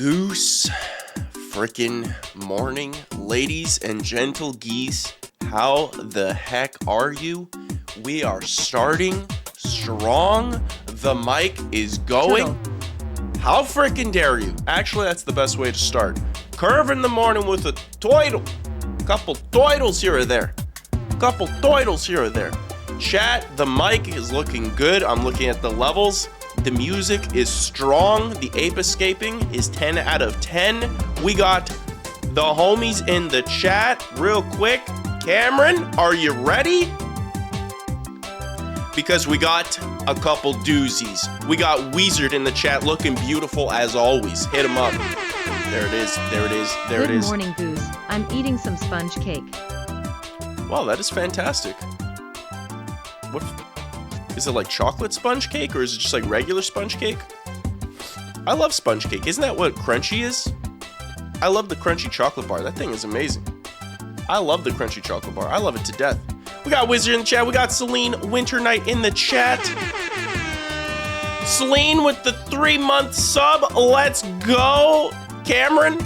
Goose frickin' morning, ladies and gentle geese. How the heck are you? We are starting strong. The mic is going. How frickin' dare you? Actually, that's the best way to start. Curve in the morning with a toidle. Couple toidles here or there. Couple toidles here or there. Chat, the mic is looking good. I'm looking at the levels. The music is strong. The ape escaping is 10 out of 10. We got the homies in the chat real quick. Cameron, are you ready? Because we got a couple doozies. We got Wizard in the chat looking beautiful as always. Hit him up. There it is. There it is. There it is. Good morning, Goose. I'm eating some sponge cake. Wow, that is fantastic. What? Is it like chocolate sponge cake or is it just like regular sponge cake? I love sponge cake. Isn't that what crunchy is? I love the crunchy chocolate bar. That thing is amazing. I love the crunchy chocolate bar. I love it to death. We got Wizard in the chat. We got Celine Winter Night in the chat. Celine with the 3-month sub. Let's go. Cameron.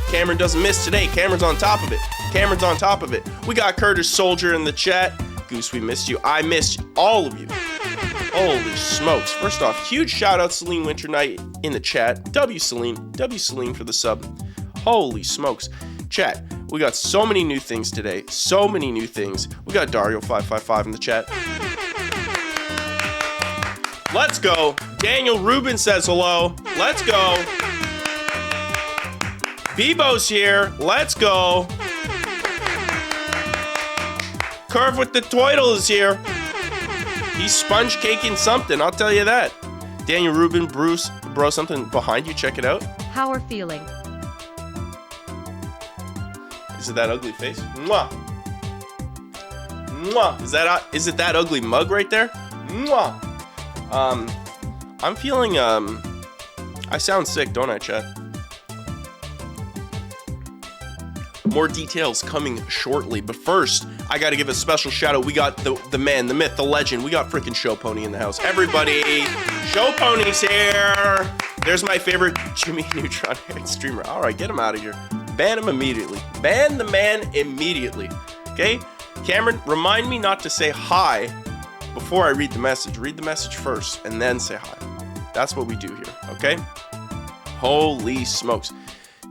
Cameron doesn't miss today. Cameron's on top of it. Cameron's on top of it. We got Curtis Soldier in the chat. Goose, we missed you. I missed all of you. Holy smokes. First off, huge shout out Celine Winter Night in the chat. W Celine for the sub. Holy smokes. Chat, we got so many new things today. So many new things. We got Dario555 in the chat. Let's go. Daniel Rubin says hello. Let's go. Bebo's here. Let's go. Curve with the Toidle is here. He's sponge caking something, I'll tell you that. Daniel Rubin, Bruce, bro, something behind you. Check it out. How are feeling? Is it that ugly face? Mwah. Mwah. Is it that ugly mug right there? Mwah. I'm feeling, I sound sick, don't I, chat? More details coming shortly, but first, I gotta give a special shout out. We got the man, the myth, the legend. We got freaking Show Pony in the house. Everybody, Show Pony's here. There's my favorite Jimmy Neutron streamer. All right, get him out of here. Ban him immediately. Ban the man immediately. Okay? Cameron, remind me not to say hi before I read the message. Read the message first and then say hi. That's what we do here, okay? Holy smokes.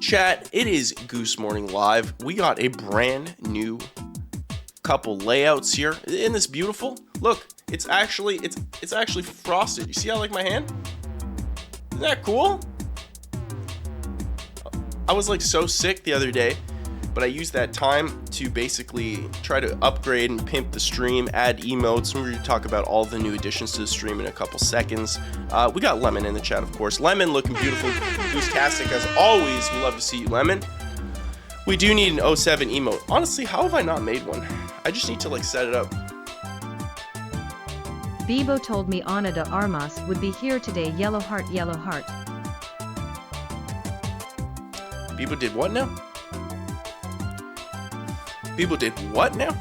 Chat, it is Goose Morning Live. We got a brand new couple layouts here. Isn't this beautiful? Look, it's actually frosted. You see how I like my hand? Isn't that cool? I was like so sick the other day, but I used that time to basically try to upgrade and pimp the stream, add emotes. We're going to talk about all the new additions to the stream in a couple seconds. We got Lemon in the chat, of course. Lemon looking beautiful. Goose-tastic as always. We love to see you, Lemon. We do need an 07 emote. Honestly, how have I not made one? I just need to like set it up. Bebo told me Ana de Armas would be here today. Yellow heart, yellow heart. Bebo did what now? Bebo did what now?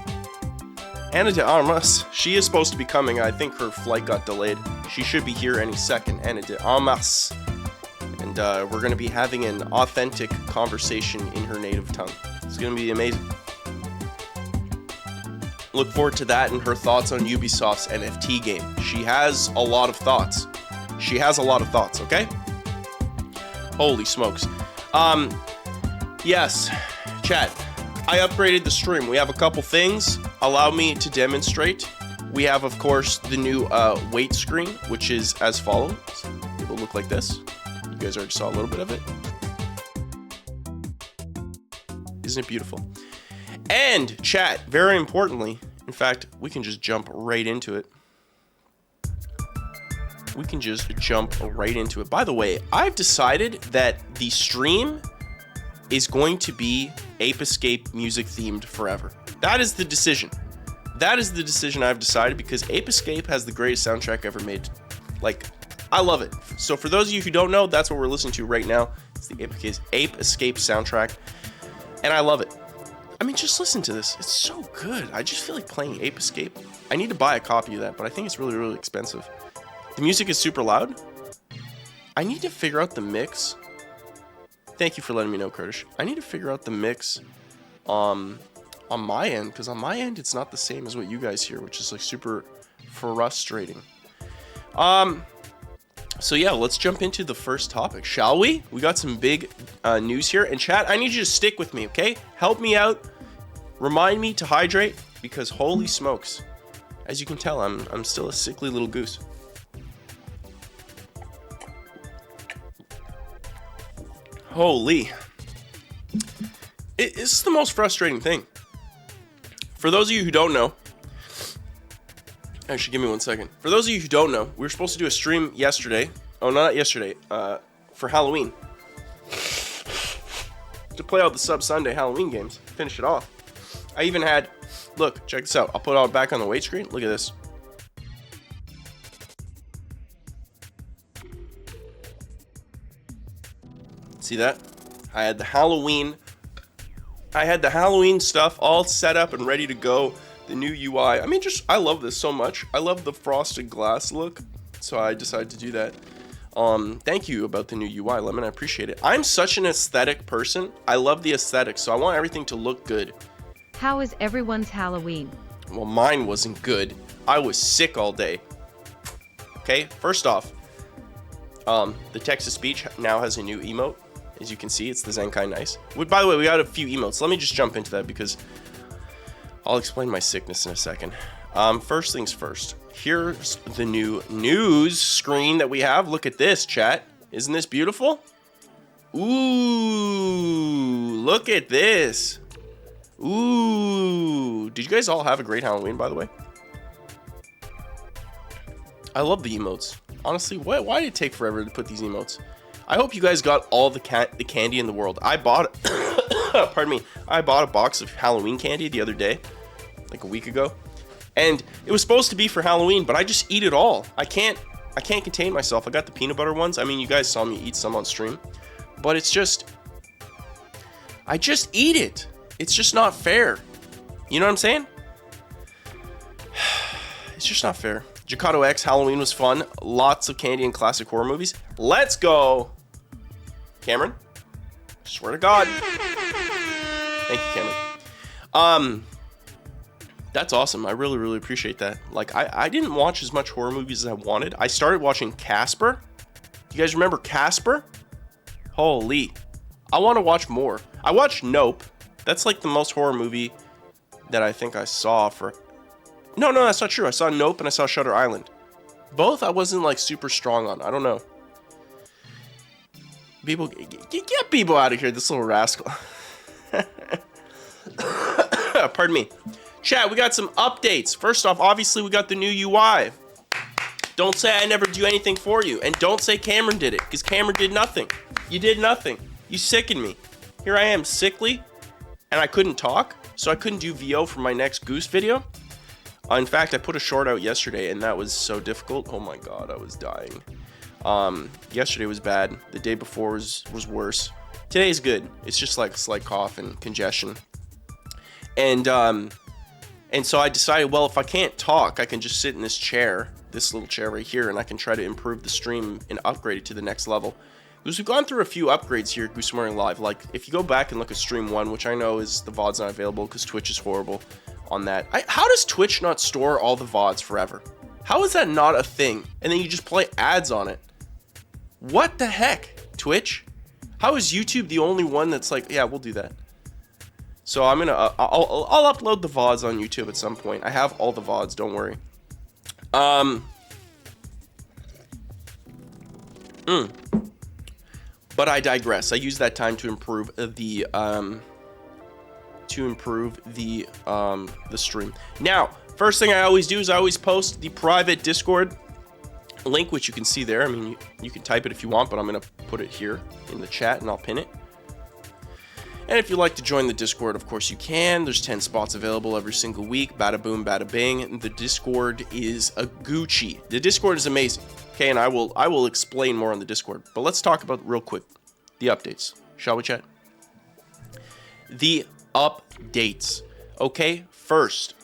Ana de Armas. She is supposed to be coming. I think her flight got delayed. She should be here any second. Ana de Armas. And we're going to be having an authentic conversation in her native tongue. It's going to be amazing. Look forward to that and her thoughts on Ubisoft's NFT game. She has a lot of thoughts. She has a lot of thoughts, okay? Holy smokes. Yes, chat. I upgraded the stream. We have a couple things. Allow me to demonstrate. We have, of course, the new weight screen, which is as follows. It will look like this. You guys already saw a little bit of it. Isn't it beautiful? And chat, very importantly, in fact, we can just jump right into it. We can just jump right into it. By the way, I've decided that the stream is going to be Ape Escape music themed forever. That is the decision. That is the decision I've decided because Ape Escape has the greatest soundtrack ever made. Like, I love it. So for those of you who don't know, that's what we're listening to right now. It's the Ape Escape soundtrack. And I love it. I mean, just listen to this. It's so good. I just feel like playing Ape Escape. I need to buy a copy of that, but I think it's really, really expensive. The music is super loud. I need to figure out the mix. Thank you for letting me know, Kurdish. I need to figure out the mix on my end, because on my end it's not the same as what you guys hear, which is like super frustrating. So yeah, let's jump into the first topic, shall we? We got some big news here. And chat, I need you to stick with me, okay? Help me out. Remind me to hydrate, because holy smokes. As you can tell, I'm still a sickly little goose. Holy. It's the most frustrating thing. For those of you who don't know, actually, give me 1 second. For those of you who don't know, we were supposed to do a stream yesterday. Oh, not yesterday. For Halloween. To play out the Sub Sunday Halloween games. Finish it off. I even had... Look, check this out. I'll put it all back on the weight screen. Look at this. See that? I had the Halloween stuff all set up and ready to go. The new UI. I mean, I love this so much. I love the frosted glass look. So I decided to do that. Thank you about the new UI, Lemon. I appreciate it. I'm such an aesthetic person. I love the aesthetic, so I want everything to look good. How is everyone's Halloween? Well, mine wasn't good. I was sick all day. Okay, first off, the text-to-speech now has a new emote. As you can see, it's the Zenkai Nice. By the way, we got a few emotes. Let me just jump into that because I'll explain my sickness in a second. First things first. Here's the new news screen that we have. Look at this, chat. Isn't this beautiful? Ooh, look at this. Ooh. Did you guys all have a great Halloween, by the way? I love the emotes. Honestly, why did it take forever to put these emotes? I hope you guys got all the candy in the world. I bought, pardon me, I bought a box of Halloween candy the other day, like a week ago, and it was supposed to be for Halloween, but I just eat it all. I can't contain myself. I got the peanut butter ones. I mean, you guys saw me eat some on stream, but it's just, I just eat it. It's just not fair. You know what I'm saying? It's just not fair. Jacato X Halloween was fun. Lots of candy and classic horror movies. Let's go. Cameron. Swear to God. Thank you, Cameron. That's awesome. I really, really appreciate that. Like, I didn't watch as much horror movies as I wanted. I started watching Casper. You guys remember Casper? Holy. I want to watch more. I watched Nope. That's like the most horror movie that I think I saw for... No, that's not true. I saw Nope and I saw Shutter Island. Both I wasn't like super strong on. I don't know. People, get people out of here, this little rascal. Pardon me. Chat, we got some updates. First off, obviously we got the new UI. Don't say I never do anything for you. And don't say Cameron did it, because Cameron did nothing. You did nothing. You sickened me. Here I am, sickly, and I couldn't talk, so I couldn't do VO for my next Goose video. In fact, I put a short out yesterday, and that was so difficult. Oh my god, I was dying. Yesterday was bad. The day before was worse. Today's good. It's just like a slight cough and congestion. And so I decided, well, if I can't talk, I can just sit in this chair, this little chair right here, and I can try to improve the stream and upgrade it to the next level. Because we've gone through a few upgrades here at Goose Morning Live. Like, if you go back and look at stream 1, which I know is the VOD's not available because Twitch is horrible on that. How does Twitch not store all the VODs forever? How is that not a thing? And then you just play ads on it. What the heck, Twitch? How is YouTube the only one that's like, yeah, we'll do that? So I'm gonna, I'll upload the VODs on YouTube at some point. I have all the VODs, don't worry. But I digress. I use that time to improve the stream. Now, first thing I always do is I always post the private Discord link, which you can see there. I mean, you can type it if you want, but I'm gonna put it here in the chat and I'll pin it. And if you'd like to join the Discord, of course you can. There's 10 spots available every single week. Bada boom, bada bing. The Discord is a Gucci. The Discord is amazing. Okay, and I will explain more on the Discord. But let's talk about real quick the updates. Shall we, chat? The updates. Okay, first,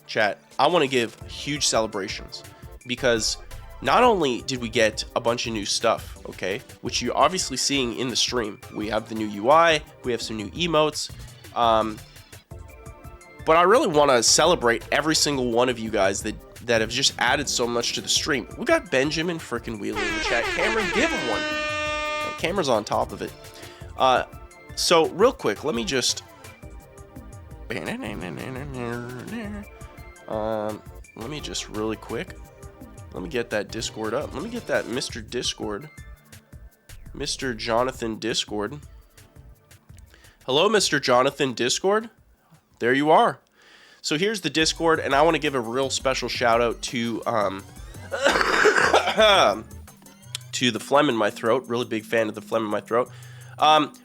chat, I want to give huge celebrations because not only did we get a bunch of new stuff, okay, which you're obviously seeing in the stream. We have the new UI, we have some new emotes, but I really want to celebrate every single one of you guys that have just added so much to the stream. We got Benjamin frickin' Wheeler in the chat. Cameron, give him one. And Cameron's on top of it. So real quick, let me just... let me just really quick. Let me get that Discord up. Let me get that Mr. Discord. Mr. Jonathan Discord. Hello, Mr. Jonathan Discord. There you are. So here's the Discord, and I want to give a real special shout out to to the phlegm in my throat. Really big fan of the phlegm in my throat.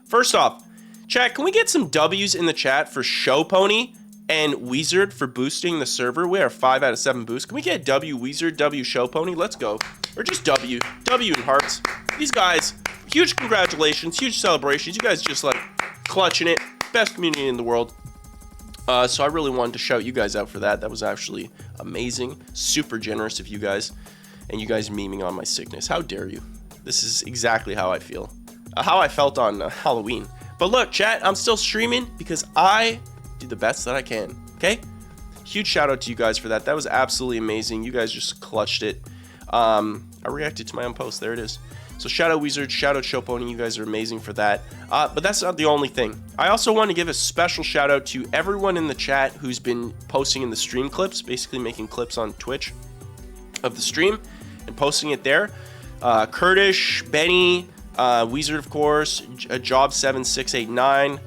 First off, chat, can we get some W's in the chat for Show Pony and Wizard for boosting the server? We are 5 out of 7 boosts. Can we get W Wizard, W Show Pony? Let's go. Or just W in hearts. These guys, huge congratulations, huge celebrations. You guys just like clutching it. Best community in the world. So I really wanted to shout you guys out for that. That was actually amazing. Super generous of you guys. And you guys memeing on my sickness. How dare you? This is exactly how I feel. How I felt on Halloween. But look, chat, I'm still streaming because I do the best that I can. Okay? Huge shout out to you guys for that. That was absolutely amazing. You guys just clutched it. I reacted to my own post. There it is. So shout out Wizard, shout out Showpony, you guys are amazing for that. But that's not the only thing. I also want to give a special shout out to everyone in the chat who's been posting in the stream clips, basically making clips on Twitch of the stream and posting it there. Kurdish, Benny, Wizard of course, Job7689,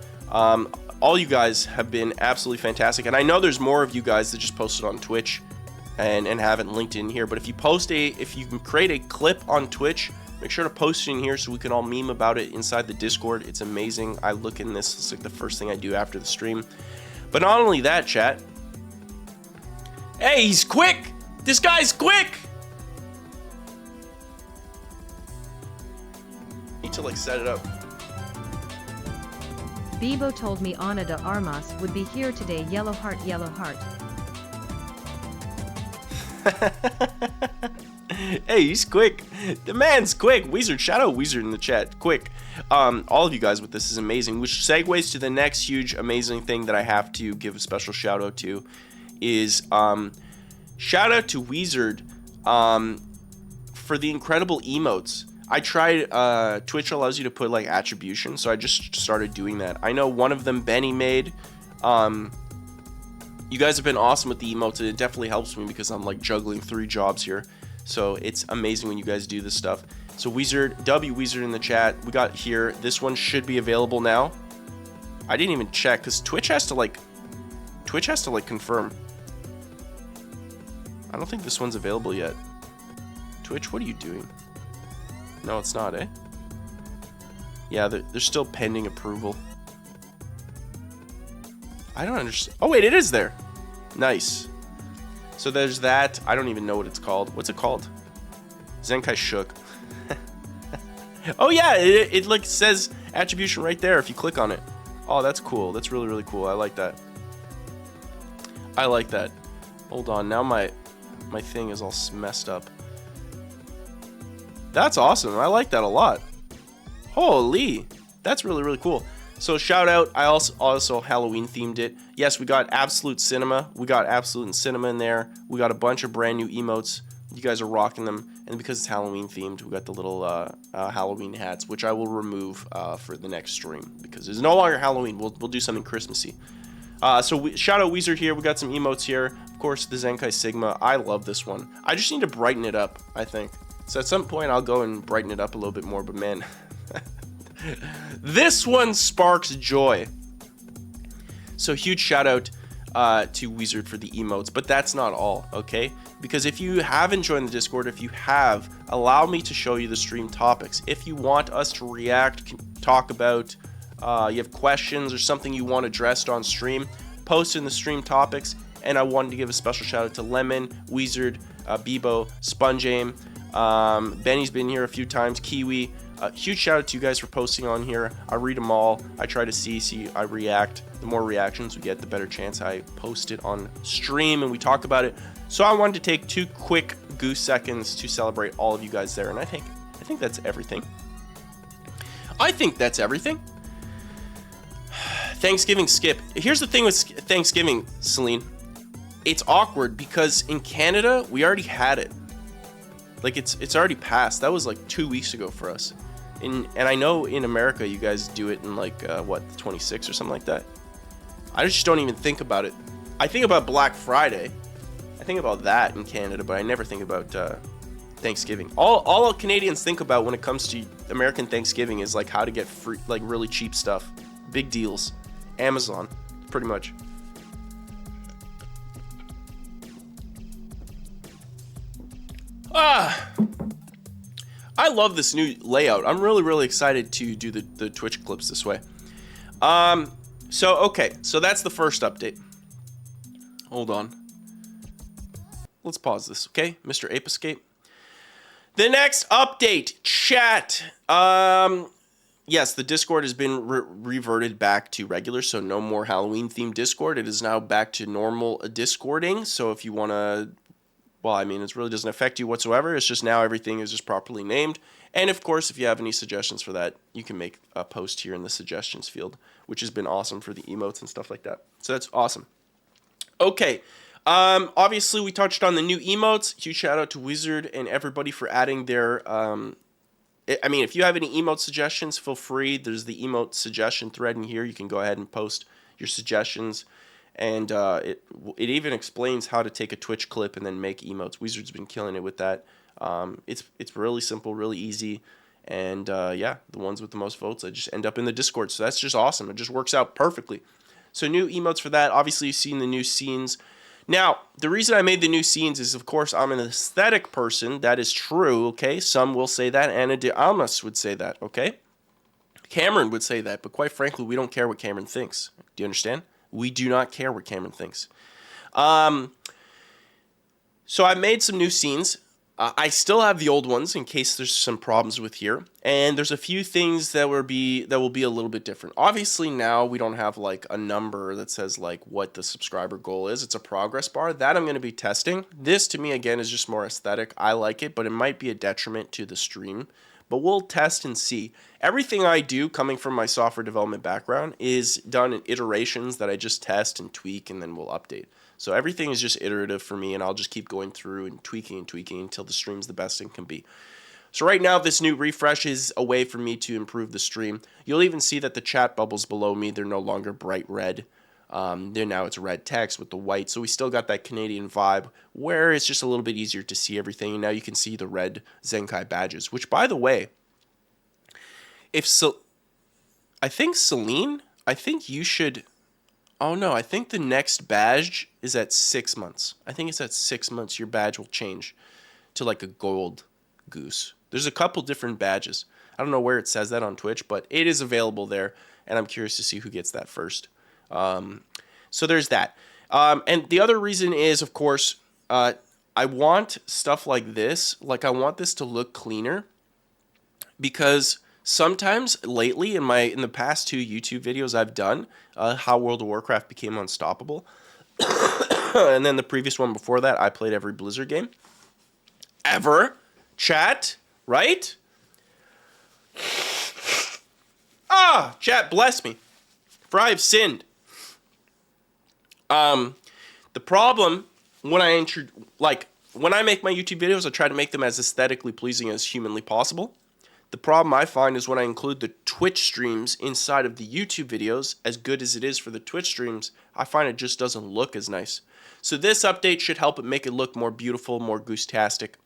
all you guys have been absolutely fantastic. And I know there's more of you guys that just posted on Twitch and haven't linked in here. But if you can create a clip on Twitch, make sure to post it in here so we can all meme about it inside the Discord. It's amazing. I look in this. It's like the first thing I do after the stream. But not only that, chat. Hey, he's quick. This guy's quick. Need to like set it up. Bebo told me Ana de Armas would be here today. Yellow heart, yellow heart. Hey, he's quick. The man's quick. Wizard, shout out Wizard in the chat. Quick. All of you guys with this is amazing, which segues to the next huge amazing thing that I have to give a special shout out to is shout out to Wizard for the incredible emotes. I tried, Twitch allows you to put like attribution, so I just started doing that. I know one of them Benny made. You guys have been awesome with the emotes, and it definitely helps me because I'm like juggling 3 jobs here. So it's amazing when you guys do this stuff. So Wizard, W Wizard in the chat, we got here. This one should be available now. I didn't even check because Twitch has to like confirm. I don't think this one's available yet. Twitch, what are you doing? No, it's not, eh? Yeah, they're still pending approval. I don't understand. Oh wait, it is there. Nice. So there's that. I don't even know what it's called. What's it called? Zenkai shook. Oh yeah, it like says attribution right there if you click on it. Oh, that's cool. That's really, really cool. I like that. I like that. Hold on. Now my thing is all messed up. That's awesome. I like that a lot. Holy. That's really, really cool. So shout out, I also Halloween themed it. Yes, we got Absolute Cinema. We got Absolute Cinema in there. We got a bunch of brand new emotes. You guys are rocking them. And because it's Halloween themed, we got the little Halloween hats, which I will remove for the next stream because it's no longer Halloween. We'll do something Christmassy. So shout out Weezer here. We got some emotes here. Of course, the Zenkai Sigma. I love this one. I just need to brighten it up, I think. So at some point, I'll go and brighten it up a little bit more. But man... This one sparks joy. So huge shout out to Wizard for the emotes, but that's not all, okay? Because if you haven't joined the Discord, if you have, allow me to show you the stream topics. If you want us to react, talk about, you have questions or something you want addressed on stream, post in the stream topics. And I wanted to give a special shout out to Lemon, Wizard, Bebo, Sponge Aim, Benny's been here a few times, Kiwi. Huge shout out to you guys for posting on here. I read them all. I try to see, I react. The more reactions we get, the better chance I post it on stream and we talk about it. So I wanted to take 2 quick Goose Seconds to celebrate all of you guys there. And I think that's everything. I think that's everything. Thanksgiving skip. Here's the thing with Thanksgiving, Celine. It's awkward because in Canada, we already had it. Like, it's already passed. That was like 2 weeks ago for us. And I know in America, you guys do it in like, what, 26 or something like that? I just don't even think about it. I think about Black Friday. I think about that in Canada, but I never think about Thanksgiving. All Canadians think about when it comes to American Thanksgiving is like how to get free, like really cheap stuff. Big deals. Amazon, pretty much. I love this new layout. I'm really excited to do the Twitch clips this way. So that's the first update. Hold on. Let's pause this, okay? Mr. Ape Escape. The next update, chat. Yes, the Discord has been reverted back to regular, so no more Halloween-themed Discord. It is now back to normal Discording, so if you want to... Well, I mean, it really doesn't affect you whatsoever. It's just now everything is just properly named. And, of course, if you have any suggestions for that, you can make a post here in the suggestions field, which has been awesome for the emotes and stuff like that. So that's awesome. Okay. Obviously, we touched on the new emotes. Huge shout-out to Wizard and everybody for adding their... I mean, if you have any emote suggestions, feel free. There's the emote suggestion thread in here. You can go ahead and post your suggestions. And it even explains how to take a Twitch clip and then make emotes. Wizard's been killing it with that. It's really simple, really easy. And yeah, the ones with the most votes, I just end up in the Discord. So that's just awesome. It just works out perfectly. So new emotes for that. Obviously, you've seen the new scenes. Now, the reason I made the new scenes is, of course, I'm an aesthetic person. That is true, okay? Some will say that. Anna de Almas would say that, okay? Cameron would say that. But quite frankly, we don't care what Cameron thinks. Do you understand? We do not care what Cameron thinks. So I made some new scenes. I still have the old ones in case there's some problems with here. And there's a few things that will be a little bit different. Obviously now we don't have like a number that says like what the subscriber goal is. It's a progress bar. That I'm going to be testing. This to me again is just more aesthetic. I like it, but it might be a detriment to the stream. But we'll test and see. Everything I do coming from my software development background is done in iterations that I just test and tweak and then we'll update. So everything is just iterative for me, and I'll just keep going through and tweaking until the stream's the best it can be. So right now, this new refresh is a way for me to improve the stream. You'll even see that the chat bubbles below me, they're no longer bright red. Now it's red text with the white, so we still got that Canadian vibe, where it's just a little bit easier to see everything. And now you can see the red Zenkai badges, which, by the way, I think Celine, I think you should... Oh no, I think the next badge is at 6 months. I think it's at 6 months your badge will change to like a gold goose. There's a couple different badges. I don't know where it says that on Twitch, but it is available there, and I'm curious to see who gets that first. So there's that. And the other reason is, of course, I want stuff like this. Like I want this to look cleaner because... Sometimes lately in the past 2 YouTube videos I've done, how World of Warcraft became unstoppable, and then the previous one before that, I played every Blizzard game ever. Chat, right? Chat, bless me, for I have sinned. The problem when I make my YouTube videos, I try to make them as aesthetically pleasing as humanly possible. The problem I find is when I include the Twitch streams inside of the YouTube videos, as good as it is for the Twitch streams, I find it just doesn't look as nice. So this update should help it make it look more beautiful, more goose-tastic.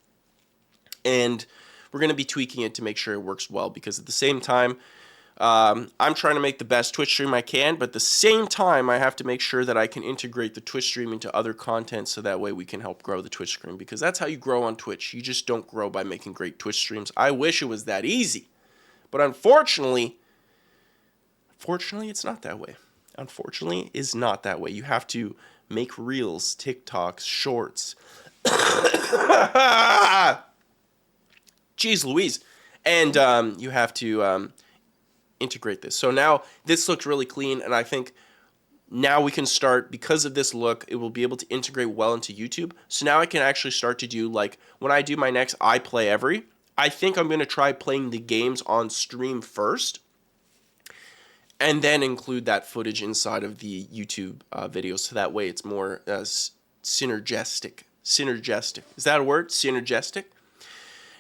And we're going to be tweaking it to make sure it works well, because at the same time, I'm trying to make the best Twitch stream I can, but at the same time, I have to make sure that I can integrate the Twitch stream into other content so that way we can help grow the Twitch stream, because that's how you grow on Twitch. You just don't grow by making great Twitch streams. I wish it was that easy, but unfortunately, it's not that way. Unfortunately, it's not that way. You have to make reels, TikToks, shorts. Jeez Louise. And you have to... integrate this. So now this looks really clean, and I think now we can start, because of this look, it will be able to integrate well into YouTube. So now I can actually start to do, like, when I do my next I Play Every, I think I'm going to try playing the games on stream first, and then include that footage inside of the YouTube video, so that way it's more synergistic. Synergistic. Is that a word? Synergistic?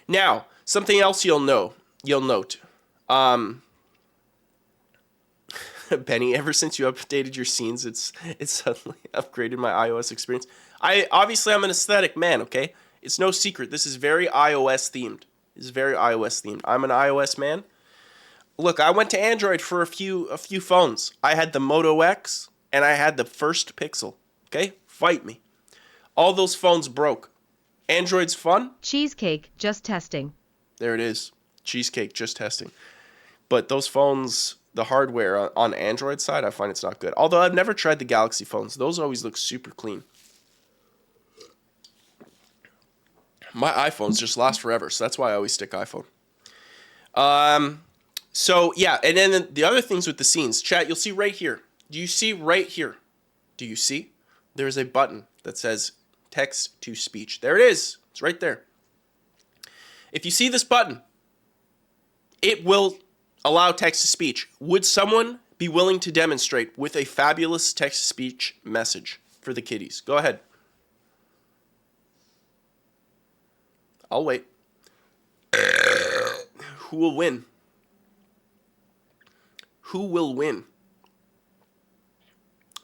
Now, something else you'll note. Benny, ever since you updated your scenes, it's suddenly upgraded my iOS experience. I'm an aesthetic man, okay? It's no secret. This is very iOS themed. I'm an iOS man. Look, I went to Android for a few phones. I had the Moto X and I had the first Pixel. Okay? Fight me. All those phones broke. Android's fun. Cheesecake, just testing. There it is. Cheesecake, just testing. But those phones, the hardware on Android side, I find it's not good. Although I've never tried the Galaxy phones. Those always look super clean. My iPhones just last forever, so that's why I always stick iPhone. So yeah, and then the other things with the scenes, chat, you'll see right here. Do you see right here? Do you see? There's a button that says text to speech. There it is. It's right there. If you see this button, it will allow text to speech. Would someone be willing to demonstrate with a fabulous text to speech message for the kiddies? Go ahead. I'll wait. Who will win? Who will win?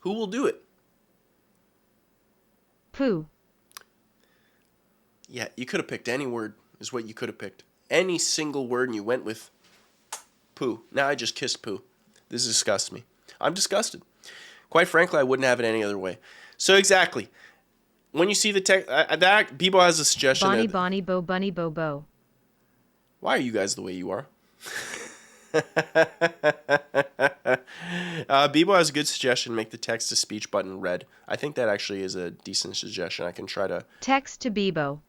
Who will do it? Pooh. Yeah, you could have picked any word, is what you could have picked. Any single word, and you went with poo. Now I just kissed poo. This disgusts me. I'm disgusted. Quite frankly, I wouldn't have it any other way. So exactly. When you see the text, that Bebo has a suggestion. Bonnie, Bonnie, Bo, Bunny, Bo, Bo. Why are you guys the way you are? Bebo has a good suggestion. Make the text-to-speech button red. I think that actually is a decent suggestion. I can try to... Text to Bebo.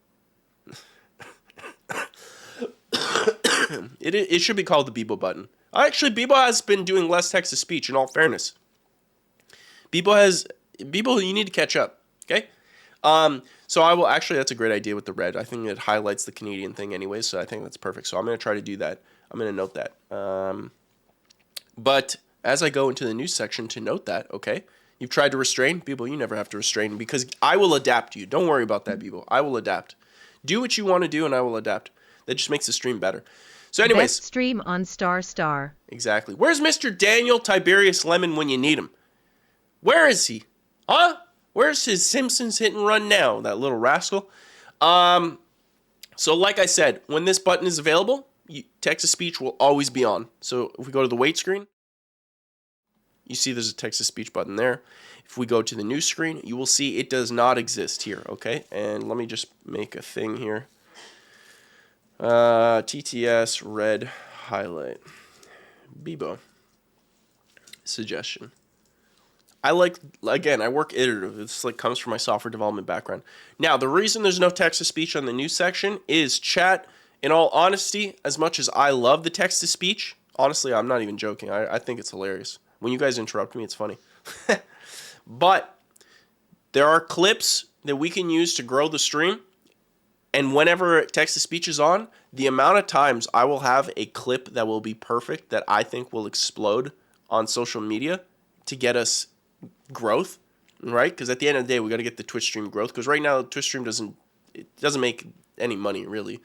It should be called the Bebo button. Actually, Bebo has been doing less text-to-speech, in all fairness. Bebo, you need to catch up, okay? So I will... Actually, that's a great idea with the red. I think it highlights the Canadian thing anyway, so I think that's perfect. So I'm going to try to do that. I'm going to note that. But as I go into the news section to note that, okay, you've tried to restrain. Bebo, you never have to restrain because I will adapt you. Don't worry about that, Bebo. I will adapt. Do what you want to do and I will adapt. That just makes the stream better. So anyways. Best stream on Star. Exactly. Where's Mr. Daniel Tiberius Lemon when you need him? Where is he? Huh? Where's his Simpsons hit and run now? That little rascal. So like I said, when this button is available, text-to-speech will always be on. So if we go to the wait screen, you see there's a text-to-speech button there. If we go to the new screen, you will see it does not exist here, okay? And let me just make a thing here. TTS red highlight. Bebo. Suggestion. I work iterative. This comes from my software development background. Now, the reason there's no text-to-speech on the news section is chat. In all honesty, as much as I love the text-to-speech, honestly, I'm not even joking. I think it's hilarious. When you guys interrupt me, it's funny. But there are clips that we can use to grow the stream. And whenever text-to-speech is on, the amount of times I will have a clip that will be perfect that I think will explode on social media to get us growth, right? Because at the end of the day, we got to get the Twitch stream growth. Because right now, the Twitch stream doesn't make any money, really.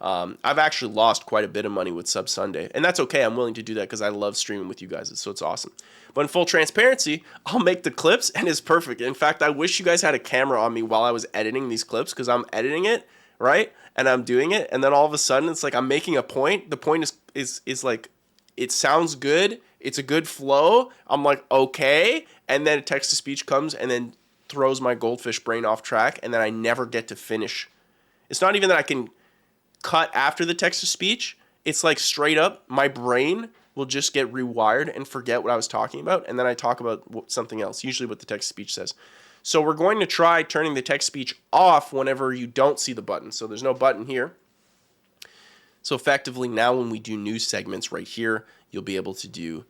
I've actually lost quite a bit of money with Sub Sunday, and that's okay. I'm willing to do that because I love streaming with you guys, so it's awesome. But in full transparency, I'll make the clips, and it's perfect. In fact, I wish you guys had a camera on me while I was editing these clips because I'm editing it, right? And I'm doing it, and then all of a sudden, it's like I'm making a point. The point is like, it sounds good. It's a good flow. I'm like, okay. And then a text-to-speech comes and then throws my goldfish brain off track, and then I never get to finish. It's not even that I can cut after the text-to-speech. It's like straight up, my brain will just get rewired and forget what I was talking about, and then I talk about something else, usually what the text-to-speech says. So we're going to try turning the text-to-speech off whenever you don't see the button. So there's no button here. So effectively now when we do news segments right here, you'll be able to do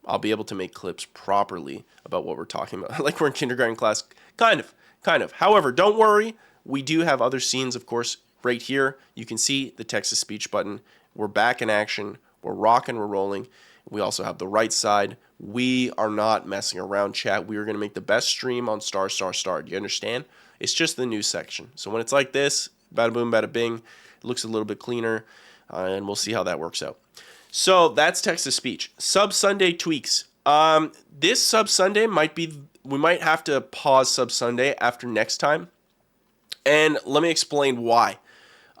I'll be able to make clips properly about what we're talking about. Like we're in kindergarten class. Kind of. However, don't worry. We do have other scenes, of course, right here. You can see the text-to-speech button. We're back in action. We're rocking, we're rolling. We also have the right side. We are not messing around, chat. We are going to make the best stream on star. Do you understand? It's just the news section. So when it's like this, bada boom, bada bing, it looks a little bit cleaner, and we'll see how that works out. So that's text-to-speech. Sub Sunday tweaks. This Sub Sunday we might have to pause Sub Sunday after next time. And let me explain why.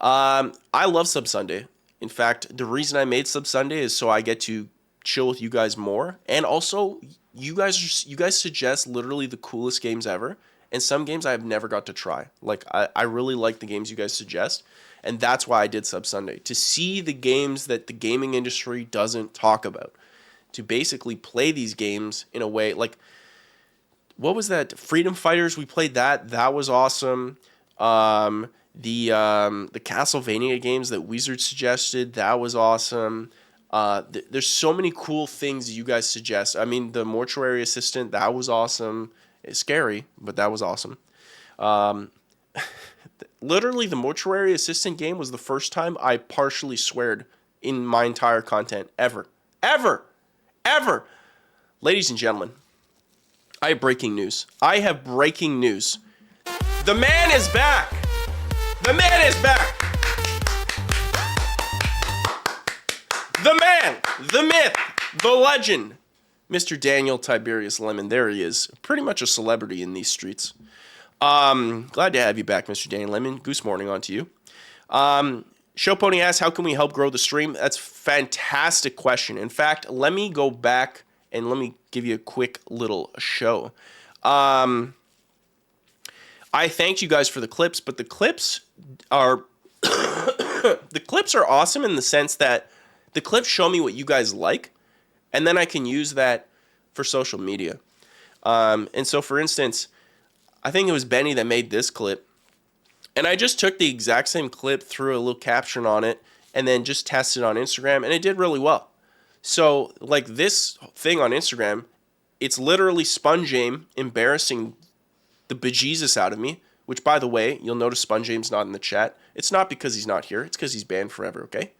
I love Sub Sunday. In fact, the reason I made Sub Sunday is so I get to chill with you guys more. And also, you guys suggest literally the coolest games ever. And some games I have never got to try. Like, I really like the games you guys suggest. And that's why I did Sub Sunday. To see the games that the gaming industry doesn't talk about. To basically play these games in a way, like, what was that? Freedom Fighters, we played that. That was awesome. The Castlevania games that Wizard suggested, that was awesome. There's so many cool things you guys suggest. I mean, the Mortuary Assistant, that was awesome. It's scary, but that was awesome. Literally, the Mortuary Assistant game was the first time I partially sweared in my entire content ever. Ladies and gentlemen, I have breaking news. The man is back. The man, the myth, the legend, Mr. Daniel Tiberius Lemon. There he is. Pretty much a celebrity in these streets. Glad to have you back, Mr. Daniel Lemon. Goose Morning on to you. Show Pony asks, how can we help grow the stream? That's a fantastic question. In fact, let me go back and let me give you a quick little show. I thanked you guys for the clips, but the clips are awesome in the sense that the clips show me what you guys like, and then I can use that for social media. And so, for instance, I think it was Benny that made this clip, and I just took the exact same clip, threw a little caption on it, and then just tested it on Instagram, and it did really well. So, like this thing on Instagram, it's literally Sponge Aim embarrassing the bejesus out of me, which, by the way, you'll notice Sponge Aim's not in the chat. It's not because he's not here. It's because he's banned forever, okay?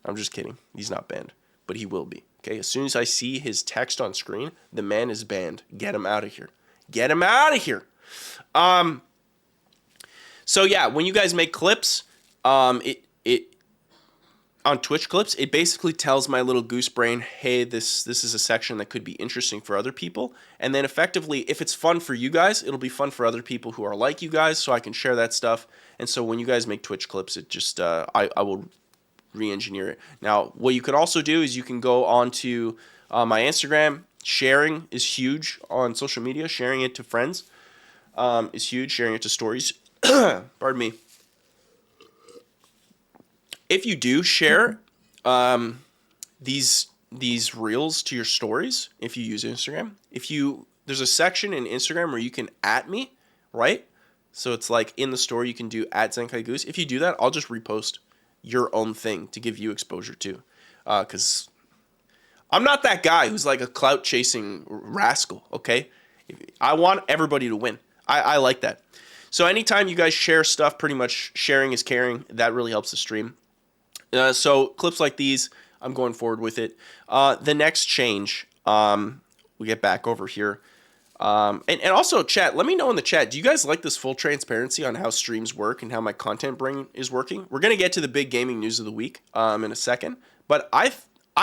I'm just kidding. He's not banned, but he will be, okay? As soon as I see his text on screen, the man is banned. Get him out of here. So, yeah, when you guys make clips, it on Twitch clips, it basically tells my little goose brain, hey, this is a section that could be interesting for other people. And then effectively, if it's fun for you guys, it'll be fun for other people who are like you guys, so I can share that stuff. And so when you guys make Twitch clips, it just I will re-engineer it. Now, what you could also do is you can go onto my Instagram. Sharing is huge on social media. Sharing it to friends is huge. Sharing it to stories. Pardon me. If you do share these reels to your stories, if you use Instagram, there's a section in Instagram where you can @ me, right? So it's like in the story you can do @zenkaigoose. If you do that, I'll just repost your own thing to give you exposure too, because I'm not that guy who's like a clout chasing rascal. Okay, I want everybody to win. I like that. So anytime you guys share stuff, pretty much sharing is caring. That really helps the stream. So clips like these, I'm going forward with it. The next change, we get back over here. And also, chat, let me know in the chat, do you guys like this full transparency on how streams work and how my content bring is working? We're going to get to the big gaming news of the week in a second. But I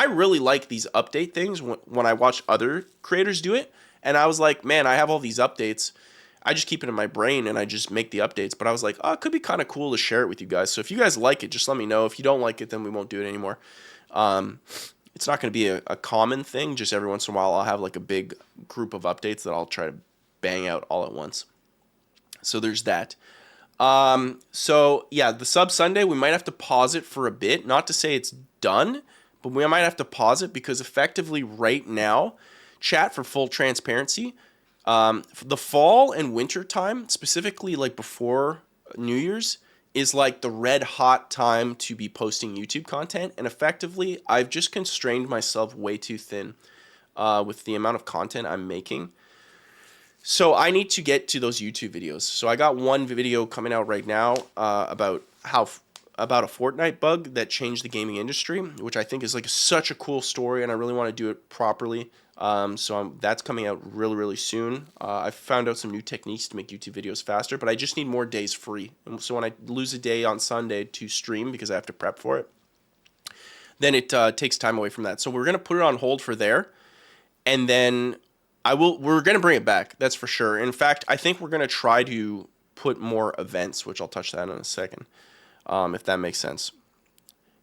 really like these update things when I watch other creators do it. And I was like, man, I have all these updates. I just keep it in my brain and I just make the updates. But I was like, oh, it could be kind of cool to share it with you guys. So if you guys like it, just let me know. If you don't like it, then we won't do it anymore. It's not going to be a common thing. Just every once in a while, I'll have like a big group of updates that I'll try to bang out all at once. So there's that. So yeah, the Sub Sunday, we might have to pause it for a bit. Not to say it's done, but we might have to pause it because effectively right now, chat, for full transparency, the fall and winter time, specifically like before New Year's, is like the red hot time to be posting YouTube content. And effectively, I've just constrained myself way too thin. with the amount of content I'm making. So I need to get to those YouTube videos. So I got one video coming out right now about a Fortnite bug that changed the gaming industry, which I think is like such a cool story, and I really want to do it properly. That's coming out really, really soon. I found out some new techniques to make YouTube videos faster, but I just need more days free. And so when I lose a day on Sunday to stream because I have to prep for it, then it takes time away from that. So we're gonna put it on hold for there, and then we're gonna bring it back. That's for sure. In fact, I think we're gonna try to put more events, which I'll touch that in a second, if that makes sense.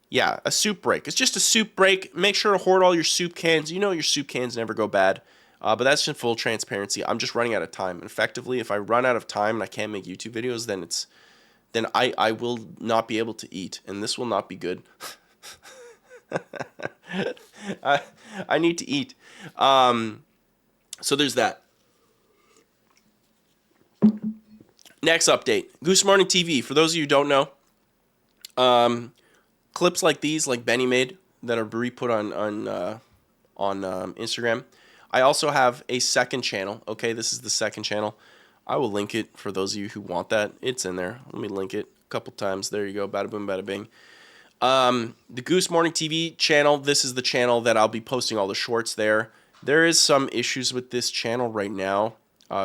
Yeah, a soup break. It's just a soup break. Make sure to hoard all your soup cans. You know your soup cans never go bad. But that's in full transparency. I'm just running out of time. And effectively, if I run out of time and I can't make YouTube videos, then I will not be able to eat, and this will not be good. I need to eat. So there's that. Next update. Goose Morning TV. For those of you who don't know, clips like these, like Benny made, that are re-put on Instagram. I also have a second channel. Okay, this is the second channel. I will link it for those of you who want that. It's in there. Let me link it a couple times. There you go. Bada boom, bada bing. The Goose Morning TV channel. This is the channel that I'll be posting all the shorts there. There is some issues with this channel right now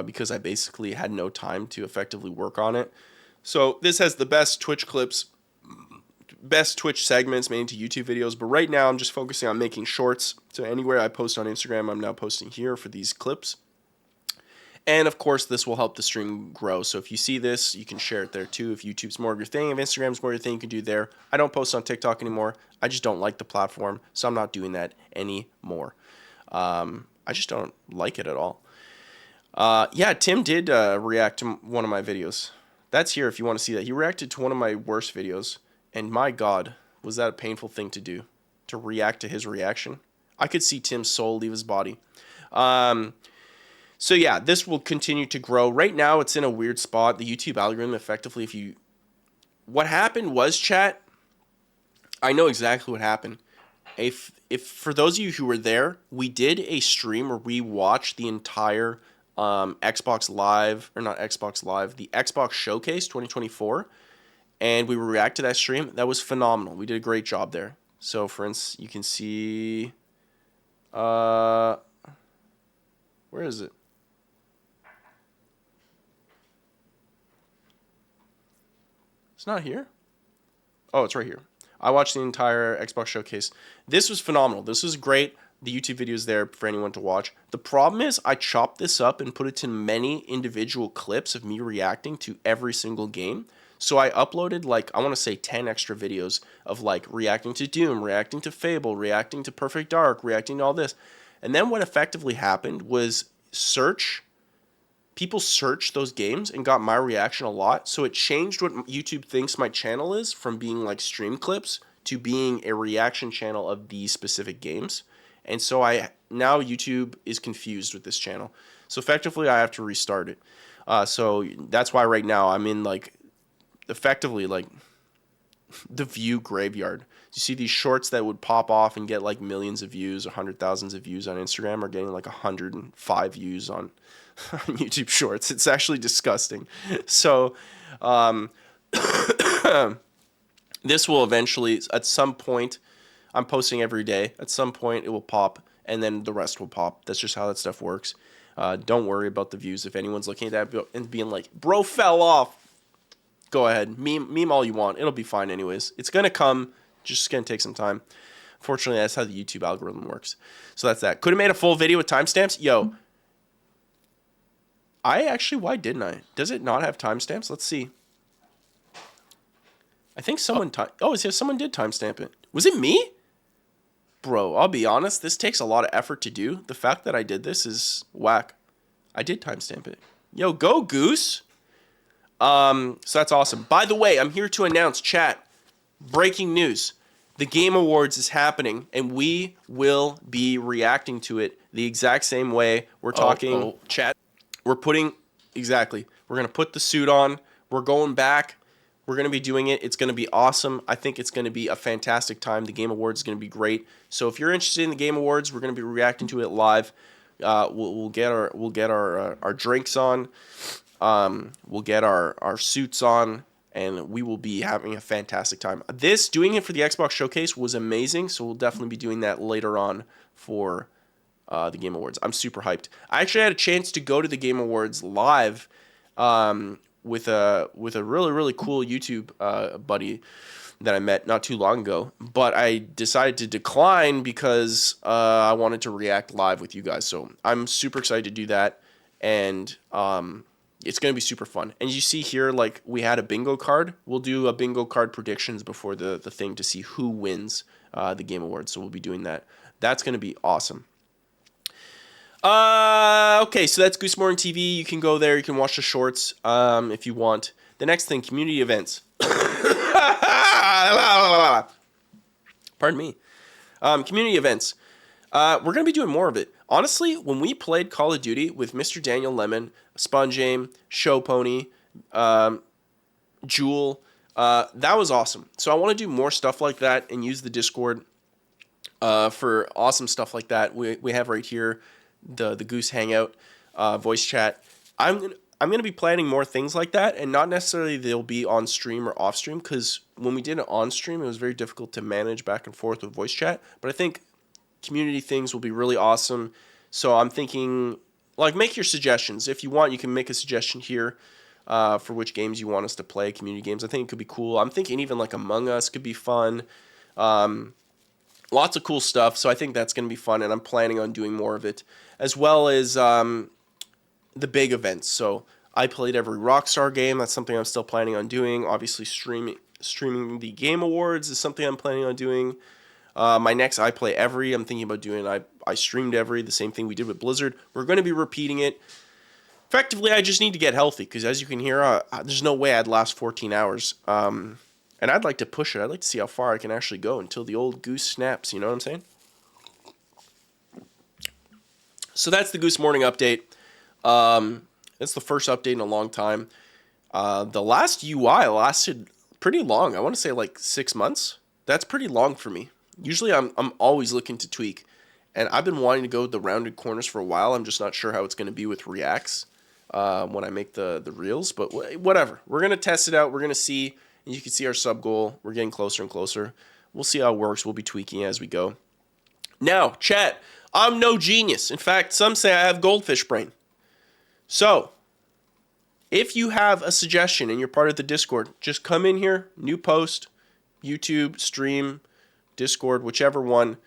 because I basically had no time to effectively work on it. So this has the best Twitch clips, best Twitch segments made into YouTube videos, but right now I'm just focusing on making shorts. So anywhere I post on Instagram, I'm now posting here for these clips. And of course, this will help the stream grow. So if you see this, you can share it there too. If YouTube's more of your thing, if Instagram's more your thing, you can do there. I don't post on TikTok anymore. I just don't like the platform, so I'm not doing that anymore. I just don't like it at all. Yeah, Tim did react to one of my videos. That's here if you want to see that. He reacted to one of my worst videos. And my God, was that a painful thing to do, to react to his reaction? I could see Tim's soul leave his body. So yeah, this will continue to grow. Right now, it's in a weird spot. The YouTube algorithm, effectively, what happened was, chat, I know exactly what happened. If for those of you who were there, we did a stream where we watched the entire Xbox Live, or not Xbox Live, the Xbox Showcase 2024. And we react to that stream. That was phenomenal. We did a great job there. So, for instance, you can see... where is it? It's not here? Oh, it's right here. I watched the entire Xbox Showcase. This was phenomenal. This was great. The YouTube video is there for anyone to watch. The problem is I chopped this up and put it to many individual clips of me reacting to every single game. So I uploaded, like, I want to say 10 extra videos of, like, reacting to Doom, reacting to Fable, reacting to Perfect Dark, reacting to all this. And then what effectively happened was people searched those games and got my reaction a lot. So it changed what YouTube thinks my channel is from being, like, stream clips to being a reaction channel of these specific games. And so now YouTube is confused with this channel. So effectively, I have to restart it. So that's why right now I'm in, like... effectively, like, the view graveyard. You see these shorts that would pop off and get like millions of views, 100,000s of views on Instagram, are getting like 105 views on YouTube Shorts. It's actually disgusting. So this will eventually, at some point, I'm posting every day. At some point, it will pop, and then the rest will pop. That's just how that stuff works. Don't worry about the views. If anyone's looking at that and being like, bro fell off, go ahead. Meme all you want. It'll be fine anyways. It's going to come. Just going to take some time. Fortunately, that's how the YouTube algorithm works. So that's that. Could have made a full video with timestamps. Yo. Why didn't I? Does it not have timestamps? Let's see. I think someone... someone did timestamp it. Was it me? Bro, I'll be honest. This takes a lot of effort to do. The fact that I did this is whack. I did timestamp it. Yo, go Goose. So that's awesome. By the way, I'm here to announce, chat, breaking news. The Game Awards is happening, and we will be reacting to it the exact same way. We're talking, chat. We're going to put the suit on. We're going back. We're going to be doing it. It's going to be awesome. I think it's going to be a fantastic time. The Game Awards is going to be great. So if you're interested in the Game Awards, we're going to be reacting to it live. We'll get our drinks on. We'll get our suits on, and we will be having a fantastic time. Doing it for the Xbox Showcase was amazing, so we'll definitely be doing that later on for the Game Awards. I'm super hyped. I actually had a chance to go to the Game Awards live with a really cool YouTube buddy that I met not too long ago, but I decided to decline because I wanted to react live with you guys. So I'm super excited to do that, and it's going to be super fun. And you see here, like, we had a bingo card. We'll do a bingo card predictions before the thing to see who wins the Game Awards. So we'll be doing that. That's going to be awesome. Okay, so that's Goose Morning TV. You can go there. You can watch the shorts if you want. The next thing, community events. Pardon me. Community events. We're going to be doing more of it. Honestly, when we played Call of Duty with Mr. Daniel Lemon, Sponge Aim, Show Pony, Jewel, that was awesome. So I want to do more stuff like that and use the Discord for awesome stuff like that. We have right here the Goose Hangout voice chat. I'm gonna be planning more things like that, and not necessarily they'll be on stream or off stream, because when we did it on stream, it was very difficult to manage back and forth with voice chat. But I think community things will be really awesome. So I'm thinking, like, make your suggestions. If you want, you can make a suggestion here for which games you want us to play, community games. I think it could be cool. I'm thinking even like Among Us could be fun. Lots of cool stuff. So I think that's going to be fun, and I'm planning on doing more of it, as well as the big events. So I played every Rockstar game. That's something I'm still planning on doing. Obviously, streaming the Game Awards is something I'm planning on doing. My next I Play Every, I'm thinking about doing. I streamed Every, the same thing we did with Blizzard. We're going to be repeating it. Effectively, I just need to get healthy, because as you can hear, there's no way I'd last 14 hours. And I'd like to push it. I'd like to see how far I can actually go until the old goose snaps. You know what I'm saying? So that's the Goose Morning update. It's the first update in a long time. The last UI lasted pretty long. I want to say like 6 months. That's pretty long for me. Usually I'm always looking to tweak. And I've been wanting to go the rounded corners for a while. I'm just not sure how it's going to be with reacts when I make the reels. But whatever. We're going to test it out. We're going to see. And you can see our sub goal. We're getting closer and closer. We'll see how it works. We'll be tweaking as we go. Now, chat, I'm no genius. In fact, some say I have goldfish brain. So, if you have a suggestion and you're part of the Discord, just come in here, new post, YouTube, stream, Discord, whichever one.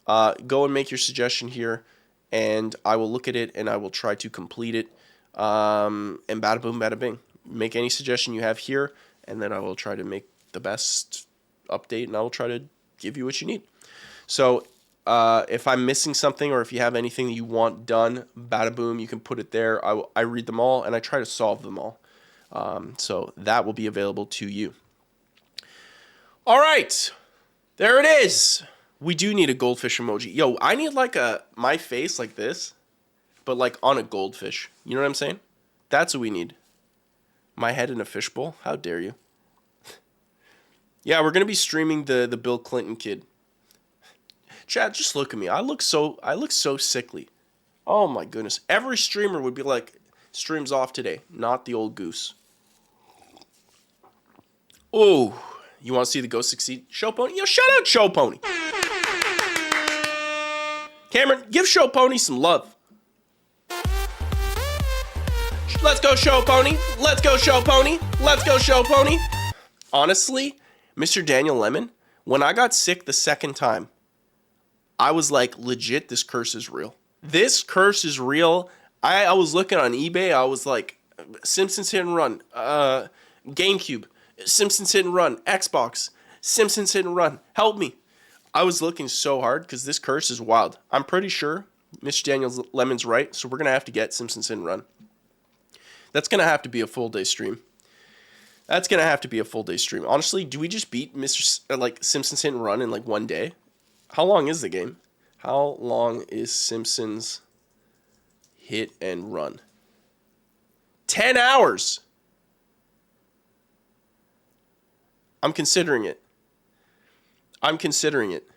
Go and make your suggestion here, and I will look at it and I will try to complete it. And bada boom, bada bing. Make any suggestion you have here, and then I will try to make the best update, and I will try to give you what you need. So if I'm missing something, or if you have anything that you want done, bada boom, you can put it there. I read them all, and I try to solve them all. So that will be available to you. All right. There it is. We do need a goldfish emoji. Yo, I need like my face like this, but like on a goldfish. You know what I'm saying? That's what we need. My head in a fishbowl? How dare you? Yeah, we're gonna be streaming the Bill Clinton kid. Chad, just look at me. I look so sickly. Oh my goodness. Every streamer would be like, stream's off today, not the old goose. Oh, you want to see the ghost succeed? Show Pony? Yo, shout out Show Pony. Cameron, give Show Pony some love. Let's go, Show Pony. Let's go, Show Pony. Let's go, Show Pony. Honestly, Mr. Daniel Lemon, when I got sick the second time, I was like, legit, this curse is real. This curse is real. I was looking on eBay. I was like, Simpsons Hit and Run, GameCube, Simpsons Hit and Run, Xbox, Simpsons Hit and Run. Help me. I was looking so hard because this curse is wild. I'm pretty sure Mr. Daniel Lemon's right, so we're going to have to get Simpsons Hit and Run. That's going to have to be a full day stream. That's going to have to be a full day stream. Honestly, do we just beat Simpsons Hit and Run in like one day? How long is the game? How long is Simpsons Hit and Run? 10 hours. I'm considering it. I'm considering it.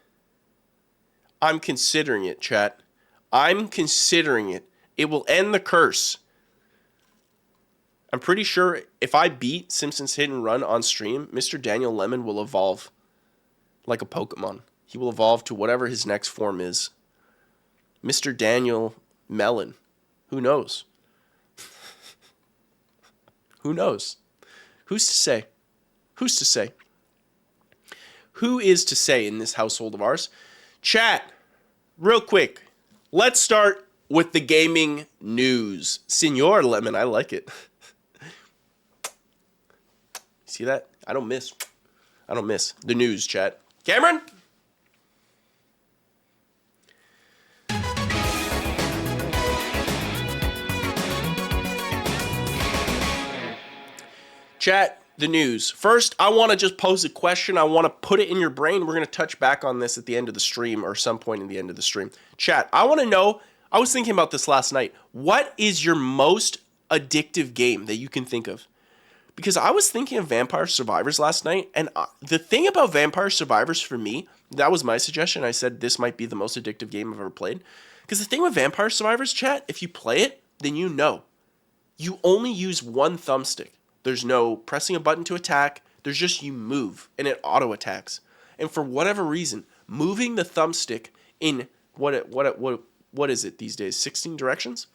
I'm considering it, chat. I'm considering it. It will end the curse. I'm pretty sure if I beat Simpsons Hit and Run on stream, Mr. Daniel Lemon will evolve like a Pokemon. He will evolve to whatever his next form is. Mr. Daniel Melon. Who knows? Who knows? Who's to say? Who's to say? Who is to say in this household of ours? Chat, real quick. Let's start with the gaming news. Senor Lemon, I like it. See that? I don't miss. I don't miss. The news, chat. Cameron? Chat, the news. First, I want to just pose a question. I want to put it in your brain. We're going to touch back on this at the end of the stream or some point in the end of the stream. Chat, I want to know, I was thinking about this last night. What is your most addictive game that you can think of? Because I was thinking of Vampire Survivors last night, and the thing about Vampire Survivors for me, that was my suggestion. I said this might be the most addictive game I've ever played. Because the thing with Vampire Survivors, chat, if you play it, then you know. You only use one thumbstick. There's no pressing a button to attack. There's just you move, and it auto-attacks. And for whatever reason, moving the thumbstick in, what is it these days, 16 directions?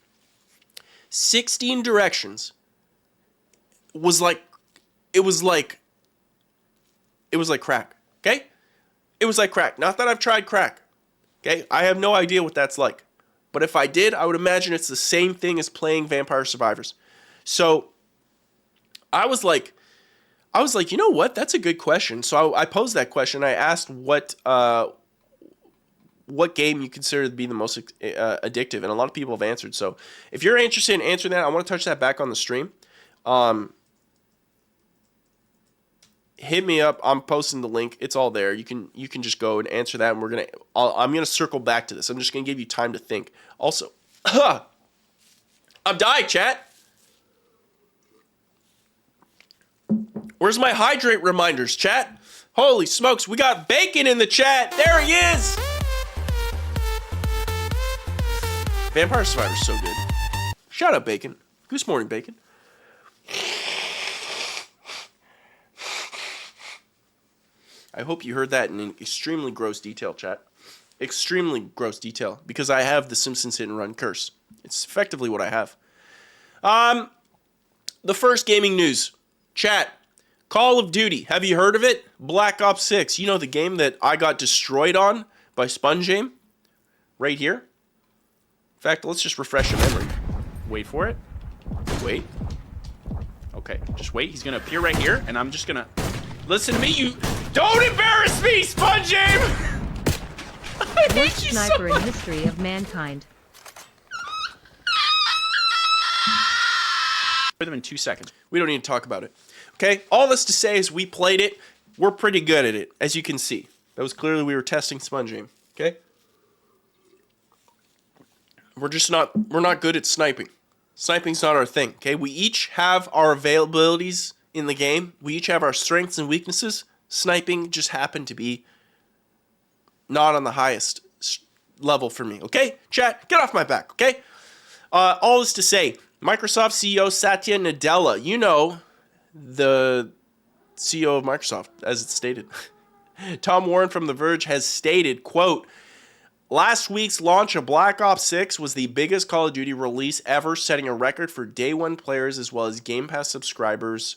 16 directions was like crack, okay? It was like crack. Not that I've tried crack, okay? I have no idea what that's like. But if I did, I would imagine it's the same thing as playing Vampire Survivors. So I was like, you know what? That's a good question. So I posed that question. I asked what game you consider to be the most addictive, and a lot of people have answered. So if you're interested in answering that, I want to touch that back on the stream. Hit me up. I'm posting the link. It's all there. You can just go and answer that, and I'm gonna circle back to this. I'm just gonna give you time to think. Also, I'm dying, chat. Where's my hydrate reminders, chat? Holy smokes, we got Bacon in the chat. There he is. Vampire Survivor's so good. Shout out Bacon. Goose Morning, Bacon. I hope you heard that in an extremely gross detail, chat. Extremely gross detail, because I have the Simpsons Hit and Run curse. It's effectively what I have. The first gaming news. Chat. Call of Duty. Have you heard of it? Black Ops 6. You know the game that I got destroyed on by SpongeAim? Right here. In fact, let's just refresh your memory. Wait for it. Wait. Okay, just wait. He's going to appear right here, and I'm just going to... Listen to me, you... Don't embarrass me, SpongeAim! Worst sniper in history of mankind. For them in 2 seconds. We don't need to talk about it. Okay? All this to say is we played it. We're pretty good at it, as you can see. That was clearly we were testing SpongeAim. Okay? We're not good at sniping. Sniping's not our thing. Okay? We each have our availabilities in the game. We each have our strengths and weaknesses. Sniping just happened to be not on the highest level for me. Okay? Chat, get off my back. Okay? All this to say, Microsoft CEO Satya Nadella, you know, the CEO of Microsoft, as it's stated. Tom Warren from The Verge has stated, quote, last week's launch of Black Ops 6 was the biggest Call of Duty release ever, setting a record for day one players as well as Game Pass subscribers,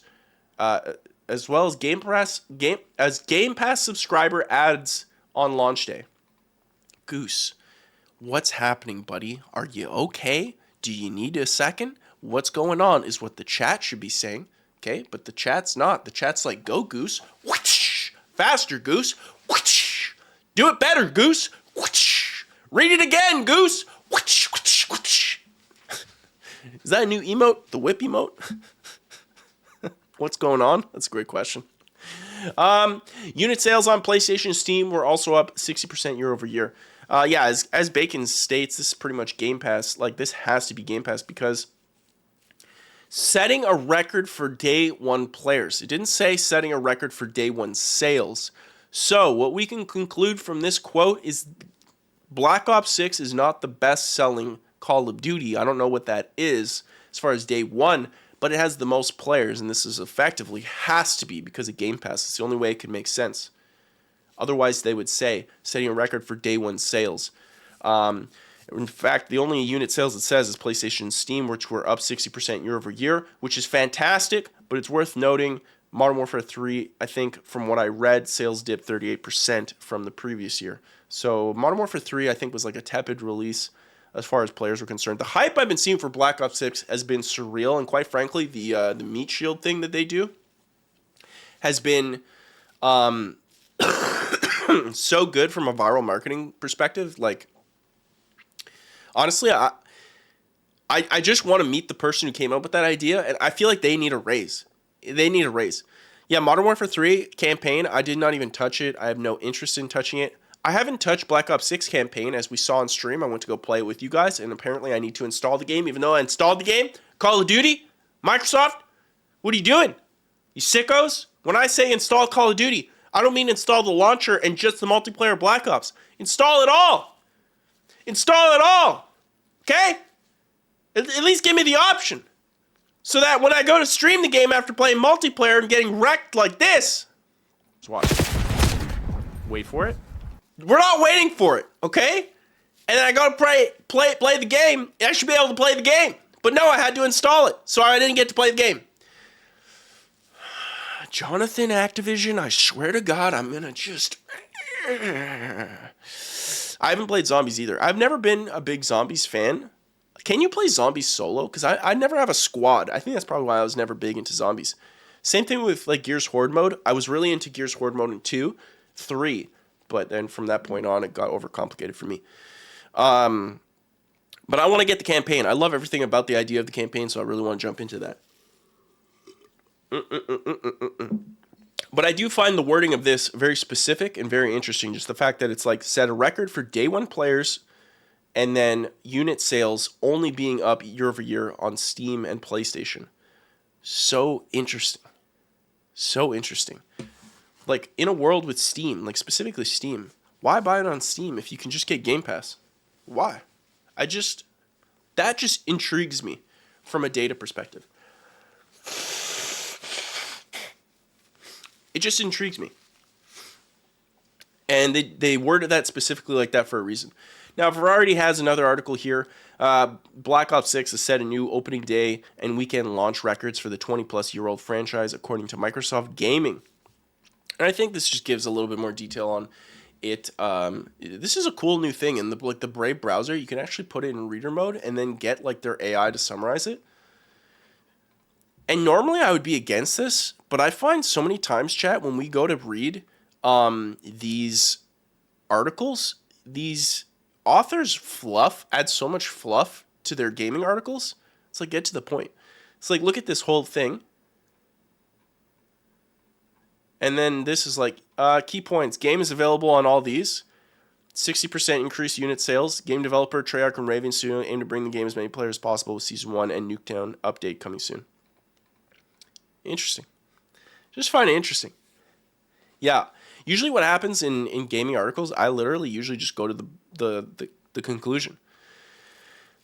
Game Pass subscriber ads on launch day. Goose, what's happening, buddy? Are you okay? Do you need a second? What's going on is what the chat should be saying, okay? But the chat's not. The chat's like, go, Goose. Whoosh! Faster, Goose. Whoosh! Do it better, Goose. Whoosh! Read it again, Goose. Whoosh! Whoosh! Whoosh! Is that a new emote? The whip emote? What's going on? That's a great question. Unit sales on PlayStation and Steam were also up 60% year over year. Yeah, as Bacon states, this is pretty much Game Pass. Like, this has to be Game Pass because Setting a record for day one players. It didn't say setting a record for day one sales. So what we can conclude from this quote is Black Ops 6 is not the best-selling Call of Duty. I don't know what that is as far as day one, but it has the most players, and this is effectively has to be because of Game Pass. It's the only way it could make sense. Otherwise, they would say setting a record for day one sales. In fact, the only unit sales it says is PlayStation and Steam, which were up 60% year over year, which is fantastic, but it's worth noting Modern Warfare 3, I think, from what I read, sales dipped 38% from the previous year. So Modern Warfare 3, I think, was like a tepid release as far as players were concerned. The hype I've been seeing for Black Ops 6 has been surreal, and quite frankly, the meat shield thing that they do has been so good from a viral marketing perspective. Like, honestly, I just want to meet the person who came up with that idea, and I feel like they need a raise. They need a raise. Yeah, Modern Warfare 3 campaign, I did not even touch it. I have no interest in touching it. I haven't touched Black Ops 6 campaign, as we saw on stream. I went to go play it with you guys, and apparently I need to install the game, even though I installed the game. Call of Duty? Microsoft? What are you doing? You sickos? When I say install Call of Duty, I don't mean install the launcher and just the multiplayer Black Ops. Install it all! Install it all! Okay? At least give me the option. So that when I go to stream the game after playing multiplayer and getting wrecked like this, let's watch. Wait for it. We're not waiting for it, okay? And then I go to play the game. I should be able to play the game. But no, I had to install it, so I didn't get to play the game. Jonathan Activision, I swear to God, I'm gonna just... I haven't played Zombies either. I've never been a big Zombies fan. Can you play Zombies solo? Because I never have a squad. I think that's probably why I was never big into Zombies. Same thing with like Gears Horde mode. I was really into Gears Horde mode in 2, 3. But then from that point on, it got overcomplicated for me. But I want to get the campaign. I love everything about the idea of the campaign, so I really want to jump into that. But I do find the wording of this very specific and very interesting. Just the fact that it's like set a record for day one players and then unit sales only being up year over year on Steam and PlayStation. So interesting. So interesting. Like, in a world with Steam, like specifically Steam, why buy it on Steam if you can just get Game Pass? Why? That just intrigues me from a data perspective. It just intrigues me. And they worded that specifically like that for a reason. Now, Variety has another article here. Black Ops 6 has set a new opening day and weekend launch records for the 20-plus-year-old franchise, according to Microsoft Gaming. And I think this just gives a little bit more detail on it. This is a cool new thing. In the Brave browser, you can actually put it in reader mode and then get like their AI to summarize it. And normally I would be against this, but I find so many times, chat, when we go to read these articles, these authors add so much fluff to their gaming articles. It's like, get to the point. It's like, look at this whole thing. And then this is like, key points. Game is available on all these. 60% increased unit sales. Game developer Treyarch and Raven Studio aim to bring the game as many players as possible with Season 1 and Nuketown update coming soon. Interesting. Just find it interesting. Yeah. Usually what happens in gaming articles, I literally usually just go to the conclusion.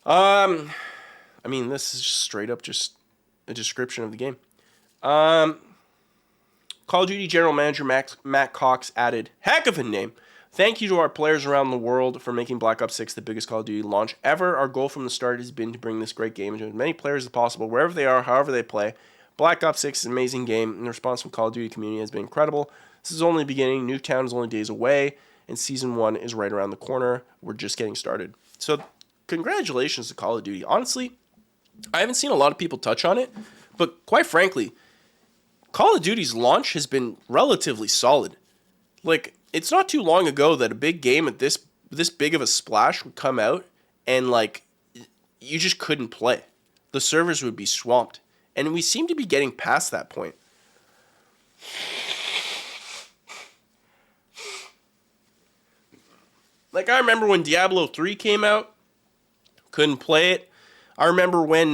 I mean, this is just straight up just a description of the game. Call of Duty General Manager Matt Cox added, heck of a name. Thank you to our players around the world for making Black Ops 6 the biggest Call of Duty launch ever. Our goal from the start has been to bring this great game to as many players as possible, wherever they are, however they play. Black Ops 6 is an amazing game, and the response from Call of Duty community has been incredible. This is only the beginning. Nuketown is only days away, and Season 1 is right around the corner. We're just getting started. So, congratulations to Call of Duty. Honestly, I haven't seen a lot of people touch on it, but quite frankly, Call of Duty's launch has been relatively solid. Like, it's not too long ago that a big game at this big of a splash would come out and, like, you just couldn't play. The servers would be swamped. And we seem to be getting past that point. Like, I remember when Diablo 3 came out. Couldn't play it. I remember when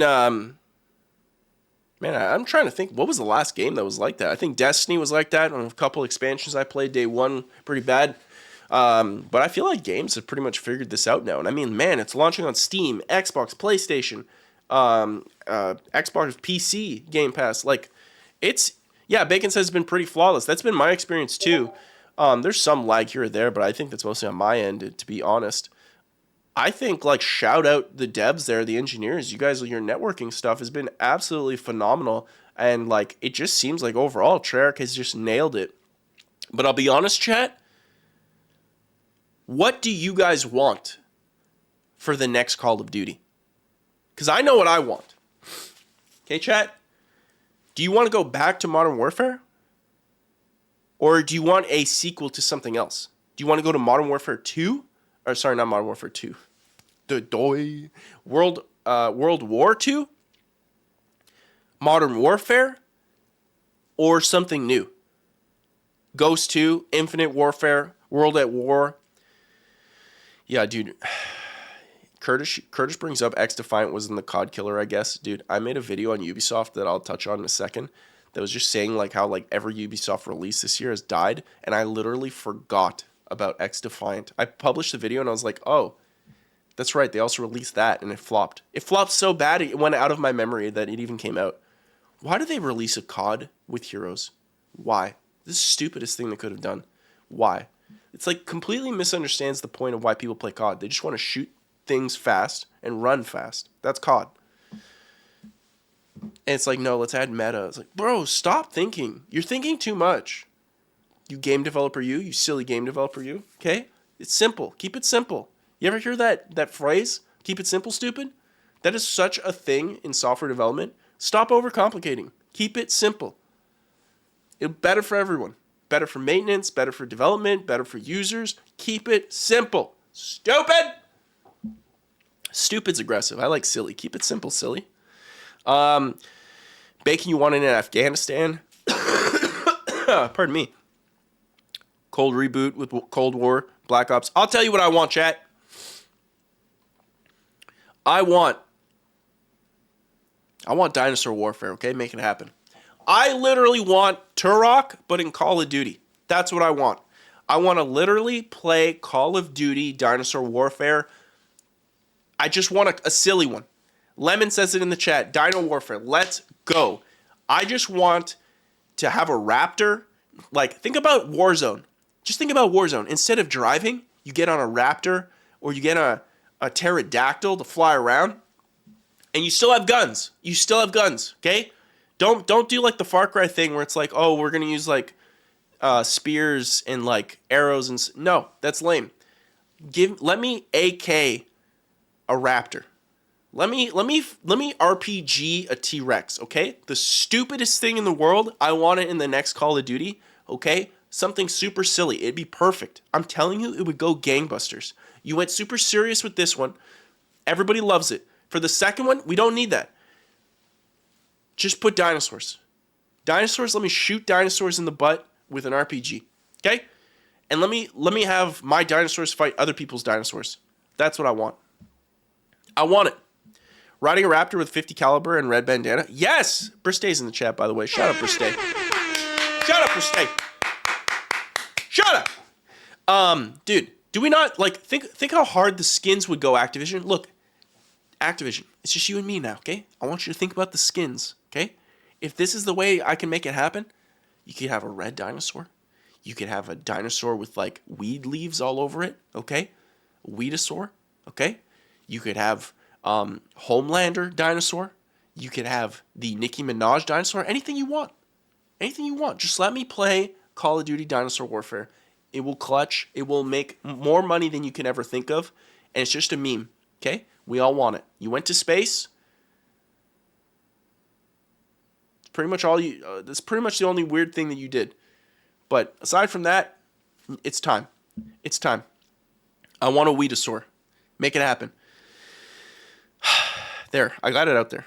Man, I'm trying to think. What was the last game that was like that? I think Destiny was like that on a couple expansions I played. Day one, pretty bad. But I feel like games have pretty much figured this out now. And I mean, man, it's launching on Steam, Xbox, PlayStation, Xbox PC, Game Pass. Like, yeah, Bacon says it's been pretty flawless. That's been my experience too. There's some lag here or there, but I think that's mostly on my end, to be honest. I think, like, shout out the devs there, the engineers. You guys, your networking stuff has been absolutely phenomenal. And, like, it just seems like overall, Treyarch has just nailed it. But I'll be honest, chat. What do you guys want for the next Call of Duty? Because I know what I want. Okay, chat? Do you want to go back to Modern Warfare? Or do you want a sequel to something else? Do you want to go to Modern Warfare 2? Or sorry, not Modern Warfare 2. World War 2? Modern Warfare? Or something new? Ghost 2, Infinite Warfare, World at War. Yeah, dude. Curtis brings up X Defiant was in the COD killer, I guess. Dude, I made a video on Ubisoft that I'll touch on in a second that was just saying like how like every Ubisoft release this year has died, and I literally forgot about X Defiant. I published the video and I was like, oh, that's right, they also released that and it flopped. It flopped so bad it went out of my memory that it even came out. Why did they release a COD with heroes? Why? This is the stupidest thing they could have done. Why? It's like completely misunderstands the point of why people play COD. They just want to shoot things fast and run fast. That's COD. And it's like, no, let's add meta. It's like, bro, stop thinking. You're thinking too much. You game developer, you silly game developer, you. Okay? It's simple. Keep it simple. You ever hear that phrase? Keep it simple, stupid? That is such a thing in software development. Stop overcomplicating. Keep it simple. It's better for everyone. Better for maintenance, better for development, better for users. Keep it simple. Stupid! Stupid's aggressive. I like silly. Keep it simple, silly. Bacon, you want it in Afghanistan? Pardon me. Cold reboot with Cold War, Black Ops. I'll tell you what I want, chat. I want Dinosaur Warfare, okay? Make it happen. I literally want Turok, but in Call of Duty. That's what I want. I want to literally play Call of Duty Dinosaur Warfare. I just want a silly one. Lemon says it in the chat. Dino Warfare. Let's go. I just want to have a raptor. Like, think about Warzone. Just think about Warzone. Instead of driving, you get on a raptor or you get a pterodactyl to fly around. And you still have guns. You still have guns, okay? Don't do like the Far Cry thing where it's like, oh, we're going to use like spears and like arrows and no, that's lame. Let me AK a raptor. Let me RPG a T-Rex, okay? The stupidest thing in the world, I want it in the next Call of Duty, okay? Something super silly. It'd be perfect. I'm telling you, it would go gangbusters. You went super serious with this one. Everybody loves it. For the second one, we don't need that. Just put dinosaurs. Dinosaurs, let me shoot dinosaurs in the butt with an RPG, okay? And let me have my dinosaurs fight other people's dinosaurs. That's what I want. I want it. Riding a raptor with 50 caliber and red bandana. Yes! Bristay's in the chat, by the way. Shout out, Bristay. Shout out, Bristay. Shut up! Dude, do we not, like, think how hard the skins would go, Activision? Look, Activision, it's just you and me now, okay? I want you to think about the skins, okay? If this is the way I can make it happen, you could have a red dinosaur. You could have a dinosaur with, like, weed leaves all over it, okay? Weedosaur, okay? You could have Homelander dinosaur. You could have the Nicki Minaj dinosaur. Anything you want. Anything you want. Just let me play Call of Duty Dinosaur Warfare. It will clutch. It will make more money than you can ever think of. And it's just a meme. Okay? We all want it. You went to space. It's pretty much all you. That's pretty much the only weird thing that you did. But aside from that, it's time. It's time. I want a Weedosaur. Make it happen. There, I got it out there.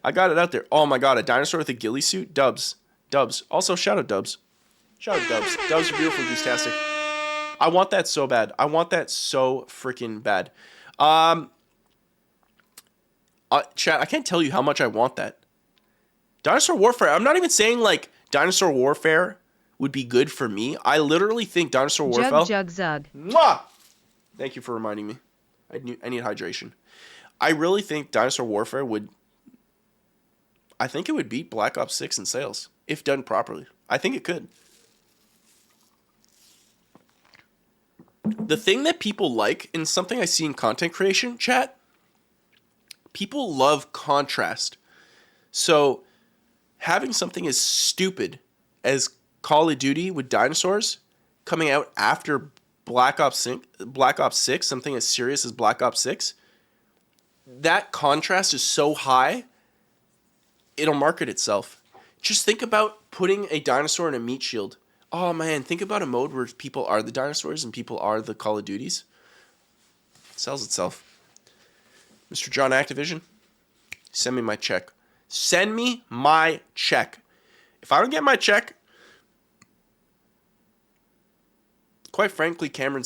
I got it out there. Oh my god, a dinosaur with a ghillie suit? Dubs. Dubs. Also, shout out Dubs. Shout out Dubs. Dubs are beautiful, Goose-tastic. I want that so bad. I want that so freaking bad. Chat, I can't tell you how much I want that. Dinosaur Warfare, I'm not even saying like Dinosaur Warfare would be good for me. I literally think Dinosaur Warfare... Jug, zug. Mwah! Thank you for reminding me. I need hydration. I really think Dinosaur Warfare would... I think it would beat Black Ops 6 in sales, if done properly. I think it could. The thing that people like, and something I see in content creation, chat, people love contrast. So, having something as stupid as Call of Duty with dinosaurs coming out after Black Ops 6, something as serious as Black Ops 6, that contrast is so high, it'll market itself. Just think about putting a dinosaur in a meat shield. Oh man, think about a mode where people are the dinosaurs and people are the Call of Duties. It sells itself. Mr. John Activision, send me my check. Send me my check. If I don't get my check, quite frankly, I'm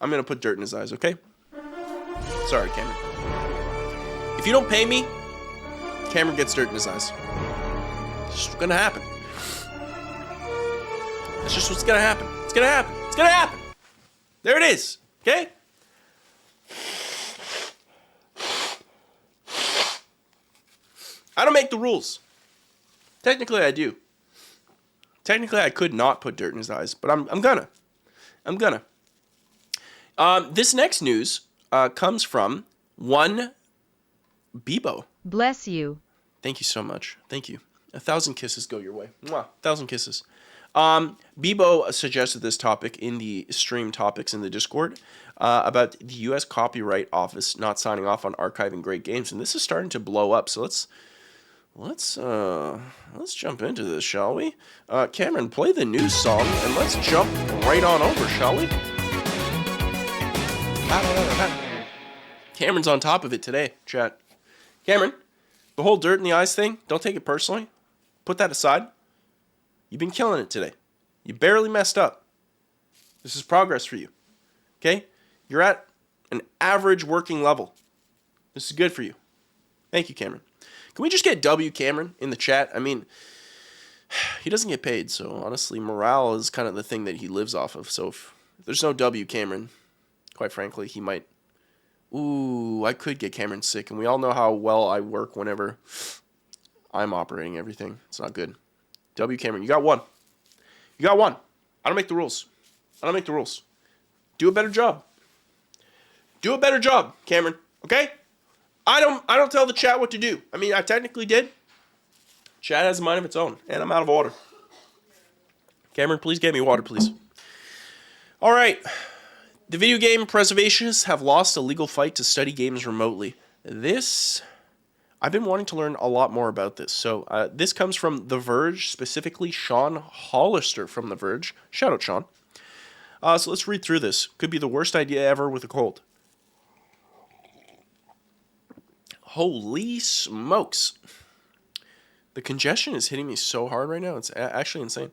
gonna put dirt in his eyes, okay? Sorry, Cameron. If you don't pay me, Cameron gets dirt in his eyes. It's just gonna happen. That's just what's gonna happen. It's gonna happen. It's gonna happen. There it is. Okay? I don't make the rules. Technically, I do. Technically, I could not put dirt in his eyes, but I'm gonna. I'm gonna. This next news comes from one Bebo. Bless you. Thank you so much. Thank you. 1,000 kisses go your way. Mwah. 1,000 kisses. Bebo suggested this topic in the stream topics in the Discord about the U.S. Copyright Office not signing off on archiving great games, and this is starting to blow up. So let's jump into this, shall we? Cameron, play the news song, and let's jump right on over, shall we? Cameron's on top of it today, chat. Cameron, the whole dirt in the eyes thing, don't take it personally. Put that aside. You've been killing it today. You barely messed up. This is progress for you. Okay? You're at an average working level. This is good for you. Thank you, Cameron. Can we just get W Cameron in the chat? I mean, he doesn't get paid, so honestly, morale is kind of the thing that he lives off of. So if there's no W Cameron, quite frankly, he might... Ooh, I could get Cameron sick, and we all know how well I work whenever I'm operating everything. It's not good. W Cameron, you got one. You got one. I don't make the rules. I don't make the rules. Do a better job. Do a better job, Cameron. Okay? I don't tell the chat what to do. I mean, I technically did. Chat has a mind of its own, and I'm out of water. Cameron, please get me water, please. All right. The video game preservationists have lost a legal fight to study games remotely. I've been wanting to learn a lot more about this. So this comes from The Verge, specifically Sean Hollister from The Verge. Shout out, Sean. So let's read through this. Could be the worst idea ever with a cold. Holy smokes. The congestion is hitting me so hard right now. It's actually insane.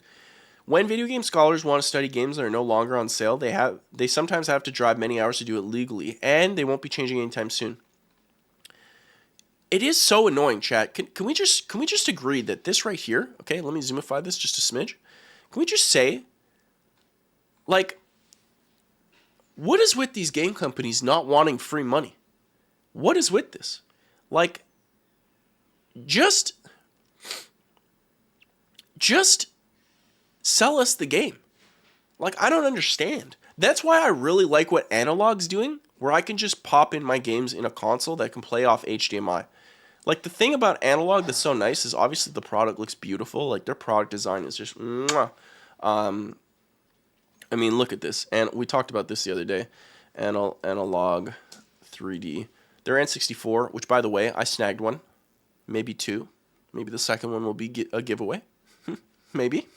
When video game scholars want to study games that are no longer on sale, they sometimes have to drive many hours to do it legally, and they won't be changing anytime soon. It is so annoying, chat. Can we just agree that this right here, okay, let me zoomify this just a smidge. Can we just say, like, what is with these game companies not wanting free money? What is with this? Like, just sell us the game. Like, I don't understand. That's why I really like what Analog's doing, where I can just pop in my games in a console that can play off HDMI. Like, the thing about Analog that's so nice is obviously the product looks beautiful. Like, their product design is just mwah. I mean, look at this. And we talked about this the other day. Analog 3D. Their N64, which, by the way, I snagged one. Maybe two. Maybe the second one will be a giveaway. Maybe.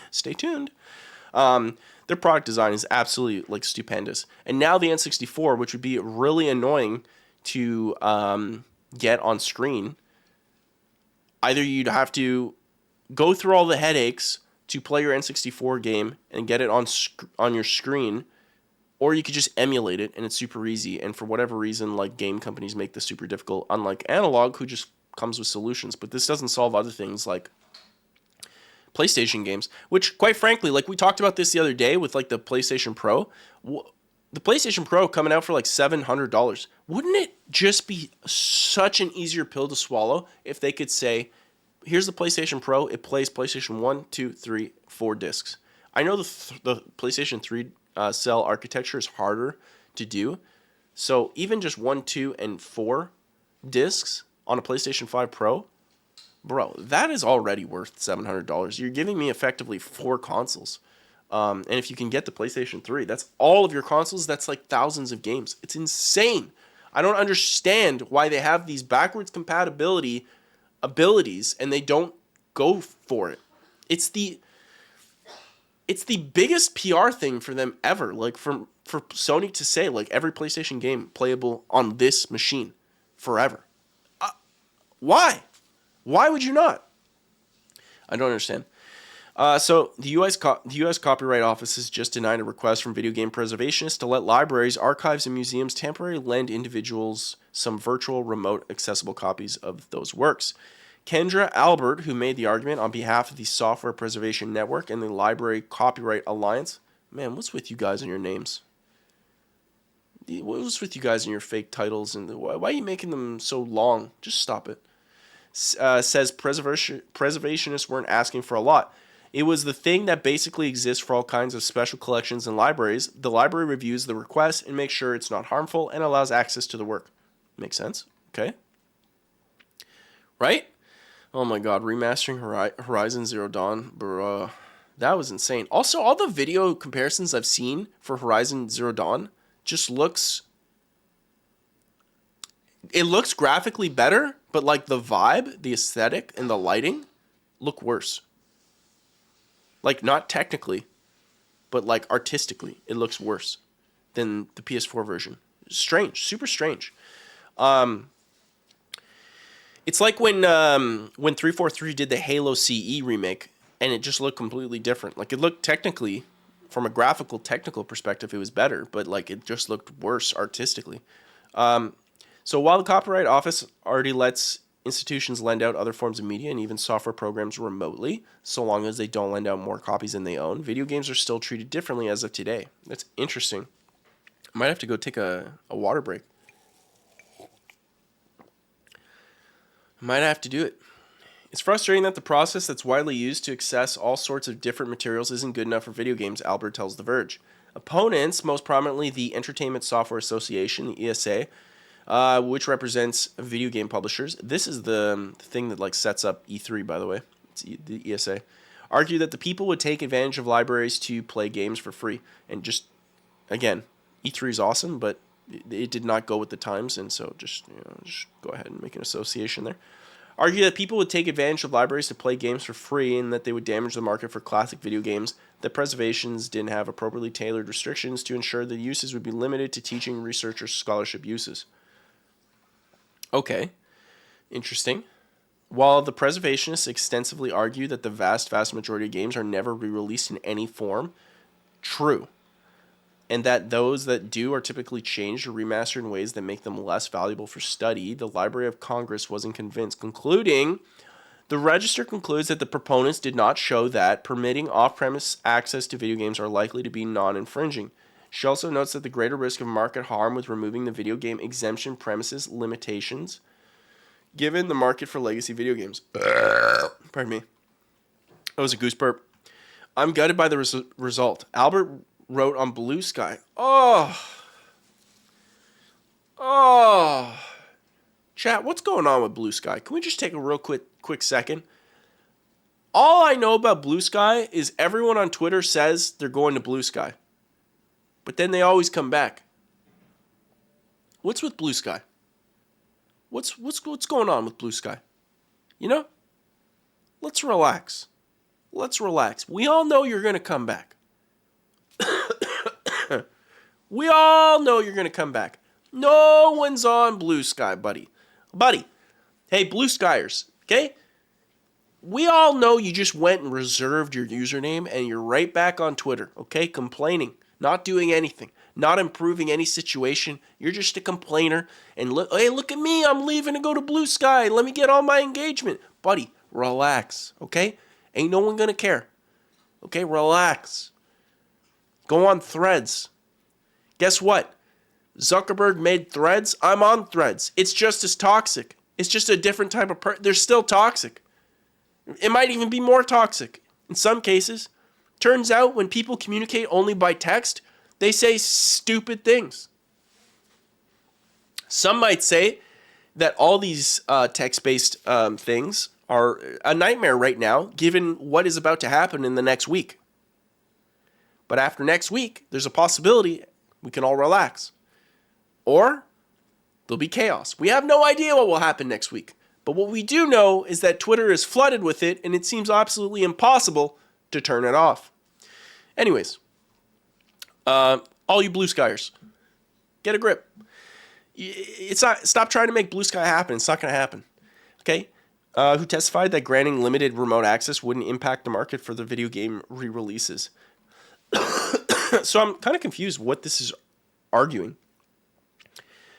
Stay tuned. Their product design is absolutely, like, stupendous. And now the N64, which would be really annoying to get on screen, either you'd have to go through all the headaches to play your N64 game and get it on your screen Or you could just emulate it and it's super easy. And for whatever reason, like game companies make this super difficult, unlike Analog, who just comes with solutions. But this doesn't solve other things like PlayStation games, which quite frankly, like we talked about this the other day with like the PlayStation Pro. The PlayStation Pro coming out for like $700. Wouldn't it just be such an easier pill to swallow if they could say, here's the PlayStation Pro, it plays PlayStation 1, 2, 3, 4 discs. I know the PlayStation 3 cell architecture is harder to do. So even just 1, 2, and 4 discs on a PlayStation 5 Pro, bro, that is already worth $700. You're giving me effectively 4 consoles. And if you can get the PlayStation 3, that's all of your consoles. That's like thousands of games. It's insane. I don't understand why they have these backwards compatibility abilities and they don't go for it. It's the biggest PR thing for them ever. Like for Sony to say like every PlayStation game playable on this machine forever. Why? Why would you not? I don't understand. So the U.S. Copyright Office has just denied a request from video game preservationists to let libraries, archives, and museums temporarily lend individuals some virtual remote accessible copies of those works. Kendra Albert, who made the argument on behalf of the Software Preservation Network and the Library Copyright Alliance. Man, what's with you guys and your names? What's with you guys and your fake titles? And why are you making them so long? Just stop it. Says preservationists weren't asking for a lot. It was the thing that basically exists for all kinds of special collections and libraries. The library reviews the request and makes sure it's not harmful and allows access to the work. Makes sense? Okay. Right? Oh my god, remastering Horizon Zero Dawn, bruh. That was insane. Also, all the video comparisons I've seen for Horizon Zero Dawn just looks... It looks graphically better, but like the vibe, the aesthetic, and the lighting look worse. Like not technically, but like artistically, it looks worse than the PS4 version. Strange, super strange. It's like when 343 did the Halo CE remake, and it just looked completely different. Like it looked technically, from a graphical technical perspective, it was better, but like it just looked worse artistically. So while the Copyright Office already lets institutions lend out other forms of media and even software programs remotely, so long as they don't lend out more copies than they own, video games are still treated differently as of today. That's interesting. I might have to go take a water break. I might have to do it. It's frustrating that the process that's widely used to access all sorts of different materials isn't good enough for video games, Albert tells The Verge. Opponents, most prominently the Entertainment Software Association, the ESA, which represents video game publishers. This is the thing that like sets up E3, by the way. It's the ESA. Argue that the people would take advantage of libraries to play games for free. And just, again, E3 is awesome, but it did not go with the times, and so just go ahead and make an association there. Argue that people would take advantage of libraries to play games for free and that they would damage the market for classic video games, that preservations didn't have appropriately tailored restrictions to ensure the uses would be limited to teaching, research, or scholarship uses. Okay, interesting. While the preservationists extensively argue that the vast majority of games are never re-released in any form, true. And that those that do are typically changed or remastered in ways that make them less valuable for study, the Library of Congress wasn't convinced, concluding, the Register concludes that the proponents did not show that permitting off-premise access to video games are likely to be non-infringing. She also notes that the greater risk of market harm with removing the video game exemption premises limitations, given the market for legacy video games. Pardon me. That was a goose burp. I'm gutted by the result. Albert wrote on Blue Sky. Oh. Chat, what's going on with Blue Sky? Can we just take a real quick second? All I know about Blue Sky is everyone on Twitter says they're going to Blue Sky. But then they always come back. What's with Blue Sky? What's going on with Blue Sky? You know? Let's relax. We all know you're going to come back. We all know you're going to come back. No one's on Blue Sky, buddy. Hey, Blue Skyers, okay? We all know you just went and reserved your username and you're right back on Twitter, okay? Complaining. Not doing anything. not improving any situation. You're just a complainer. And hey, look at me. I'm leaving to go to Blue Sky. Let me get all my engagement. Buddy, relax, okay? Ain't no one going to care. Okay, relax. Go on Threads. Guess what? Zuckerberg made Threads. I'm on Threads. It's just as toxic. It's just a different type of They're still toxic. It might even be more toxic in some cases. Turns out when people communicate only by text, they say stupid things. Some might say that all these text-based things are a nightmare right now, given what is about to happen in the next week. But after next week, there's a possibility we can all relax. Or there'll be chaos. We have no idea what will happen next week. But what we do know is that Twitter is flooded with it, and it seems absolutely impossible to turn it off. Anyways, all you Blue Skyers, get a grip. Stop trying to make Blue Sky happen. It's not going to happen. Okay? Who testified that granting limited remote access wouldn't impact the market for the video game re-releases. So I'm kind of confused what this is arguing.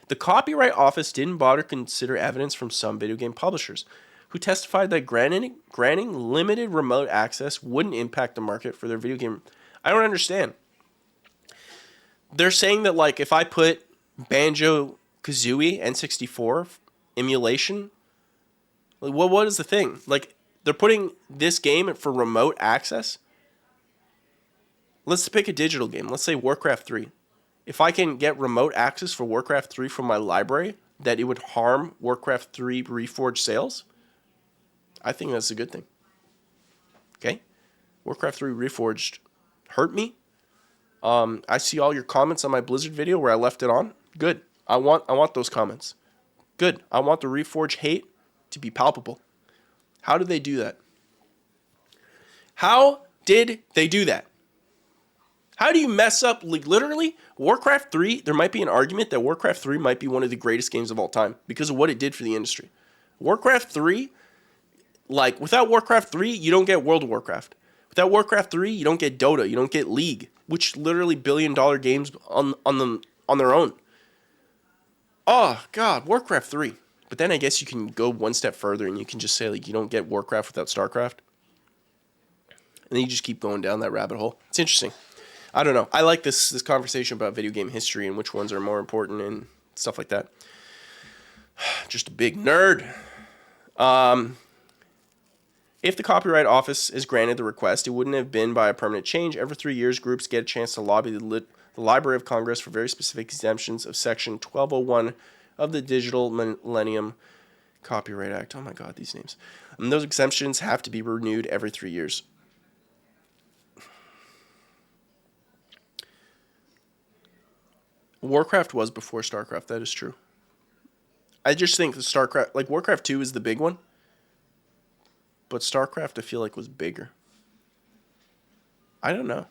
The Copyright Office didn't bother to consider evidence from some video game publishers who testified that granting limited remote access wouldn't impact the market for their video game. I don't understand. They're saying that, like, if I put Banjo-Kazooie N64 emulation, like, what is the thing? Like, they're putting this game for remote access? Let's pick a digital game. Let's say Warcraft 3. If I can get remote access for Warcraft 3 from my library, that it would harm Warcraft 3 Reforged sales, I think that's a good thing. Okay? Warcraft 3 Reforged hurt me. I see all your comments on my Blizzard video where I left it on. Good. I want those comments. Good. I want the Reforged hate to be palpable. How did they do that? How did they do that? How do you mess up, like, literally, Warcraft 3, there might be an argument that Warcraft 3 might be one of the greatest games of all time because of what it did for the industry. Warcraft 3, like, without Warcraft 3, you don't get World of Warcraft. Without Warcraft 3, you don't get Dota, you don't get League, which literally billion-dollar games on their own. Oh, God, Warcraft 3. But then I guess you can go one step further and you can just say, like, you don't get Warcraft without StarCraft. And then you just keep going down that rabbit hole. It's interesting. I don't know. I like this conversation about video game history and which ones are more important and stuff like that. Just a big nerd. If the Copyright Office is granted the request, it wouldn't have been by a permanent change. Every 3 years, groups get a chance to lobby the Library of Congress for very specific exemptions of Section 1201 of the Digital Millennium Copyright Act. Oh my God, these names. And those exemptions have to be renewed every 3 years. Warcraft was before StarCraft. That is true. I just think the StarCraft, like Warcraft 2 is the big one. But StarCraft, I feel like, was bigger. I don't know.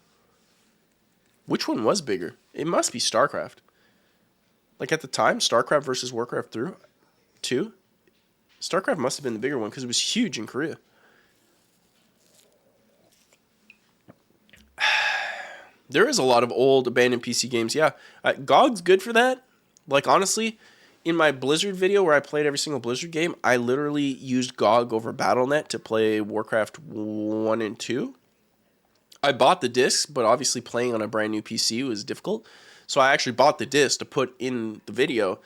Which one was bigger? It must be StarCraft. Like at the time, StarCraft versus Warcraft 2, StarCraft must have been the bigger one because it was huge in Korea. There is a lot of old abandoned PC games. Yeah, GOG's good for that. Like, honestly, in my Blizzard video where I played every single Blizzard game, I literally used GOG over Battle.net to play Warcraft 1 and 2. I bought the discs, but obviously playing on a brand new PC was difficult. So I actually bought the disc to put in the video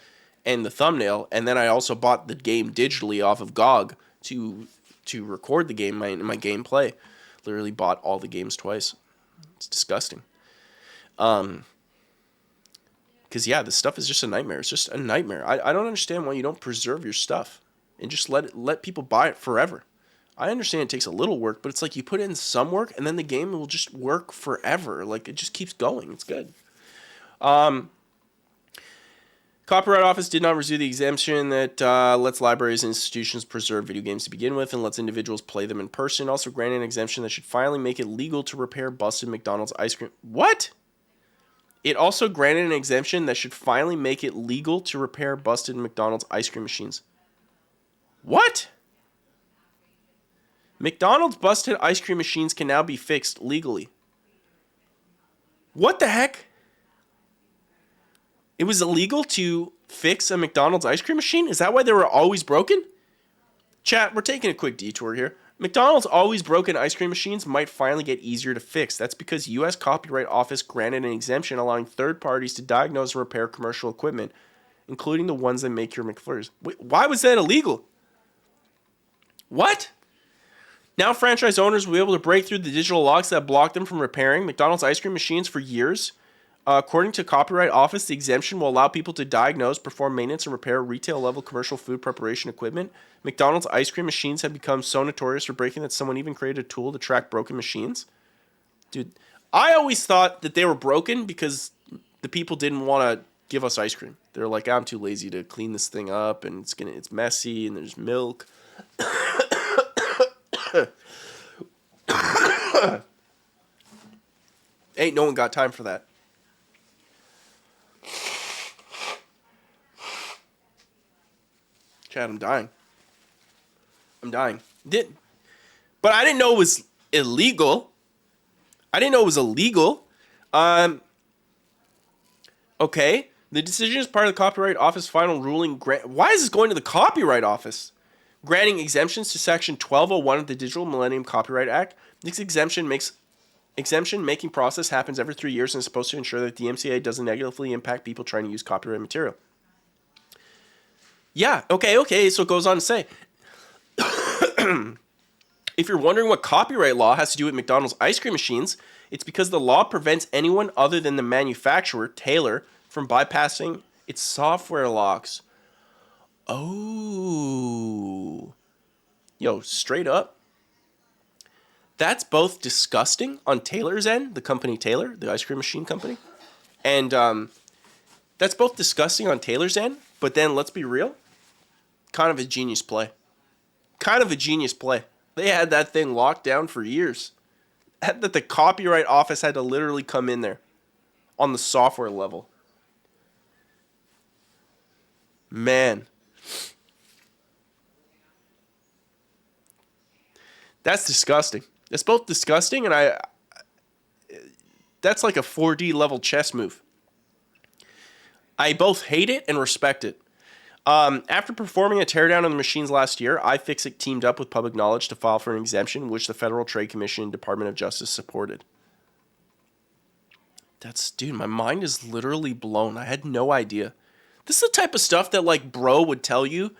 and the thumbnail, and then I also bought the game digitally off of GOG to record the game, my gameplay. Literally bought all the games twice. It's disgusting. Because, yeah, this stuff is just a nightmare. It's just a nightmare. I don't understand why you don't preserve your stuff and just let people buy it forever. I understand it takes a little work, but it's like you put in some work and then the game will just work forever. Like, it just keeps going. It's good. Copyright Office did not resume the exemption that lets libraries and institutions preserve video games to begin with and lets individuals play them in person. Also granted an exemption that should finally make it legal to repair busted McDonald's ice cream. What? It also granted an exemption that should finally make it legal to repair busted McDonald's ice cream machines. What? McDonald's busted ice cream machines can now be fixed legally. What the heck? It was illegal to fix a McDonald's ice cream machine? Is that why they were always broken? Chat, we're taking a quick detour here. McDonald's always broken ice cream machines might finally get easier to fix. That's because U.S. Copyright Office granted an exemption allowing third parties to diagnose and repair commercial equipment, including the ones that make your McFlurries. Wait, why was that illegal? What? Now franchise owners will be able to break through the digital locks that block them from repairing McDonald's ice cream machines for years. According to Copyright Office, the exemption will allow people to diagnose, perform maintenance, and repair retail-level commercial food preparation equipment. McDonald's ice cream machines have become so notorious for breaking that someone even created a tool to track broken machines. Dude, I always thought that they were broken because the people didn't want to give us ice cream. They're like, I'm too lazy to clean this thing up, and it's messy, and there's milk. Ain't no one got time for that. Chad, I'm dying. But I didn't know it was illegal. Okay. The decision is part of the Copyright Office final ruling. Why is this going to the Copyright Office? Granting exemptions to Section 1201 of the Digital Millennium Copyright Act. This exemption making process happens every 3 years and is supposed to ensure that the MCA doesn't negatively impact people trying to use copyright material. Yeah, okay, so it goes on to say, if you're wondering what copyright law has to do with McDonald's ice cream machines, it's because the law prevents anyone other than the manufacturer, Taylor, from bypassing its software locks. Oh. Yo, straight up. That's both disgusting on Taylor's end, the company Taylor, the ice cream machine company, and that's both disgusting on Taylor's end, but then let's be real, kind of a genius play. They had that thing locked down for years. That the Copyright Office had to literally come in there on the software level. Man. That's disgusting. It's both disgusting and that's like a 4D level chess move. I both hate it and respect it. After performing a teardown on the machines last year, iFixit teamed up with Public Knowledge to file for an exemption, which the Federal Trade Commission and Department of Justice supported. Dude, my mind is literally blown. I had no idea. This is the type of stuff that, like, bro would tell you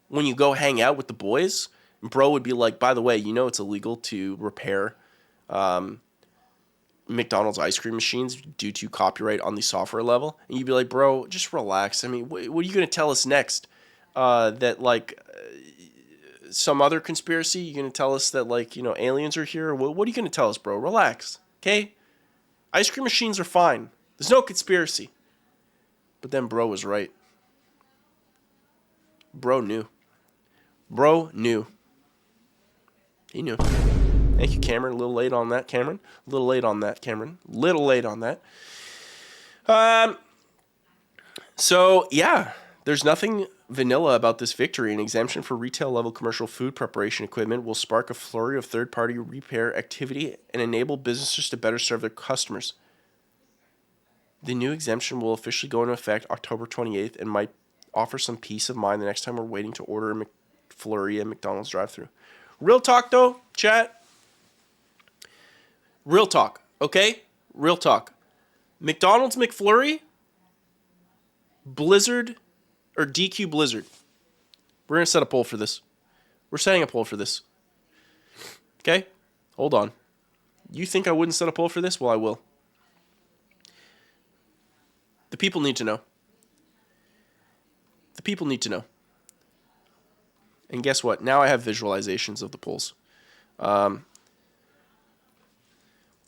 when you go hang out with the boys. Bro would be like, by the way, you know it's illegal to repair McDonald's ice cream machines due to copyright on the software level. And you'd be like, bro, just relax. I mean, what are you going to tell us next? That, like, some other conspiracy? You're going to tell us that, like, you know, aliens are here? What are you going to tell us, bro? Relax, okay? Ice cream machines are fine. There's no conspiracy. But then bro was right. Bro knew. He knew. Thank you, Cameron. A little late on that, Cameron. Little late on that. So, yeah. There's nothing vanilla about this victory. An exemption for retail-level commercial food preparation equipment will spark a flurry of third-party repair activity and enable businesses to better serve their customers. The new exemption will officially go into effect October 28th and might offer some peace of mind the next time we're waiting to order a McFlurry at McDonald's drive-thru. Real talk, though, chat. Real talk, okay? Real talk. McDonald's McFlurry, Blizzard, or DQ Blizzard. We're going to set a poll for this. We're setting a poll for this. Okay? Hold on. You think I wouldn't set a poll for this? Well, I will. The people need to know. The people need to know. And guess what? Now I have visualizations of the polls.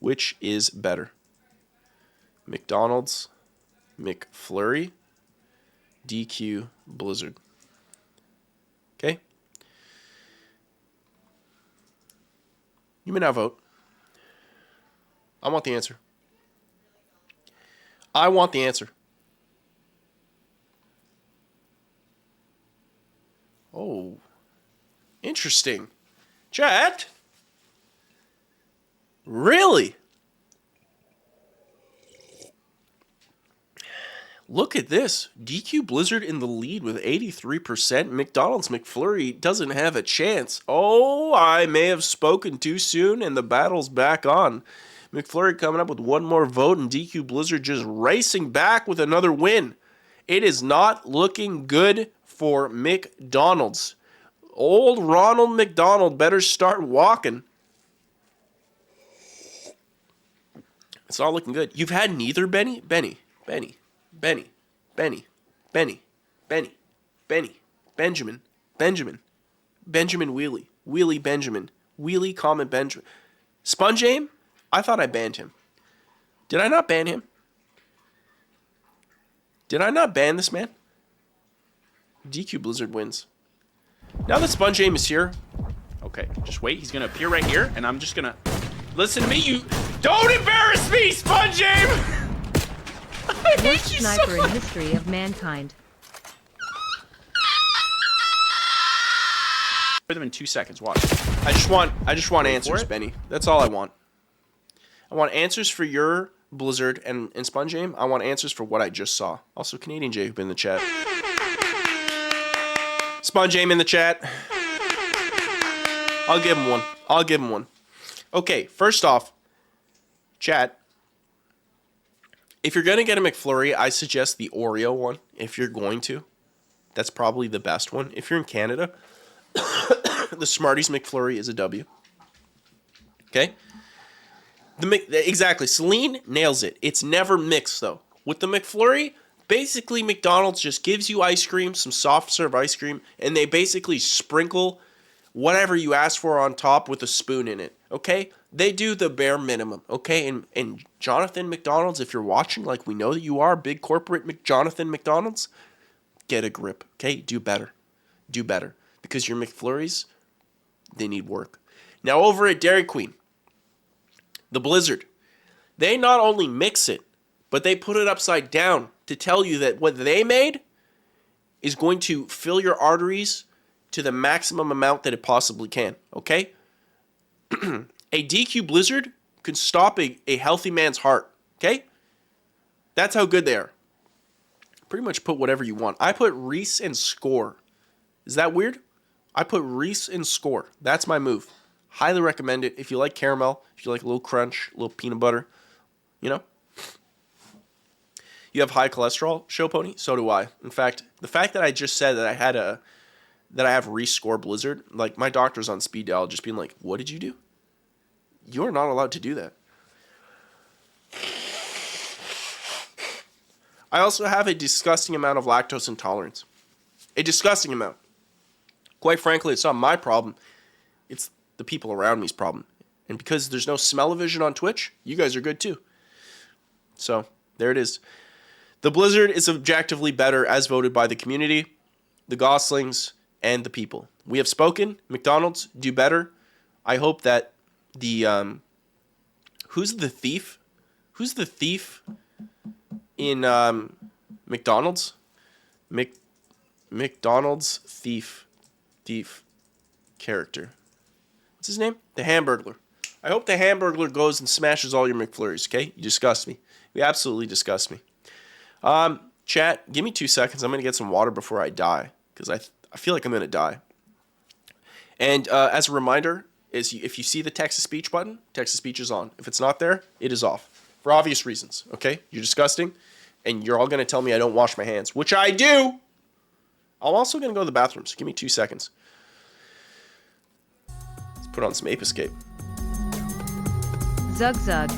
Which is better? McDonald's, McFlurry, DQ, Blizzard. Okay? You may now vote. I want the answer. Oh. Interesting. Chat? Really? Look at this. DQ Blizzard in the lead with 83%. McDonald's McFlurry doesn't have a chance. Oh, I may have spoken too soon, and the battle's back on. McFlurry coming up with one more vote, and DQ Blizzard just racing back with another win. It is not looking good for McDonald's. Old Ronald McDonald better start walking. It's not looking good. You've had neither, Benny? Benny, Benjamin, Wheelie Benjamin, Wheelie Comet Benjamin. Sponge Aim? I thought I banned him. Did I not ban him? Did I not ban this man? DQ Blizzard wins. Now that Sponge Aim is here. Okay, just wait. He's going to appear right here, and I'm just going to... Listen to me, you... Don't embarrass me, Sponge Aim! I hate Worst you sniper so in history of mankind. For them in 2 seconds, watch. I just want answers, it? Benny. That's all I want. I want answers for your Blizzard and Sponge Aim. I want answers for what I just saw. Also, Canadian Jacob in the chat. Sponge Aim in the chat. I'll give him one. Okay, first off, chat. If you're going to get a McFlurry, I suggest the Oreo one. If you're going to. That's probably the best one. If you're in Canada, the Smarties McFlurry is a W. Okay? Exactly. Celine nails it. It's never mixed, though. With the McFlurry, basically McDonald's just gives you ice cream, some soft serve ice cream, and they basically sprinkle whatever you ask for on top with a spoon in it. Okay? They do the bare minimum. Okay? And Jonathan McDonald's, if you're watching, like we know that you are, big corporate Jonathan McDonald's, get a grip. Okay? Do better. Do better. Because your McFlurries, they need work. Now over at Dairy Queen, the Blizzard, they not only mix it, but they put it upside down to tell you that what they made is going to fill your arteries to the maximum amount that it possibly can. Okay? A DQ Blizzard could stop a healthy man's heart. Okay? That's how good they are. Pretty much put whatever you want. I put Reese and Score. Is that weird? I put Reese and Score. That's my move. Highly recommend it. If you like caramel, if you like a little crunch, a little peanut butter, you know. You have high cholesterol, Show Pony? So do I. In fact, the fact that I just said that I have Reese Score Blizzard, like my doctor's on speed dial just being like, what did you do? You're not allowed to do that. I also have a disgusting amount of lactose intolerance. A disgusting amount. Quite frankly, it's not my problem. It's the people around me's problem. And because there's no smell-o-vision on Twitch, you guys are good too. So, there it is. The Blizzard is objectively better as voted by the community, the Goslings, and the people. We have spoken. McDonald's, do better. I hope that the... who's the thief? Who's the thief in McDonald's? McDonald's thief character. What's his name? The Hamburglar. I hope the Hamburglar goes and smashes all your McFlurries, okay? You disgust me. You absolutely disgust me. Chat, give me 2 seconds. I'm going to get some water before I die, because I feel like I'm going to die. And as a reminder, if you see the text-to-speech button, text-to-speech is on. If it's not there, it is off. For obvious reasons, okay? You're disgusting, and you're all going to tell me I don't wash my hands, which I do! I'm also going to go to the bathroom, so give me 2 seconds. Let's put on some Ape Escape. Zug zug.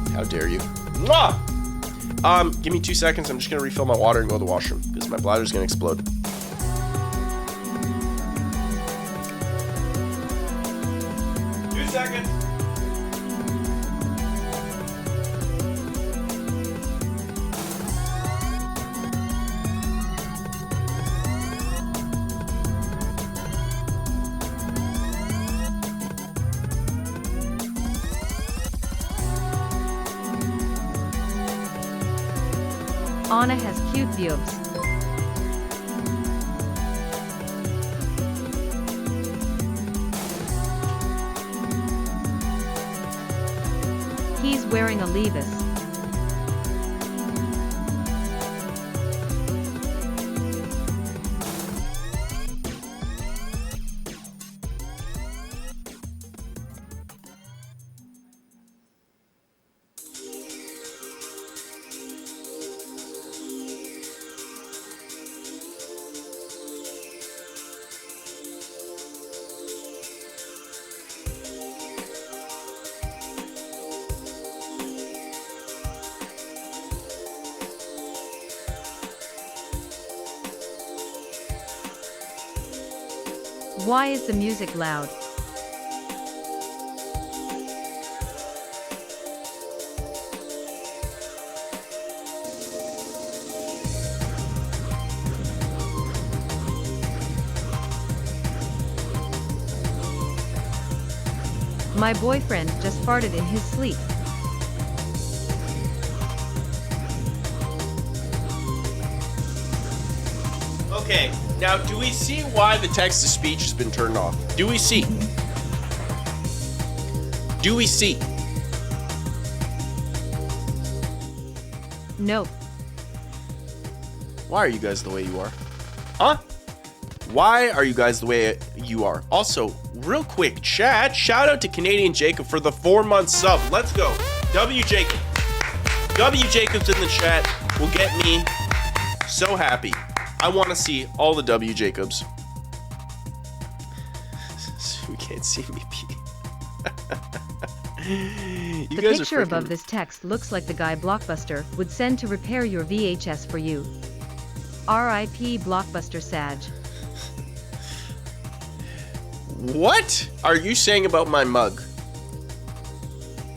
How dare you. Mwah! Give me 2 seconds. I'm just going to refill my water and go to the washroom, because my bladder's going to explode. Seconds. Anna has cute boobs. He's wearing a Levis. Why is the music loud? My boyfriend just farted in his sleep. Okay, now do we see why the text-to-speech has been turned off? Do we see? Do we see? Nope. Why are you guys the way you are? Huh? Why are you guys the way you are? Also, real quick, chat, shout out to Canadian Jacob for the 4-month sub. Let's go. W Jacob. W Jacob's in the chat will get me so happy. I want to see all the W Jacobs. We can't see me pee. The picture above this text looks like the guy Blockbuster would send to repair your VHS for you. R.I.P. Blockbuster Sag. What are you saying about my mug?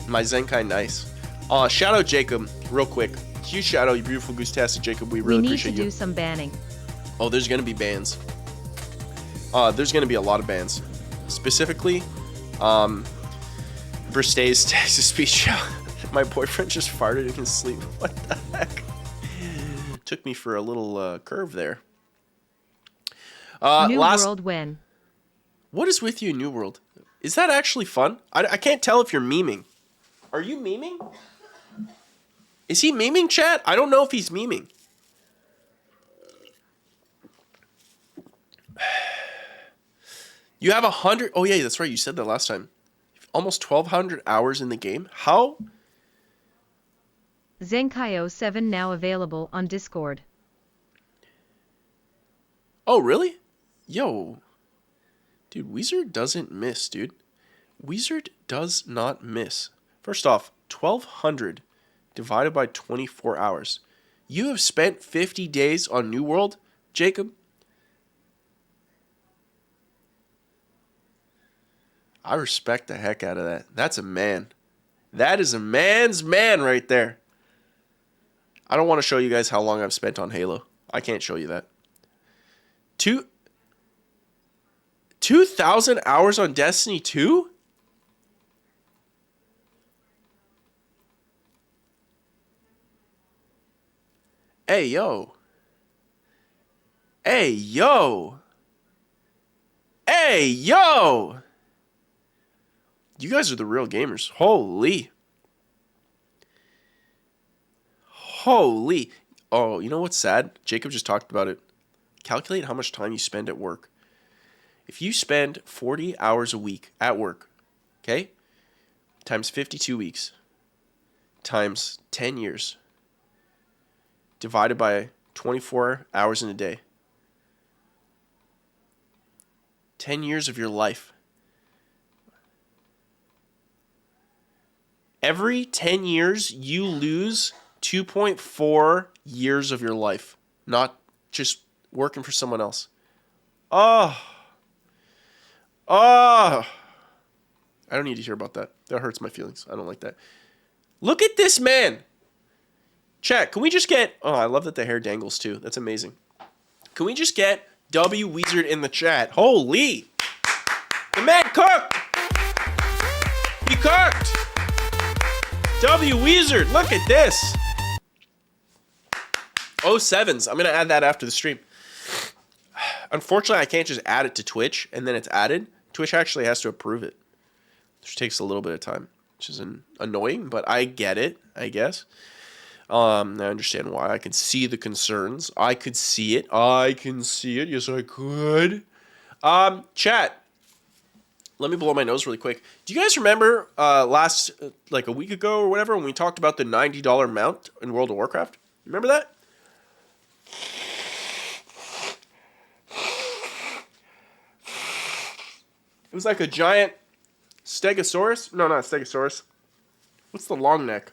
My Zenkai nice. Shout out Jacob, real quick. Huge shout out, you beautiful goose-tastic Jacob. We really appreciate you. We need to do some banning. Oh, there's gonna be bans. There's gonna be a lot of bans. Specifically, Bristay's text-to-speech show. My boyfriend just farted in his sleep. What the heck? Took me for a little curve there. New World when? What is with you, New World? Is that actually fun? I can't tell if you're memeing. Are you memeing? Is he memeing, chat? I don't know if he's memeing. You have 100... Oh, yeah, that's right. You said that last time. Almost 1,200 hours in the game. How? Zenkai 07 now available on Discord. Oh, really? Yo. Dude, Wizard doesn't miss, dude. Wizard does not miss. First off, 1,200 divided by 24 hours. You have spent 50 days on New World, Jacob? I respect the heck out of that. That's a man. That is a man's man right there. I don't want to show you guys how long I've spent on Halo. I can't show you that. 2,000 hours on Destiny 2? Hey, yo. Hey, yo. Hey, yo. You guys are the real gamers. Holy. Holy. Oh, you know what's sad? Jacob just talked about it. Calculate how much time you spend at work. If you spend 40 hours a week at work, okay, times 52 weeks, times 10 years, divided by 24 hours in a day, 10 years of your life. Every 10 years, you lose 2.4 years of your life, not just working for someone else. Oh. I don't need to hear about that. That hurts my feelings. I don't like that. Look at this man. Chat, can we just get... Oh, I love that the hair dangles too. That's amazing. Can we just get W Wizard in the chat? Holy. The man cooked. He cooked. W Wizard, look at this. 07s. I'm going to add that after the stream. Unfortunately, I can't just add it to Twitch and then it's added. Twitch actually has to approve it, which takes a little bit of time, which is annoying, but I get it, I guess. I understand why. I can see the concerns. I could see it. I can see it. Yes, I could. Chat. Let me blow my nose really quick. Do you guys remember last, like a week ago or whatever, when we talked about the $90 mount in World of Warcraft? Remember that? It was like a giant stegosaurus. No, not stegosaurus. What's the long neck?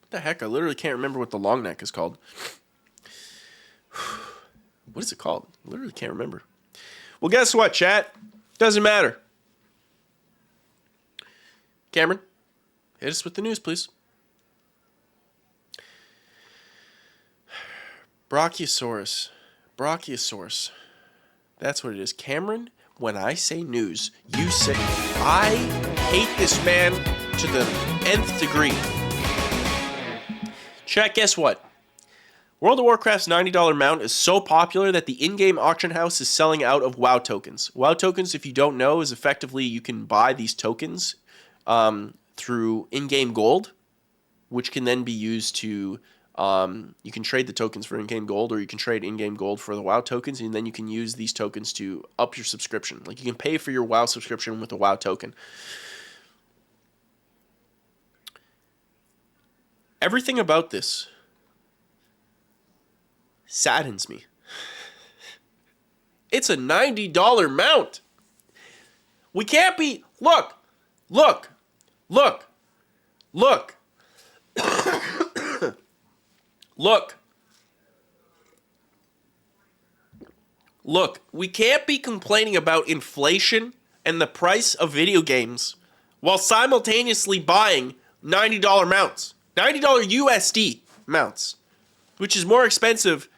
What the heck? I literally can't remember what the long neck is called. What is it called? I literally can't remember. Well, guess what, chat? Doesn't matter. Cameron, hit us with the news, please. Brachiosaurus. That's what it is. Cameron, when I say news, you say... I hate this man to the nth degree. Chat, guess what? World of Warcraft's $90 mount is so popular that the in-game auction house is selling out of WoW tokens. WoW tokens, if you don't know, is effectively you can buy these tokens through in-game gold, which can then be used to... you can trade the tokens for in-game gold, or you can trade in-game gold for the WoW tokens, and then you can use these tokens to up your subscription. Like, you can pay for your WoW subscription with a WoW token. Everything about this saddens me. It's a $90 mount. We can't be... Look. Look. Look, we can't be complaining about inflation and the price of video games while simultaneously buying $90 mounts. $90 USD mounts, which is more expensive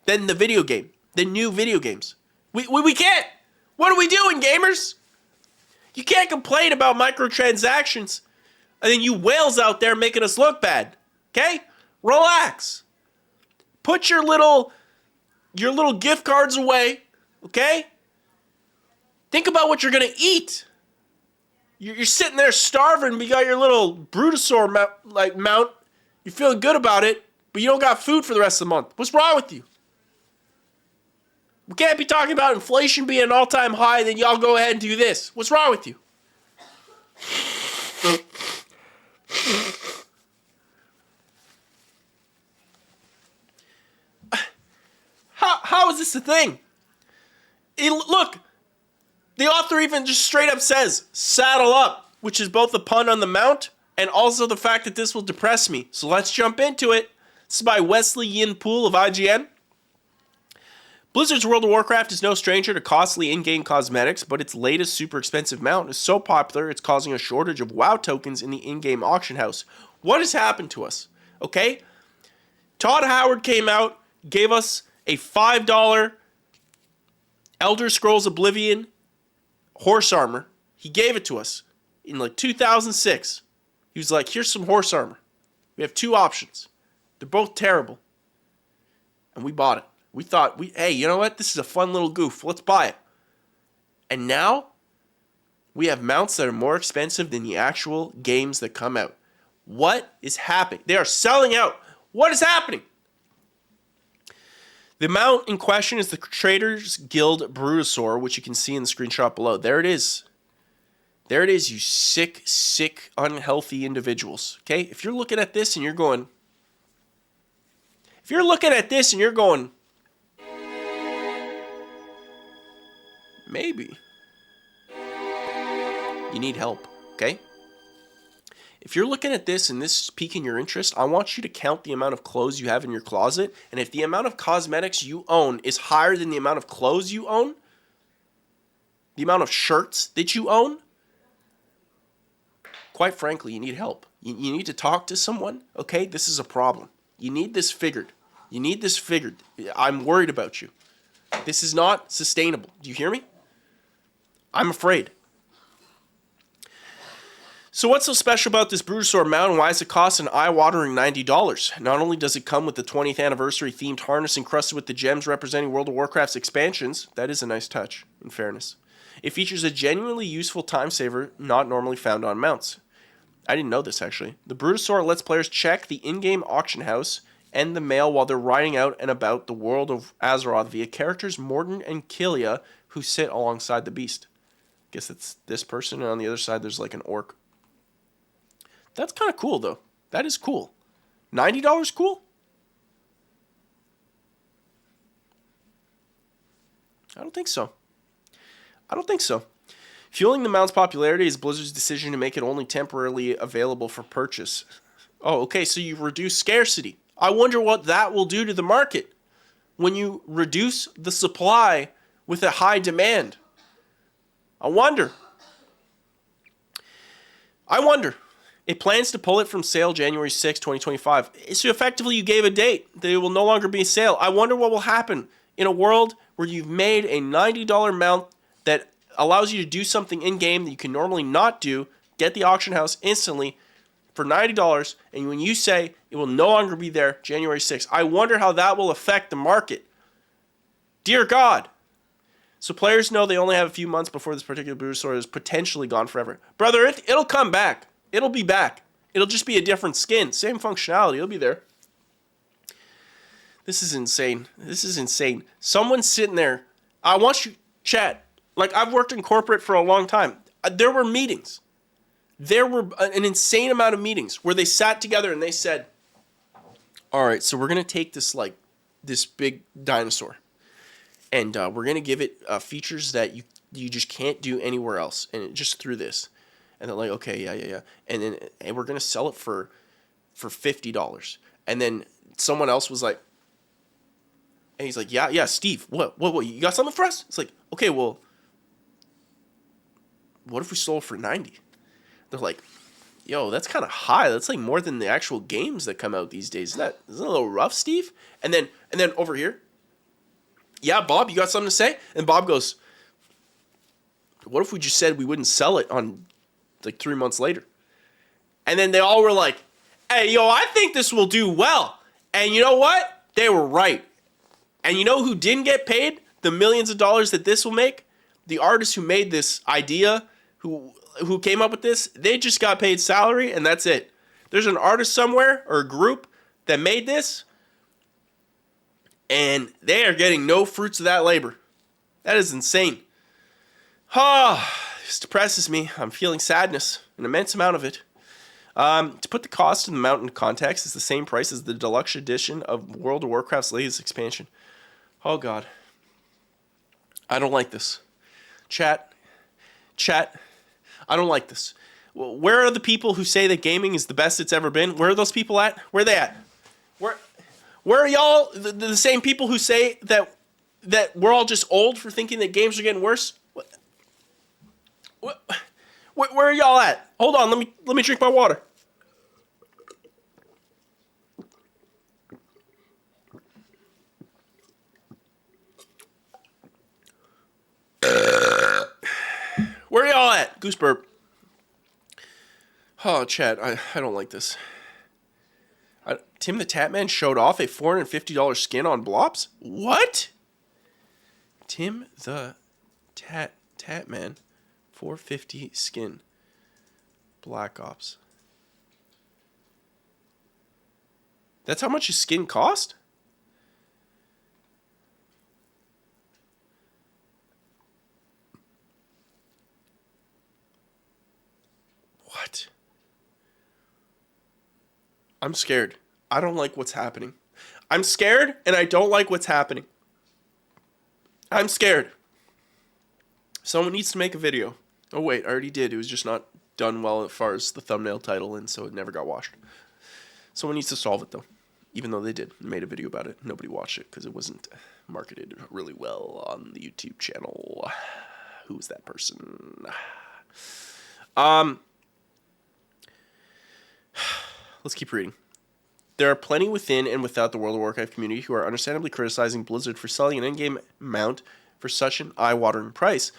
than the video game, than new video games. We can't. What are we doing, gamers? You can't complain about microtransactions and then you whales out there making us look bad. Okay? Relax. Put your little gift cards away, okay? Think about what you're gonna eat. You're sitting there starving, but you got your little Brutosaur mount. You're feeling good about it, but you don't got food for the rest of the month. What's wrong with you? We can't be talking about inflation being an all-time high, then y'all go ahead and do this. What's wrong with you? How is this a thing? Look, the author even just straight up says, saddle up, which is both a pun on the mount and also the fact that this will depress me. So let's jump into it. This is by Wesley Yin Poole of IGN. Blizzard's World of Warcraft is no stranger to costly in-game cosmetics, but its latest super expensive mount is so popular it's causing a shortage of WoW tokens in the in-game auction house. What has happened to us? Okay? Todd Howard came out, gave us a $5 Elder Scrolls Oblivion horse armor. He gave it to us in like 2006. He was like, here's some horse armor. We have two options. They're both terrible. And we bought it. We thought, hey, you know what? This is a fun little goof. Let's buy it. And now we have mounts that are more expensive than the actual games that come out. What is happening? They are selling out. What is happening? The mount in question is the Traders Guild Brutosaur, which you can see in the screenshot below. There it is. There it is, you sick, unhealthy individuals. Okay? If you're looking at this and you're going... maybe. You need help. Okay? If you're looking at this and this is piquing your interest, I want you to count the amount of clothes you have in your closet. And if the amount of cosmetics you own is higher than the amount of clothes you own, the amount of shirts that you own, quite frankly, you need help. You need to talk to someone, okay? This is a problem. You need this figured. I'm worried about you. This is not sustainable. Do you hear me? I'm afraid. So what's so special about this Brutosaur mount and why does it cost an eye-watering $90? Not only does it come with the 20th anniversary themed harness encrusted with the gems representing World of Warcraft's expansions, that is a nice touch, in fairness. It features a genuinely useful time saver not normally found on mounts. I didn't know this actually. The Brutosaur lets players check the in-game auction house and the mail while they're riding out and about the world of Azeroth via characters Mordin and Killia who sit alongside the beast. I guess it's this person, and on the other side there's like an orc. That's kind of cool, though. That is cool. $90 cool? I don't think so. Fueling the mount's popularity is Blizzard's decision to make it only temporarily available for purchase. Oh, okay, so you reduce scarcity. I wonder what that will do to the market. when you reduce the supply with a high demand? I wonder. It plans to pull it from sale January 6, 2025. So effectively, you gave a date that it will no longer be a sale. I wonder what will happen in a world where you've made a $90 mount that allows you to do something in-game that you can normally not do, get the auction house instantly for $90, and when you say it will no longer be there January 6th, I wonder how that will affect the market. Dear God. So players know they only have a few months before this particular Bruiser is potentially gone forever. Brother, it'll come back. It'll be back. It'll just be a different skin. Same functionality. It'll be there. This is insane. Someone's sitting there. I want you, chat. Like, I've worked in corporate for a long time. There were meetings. There were an insane amount of meetings where they sat together and they said, all right, so we're going to take this big dinosaur. And we're going to give it features that you just can't do anywhere else. And just through this. And they're like, okay, yeah. And we're going to sell it for $50. And then someone else was like, and he's like, yeah, Steve, what, you got something for us? It's like, okay, well, what if we sold for 90? They're like, yo, that's kind of high. That's like more than the actual games that come out these days. Isn't that a little rough, Steve? And then over here, yeah, Bob, you got something to say? And Bob goes, what if we just said we wouldn't sell it on like 3 months later? And then they all were like, hey, yo, I think this will do well. And you know what? They were right. And you know who didn't get paid the millions of dollars that this will make? The artist who made this idea, who came up with this, they just got paid salary and that's it. There's an artist somewhere or a group that made this and they are getting no fruits of that labor. That is insane. This depresses me. I'm feeling sadness, an immense amount of it. To put the cost of the mount into context, it's the same price as the deluxe edition of World of Warcraft's latest expansion. Oh God. I don't like this. Chat, I don't like this. Where are the people who say that gaming is the best it's ever been? Where are those people at? Where are they at? Where are y'all? The same people who say that we're all just old for thinking that games are getting worse? Where are y'all at? Hold on, let me drink my water. Where are y'all at? Goose burp. Oh, chat, I don't like this. Tim the Tatman showed off a $450 skin on Blops? What? Tim the Tatman, $450 skin. Black Ops. That's how much a skin cost? What? I'm scared. I don't like what's happening. I'm scared and I don't like what's happening. I'm scared. Someone needs to make a video. Oh wait, I already did. It was just not done well as far as the thumbnail title, and so it never got watched. Someone needs to solve it though. Even though they did, made a video about it. Nobody watched it because it wasn't marketed really well on the YouTube channel. Who was that person? Let's keep reading. There are plenty within and without the World of Warcraft community who are understandably criticizing Blizzard for selling an in-game mount for such an eye-watering price.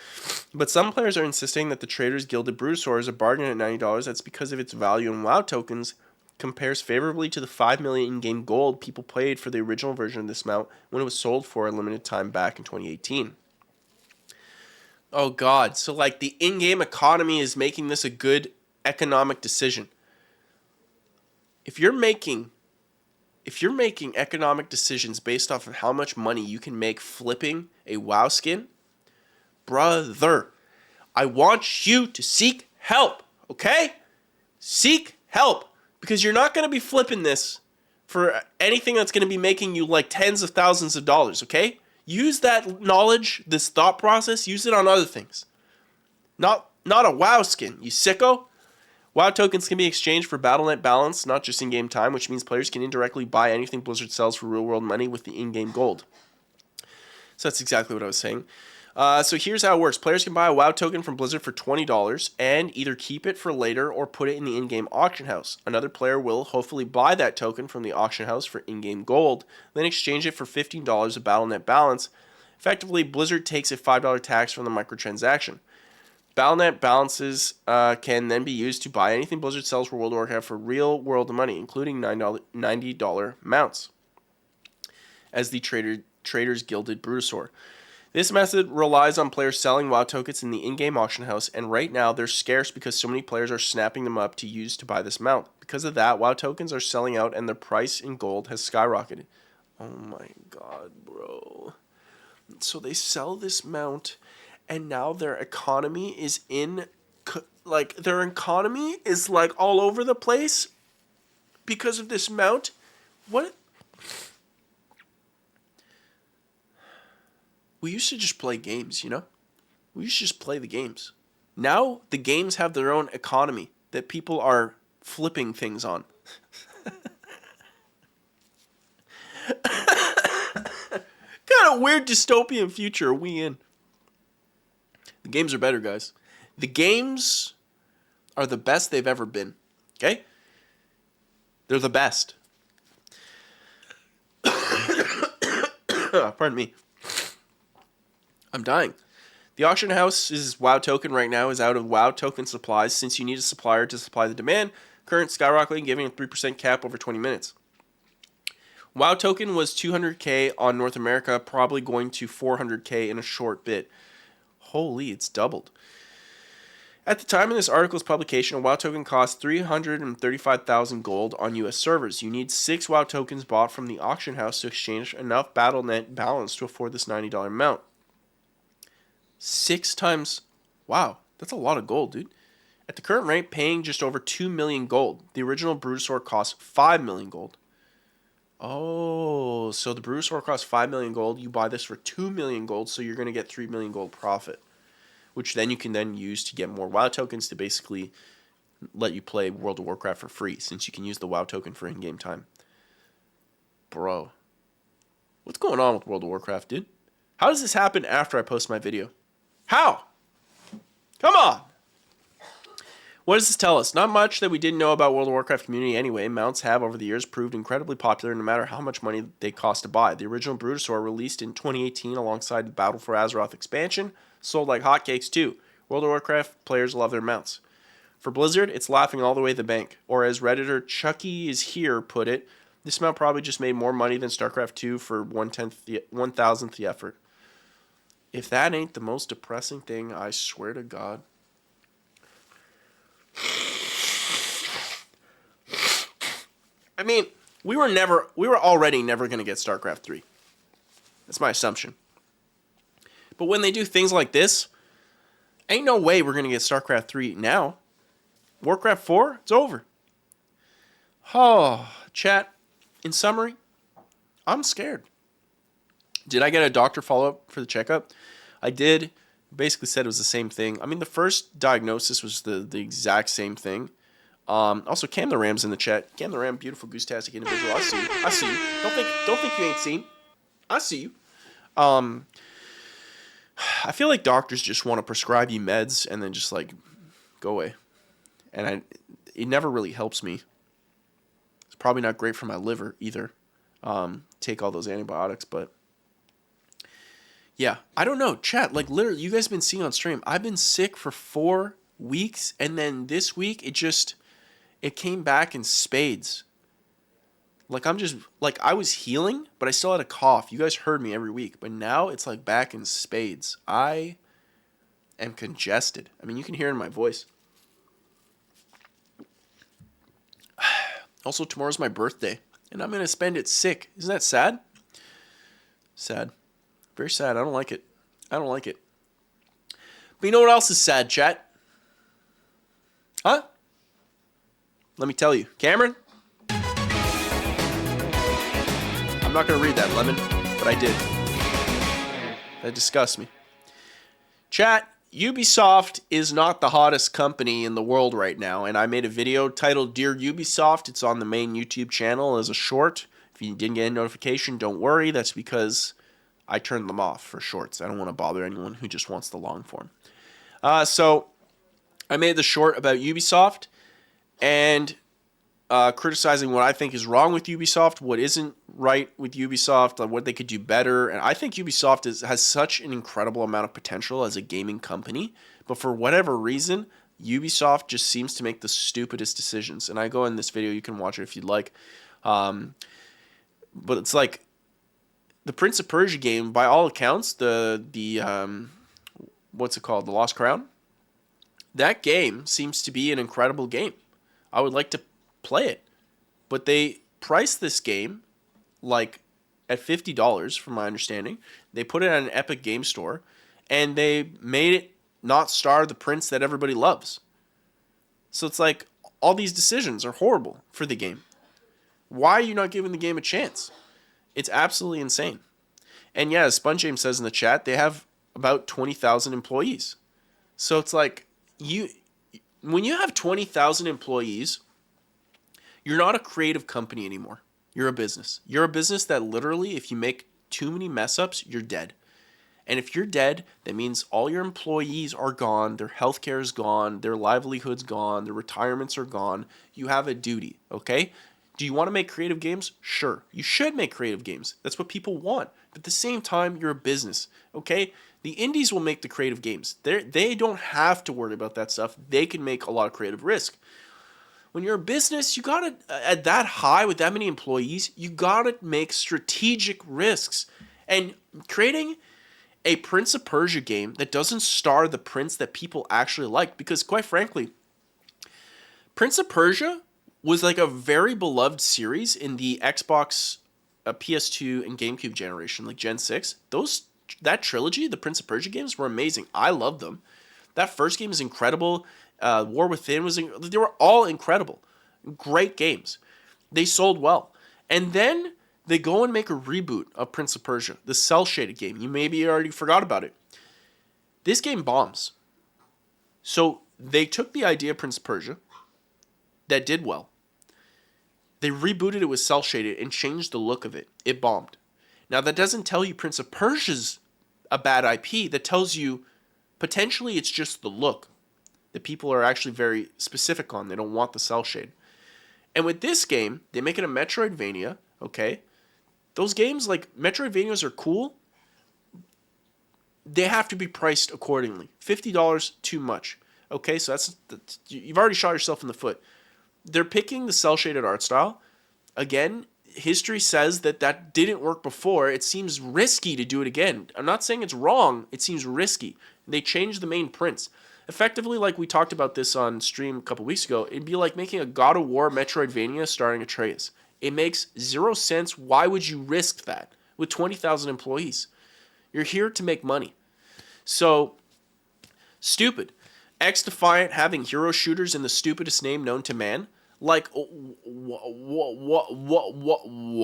But some players are insisting that the Traders Guilded Bruisaur is a bargain at $90. That's because of its value in WoW tokens compares favorably to the 5 million in-game gold people paid for the original version of this mount when it was sold for a limited time back in 2018. Oh God, so like the in-game economy is making this a good economic decision. If you're making economic decisions based off of how much money you can make flipping a WoW skin, brother, I want you to seek help, okay? Seek help, because you're not going to be flipping this for anything that's going to be making you like tens of thousands of dollars, okay? Use that knowledge, this thought process, use it on other things. Not a WoW skin, you sicko. WoW tokens can be exchanged for Battle.net balance, not just in-game time, which means players can indirectly buy anything Blizzard sells for real-world money with the in-game gold. So that's exactly what I was saying. So here's how it works. Players can buy a WoW token from Blizzard for $20 and either keep it for later or put it in the in-game auction house. Another player will hopefully buy that token from the auction house for in-game gold, then exchange it for $15 of Battle.net balance. Effectively, Blizzard takes a $5 tax from the microtransaction. Battle.net balances can then be used to buy anything Blizzard sells for World of Warcraft for real-world money, including $90 mounts, as the Traders Gilded Brutosaur. This method relies on players selling WoW tokens in the in-game auction house, and right now they're scarce because so many players are snapping them up to use to buy this mount. Because of that, WoW tokens are selling out and their price in gold has skyrocketed. Oh my god, bro. So they sell this mount, and now their economy is their economy is like all over the place because of this mount. What? We used to just play games, you know? We used to just play the games. Now the games have their own economy that people are flipping things on. Kind of weird dystopian future are we in? The games are better, guys. The games are the best they've ever been. Okay? They're the best. Pardon me. I'm dying. The auction house's WoW token right now is out of WoW token supplies since you need a supplier to supply the demand. Current skyrocketing, giving a 3% cap over 20 minutes. WoW token was 200k on North America, probably going to 400k in a short bit. Holy, it's doubled. At the time of this article's publication, a WoW token costs 335,000 gold on US servers. You need 6 WoW tokens bought from the auction house to exchange enough Battle.net balance to afford this $90 amount. 6 times, wow, that's a lot of gold, dude. At the current rate, paying just over 2 million gold. The original Brutosaur cost 5 million gold. Oh, so the Brutosaur costs 5 million gold. You buy this for 2 million gold, so you're going to get 3 million gold profit, which then you can then use to get more WoW tokens to basically let you play World of Warcraft for free, since you can use the WoW token for in-game time. Bro, what's going on with World of Warcraft, dude? How does this happen after I post my video? How? Come on! What does this tell us? Not much that we didn't know about World of Warcraft community anyway. Mounts have, over the years, proved incredibly popular no matter how much money they cost to buy. The original Brutosaur, released in 2018 alongside the Battle for Azeroth expansion, sold like hotcakes too. World of Warcraft players love their mounts. For Blizzard, it's laughing all the way to the bank. Or as Redditor Chucky is here put it, this mount probably just made more money than StarCraft 2 for 1/1000th the effort. If that ain't the most depressing thing, I swear to God. I mean, we were already never going to get StarCraft 3. That's my assumption. But when they do things like this, ain't no way we're going to get StarCraft 3 now. Warcraft 4, it's over. Oh, chat, in summary, I'm scared. Did I get a doctor follow-up for the checkup? I did. Basically said it was the same thing. I mean, the first diagnosis was the exact same thing. Also, Cam the Ram's in the chat. Cam the Ram, beautiful goose-tastic individual. I see you. I see you. Don't think you ain't seen. I see you. I feel like doctors just want to prescribe you meds and then just like go away. And it never really helps me. It's probably not great for my liver either. Take all those antibiotics, but yeah, I don't know. Chat, like literally, you guys have been seeing on stream. I've been sick for 4 weeks, and then this week it came back in spades. Like I was healing, but I still had a cough. You guys heard me every week, but now it's like back in spades. I am congested. I mean, you can hear it in my voice. Also, tomorrow's my birthday, and I'm gonna spend it sick. Isn't that sad? Sad. Very sad. I don't like it. I don't like it. But you know what else is sad, chat? Huh? Let me tell you. Cameron? I'm not going to read that, Lemon, but I did. That disgusts me. Chat, Ubisoft is not the hottest company in the world right now, and I made a video titled Dear Ubisoft. It's on the main YouTube channel as a short. If you didn't get a notification, don't worry. That's because I turned them off for shorts. I don't want to bother anyone who just wants the long form. So I made the short about Ubisoft and criticizing what I think is wrong with Ubisoft, what isn't right with Ubisoft, what they could do better. And I think Ubisoft has such an incredible amount of potential as a gaming company, but for whatever reason, Ubisoft just seems to make the stupidest decisions. And I go in this video, you can watch it if you'd like. But it's like the Prince of Persia game, by all accounts, the what's it called? The Lost Crown? That game seems to be an incredible game. I would like to play it. But they priced this game like at $50 from my understanding. They put it on an Epic Game Store and they made it not star the prince that everybody loves. So it's like all these decisions are horrible for the game. Why are you not giving the game a chance? It's absolutely insane. And yeah, as SpongeJames says in the chat, they have about 20,000 employees. So it's like when you have 20,000 employees, you're not a creative company anymore. You're a business. You're a business that literally, if you make too many mess ups, you're dead. And if you're dead, that means all your employees are gone, their healthcare is gone, their livelihood's gone, their retirements are gone. You have a duty, okay? Do you want to make creative games? Sure. You should make creative games. That's what people want. But at the same time, you're a business, okay? The indies will make the creative games. They don't have to worry about that stuff. They can make a lot of creative risk. When you're a business, you got to, at that high with that many employees, you got to make strategic risks. And creating a Prince of Persia game that doesn't star the prince that people actually like, because quite frankly, Prince of Persia was like a very beloved series in the Xbox, PS2, and GameCube generation, like Gen 6. That trilogy, the Prince of Persia games, were amazing. I loved them. That first game is incredible. War Within they were all incredible. Great games. They sold well. And then they go and make a reboot of Prince of Persia, the cel-shaded game. You maybe already forgot about it. This game bombs. So they took the idea of Prince of Persia that did well. They rebooted it with cel-shaded and changed the look of it. It bombed. Now that doesn't tell you Prince of Persia's a bad IP. That tells you potentially it's just the look that people are actually very specific on. They don't want the cel-shade. And with this game, they make it a Metroidvania, okay? Those games, like, Metroidvanias are cool. They have to be priced accordingly. $50, too much. Okay, so that's you've already shot yourself in the foot. They're picking the cel-shaded art style. Again, history says that didn't work before. It seems risky to do it again. I'm not saying it's wrong. It seems risky. They changed the main prince. Effectively, like we talked about this on stream a couple weeks ago, it'd be like making a God of War Metroidvania starring Atreus. It makes zero sense. Why would you risk that with 20,000 employees? You're here to make money. So, stupid. X-Defiant having hero shooters in the stupidest name known to man. Like,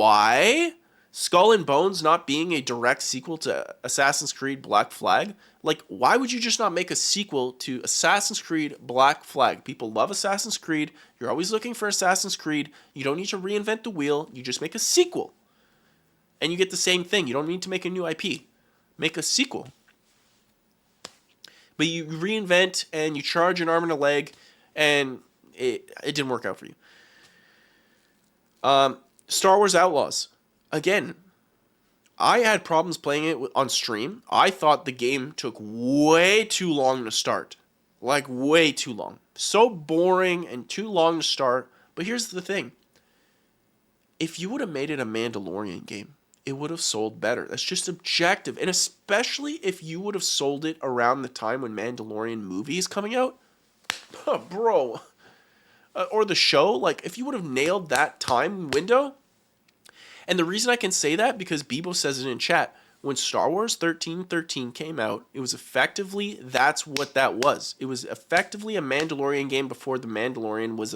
why? Skull and Bones not being a direct sequel to Assassin's Creed Black Flag? Like, why would you just not make a sequel to Assassin's Creed Black Flag? People love Assassin's Creed. You're always looking for Assassin's Creed. You don't need to reinvent the wheel. You just make a sequel. And you get the same thing. You don't need to make a new IP. Make a sequel. But you reinvent and you charge an arm and a leg, and it didn't work out for you. Star Wars Outlaws. Again, I had problems playing it on stream. I thought the game took way too long to start. Like, way too long. So boring and too long to start. But here's the thing. If you would have made it a Mandalorian game, it would have sold better. That's just objective. And especially if you would have sold it around the time when Mandalorian movie is coming out. Bro. Or the show. Like, if you would have nailed that time window. And the reason I can say that, because Bebo says it in chat, when Star Wars 1313 came out, it was effectively, that's what that was. It was effectively a Mandalorian game before the Mandalorian was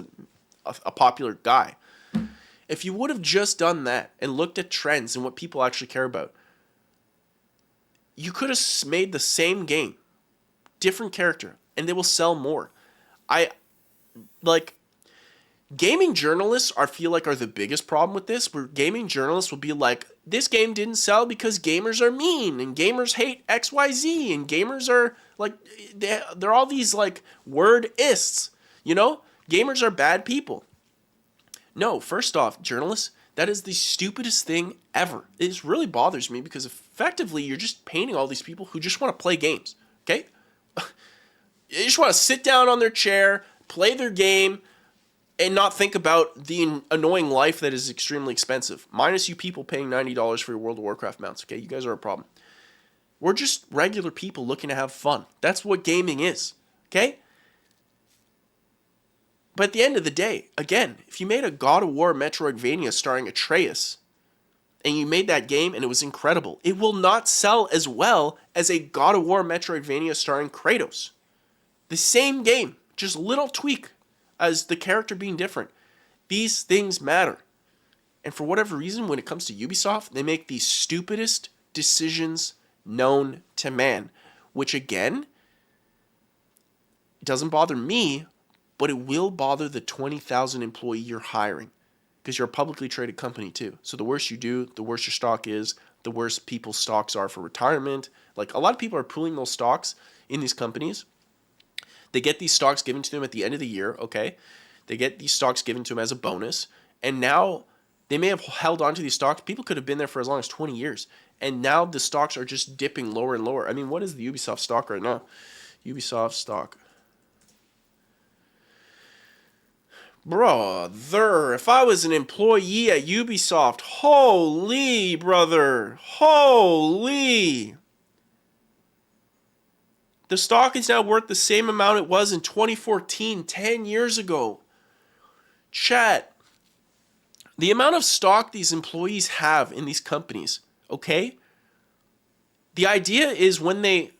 a popular guy. If you would have just done that and looked at trends and what people actually care about, you could have made the same game, different character, and they will sell more. Gaming journalists, I feel like, are the biggest problem with this, where gaming journalists will be like, this game didn't sell because gamers are mean and gamers hate XYZ and gamers are like, they're all these like word-ists, you know? Gamers are bad people. No, first off, journalists, that is the stupidest thing ever. It just really bothers me because effectively you're just painting all these people who just want to play games, okay? You just want to sit down on their chair, play their game, and not think about the annoying life that is extremely expensive. Minus you people paying $90 for your World of Warcraft mounts, okay? You guys are a problem. We're just regular people looking to have fun. That's what gaming is, okay? But at the end of the day, again, if you made a God of War Metroidvania starring Atreus, and you made that game and it was incredible, it will not sell as well as a God of War Metroidvania starring Kratos. The same game, just little tweak as the character being different. These things matter. And for whatever reason, when it comes to Ubisoft, they make the stupidest decisions known to man. Which again, doesn't bother me, but it will bother the 20,000 employee you're hiring. Because you're a publicly traded company too. So the worse you do, the worse your stock is, the worse people's stocks are for retirement. Like a lot of people are pooling those stocks in these companies. They get these stocks given to them at the end of the year, okay? They get these stocks given to them as a bonus. And now they may have held on to these stocks. People could have been there for as long as 20 years. And now the stocks are just dipping lower and lower. I mean, what is the Ubisoft stock right now? Ubisoft stock. Brother, if I was an employee at Ubisoft, holy brother, holy. The stock is now worth the same amount it was in 2014, 10 years ago. Chat, the amount of stock these employees have in these companies, okay? The idea is when they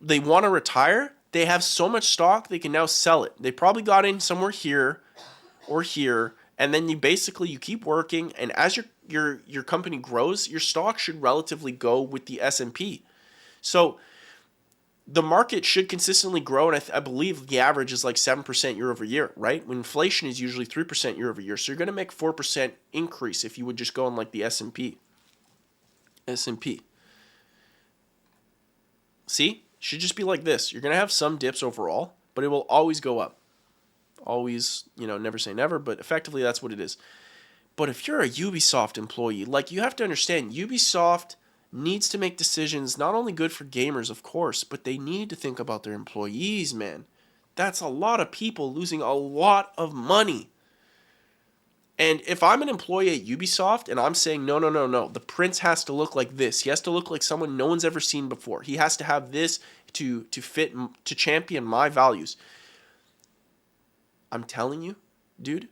want to retire, they have so much stock they can now sell it. They probably got in somewhere here or here, and then you keep working, and as your company grows, your stock should relatively go with the S&P. So the market should consistently grow, and I believe the average is like 7% year over year, right? When inflation is usually 3% year over year. So you're going to make 4% increase if you would just go on like the S&P. S&P. See? Should just be like this. You're going to have some dips overall, but it will always go up. Always, never say never, but effectively that's what it is. But if you're a Ubisoft employee, like you have to understand, Ubisoft needs to make decisions not only good for gamers, of course, but they need to think about their employees, man. That's a lot of people losing a lot of money. And if I'm an employee at Ubisoft and I'm saying, no, the prince has to look like this. He has to look like someone no one's ever seen before. He has to have this to fit, to champion my values. I'm telling you, dude,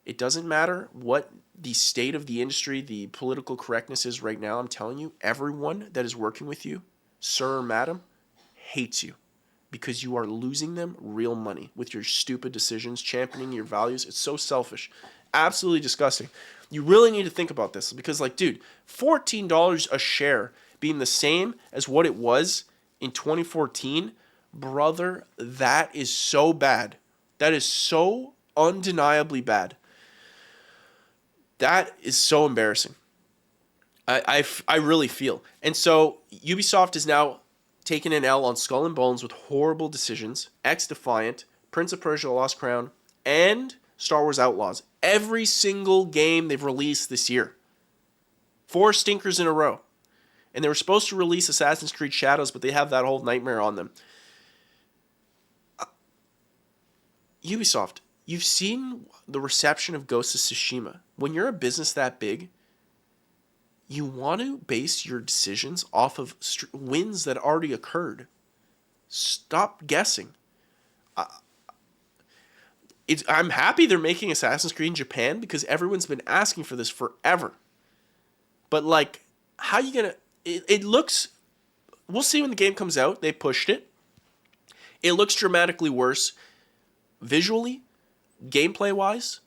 it doesn't matter what the state of the industry, the political correctness is right now. I'm telling you, everyone that is working with you, sir or madam, hates you because you are losing them real money with your stupid decisions, championing your values. It's so selfish. Absolutely disgusting. You really need to think about this because, like, dude, $14 a share being the same as what it was in 2014, brother, that is so bad. That is so undeniably bad. That is so embarrassing. I really feel. And so Ubisoft is now taking an L on Skull and Bones with horrible decisions. X-Defiant, Prince of Persia: Lost Crown, and Star Wars Outlaws. Every single game they've released this year. 4 stinkers in a row. And they were supposed to release Assassin's Creed Shadows, but they have that whole nightmare on them. Ubisoft, you've seen the reception of Ghost of Tsushima. When you're a business that big, you want to base your decisions off of wins that already occurred. Stop guessing. I'm happy they're making Assassin's Creed in Japan because everyone's been asking for this forever. But, like, how are you going to... It looks... We'll see when the game comes out. They pushed it. It looks dramatically worse. Visually, gameplay-wise,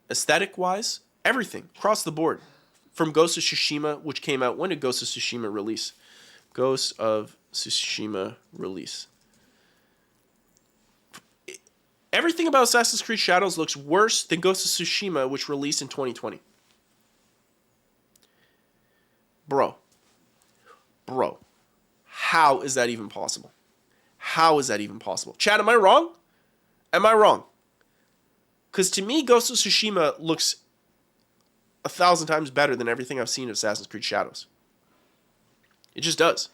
aesthetic-wise, everything. Across the board. From Ghost of Tsushima, which came out... When did Ghost of Tsushima release? Ghost of Tsushima release. Everything about Assassin's Creed Shadows looks worse than Ghost of Tsushima, which released in 2020. Bro. How is that even possible? How is that even possible? Chad, am I wrong? Am I wrong? Because to me, Ghost of Tsushima looks 1,000 times better than everything I've seen of Assassin's Creed Shadows. It just does.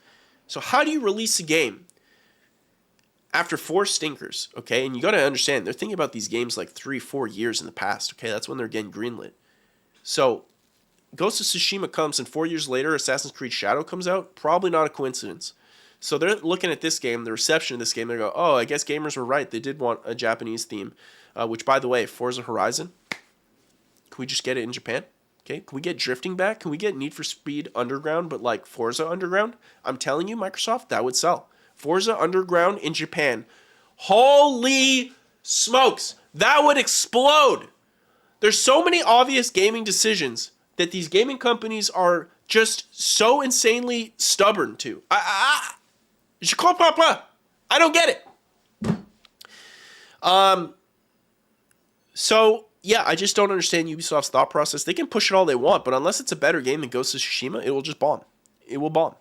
So how do you release a game after 4 stinkers, okay? And you got to understand, they're thinking about these games like 3-4 years in the past, okay? That's when they're getting greenlit. So Ghost of Tsushima comes, and 4 years later, Assassin's Creed Shadow comes out. Probably not a coincidence. So they're looking at this game, the reception of this game, they go, oh, I guess gamers were right. They did want a Japanese theme, which, by the way, Forza Horizon, can we just get it in Japan? Okay, can we get drifting back? Can we get Need for Speed Underground, but like Forza Underground? I'm telling you, Microsoft, that would sell. Forza Underground in Japan. Holy smokes, that would explode. There's so many obvious gaming decisions that these gaming companies are just so insanely stubborn to. I don't get it. So, yeah, I just don't understand Ubisoft's thought process. They can push it all they want, but unless it's a better game than Ghost of Tsushima, it will just bomb. It will bomb.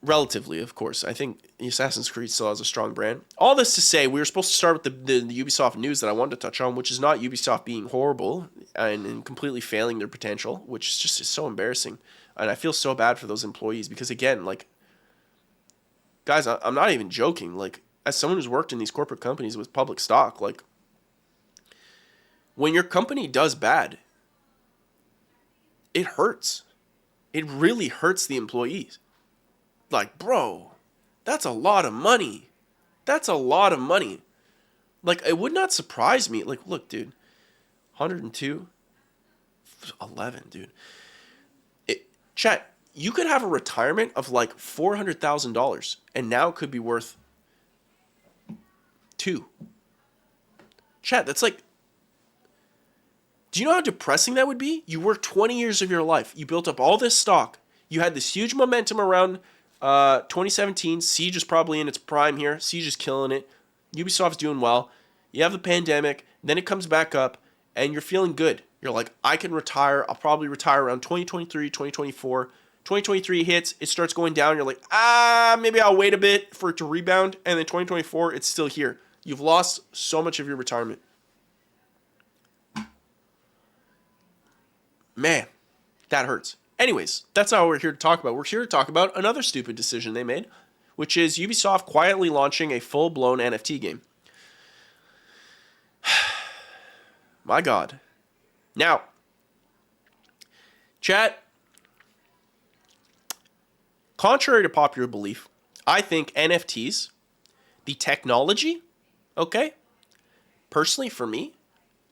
Relatively, of course. I think Assassin's Creed still has a strong brand. All this to say, we were supposed to start with the Ubisoft news that I wanted to touch on, which is not Ubisoft being horrible and completely failing their potential, which is just so embarrassing. And I feel so bad for those employees because, again, like, guys, I'm not even joking. Like, as someone who's worked in these corporate companies with public stock, like, when your company does bad, it hurts. It really hurts the employees. Like, bro, that's a lot of money. That's a lot of money. Like, it would not surprise me. Like, look, dude, 102, 11, dude. Chat, you could have a retirement of like $400,000 and now it could be worth $2 million. Chat, that's like, do you know how depressing that would be? You worked 20 years of your life. You built up all this stock. You had this huge momentum around 2017. Siege is probably in its prime here. Siege is killing it. Ubisoft's doing well. You have the pandemic. Then it comes back up, and you're feeling good. You're like, I can retire. I'll probably retire around 2023, 2024. 2023 hits. It starts going down. You're like, maybe I'll wait a bit for it to rebound. And then 2024, it's still here. You've lost so much of your retirement. Man, that hurts. Anyways, that's not what we're here to talk about. We're here to talk about another stupid decision they made, which is Ubisoft quietly launching a full-blown NFT game. My God. Now, chat, contrary to popular belief, I think NFTs, the technology, okay, personally for me,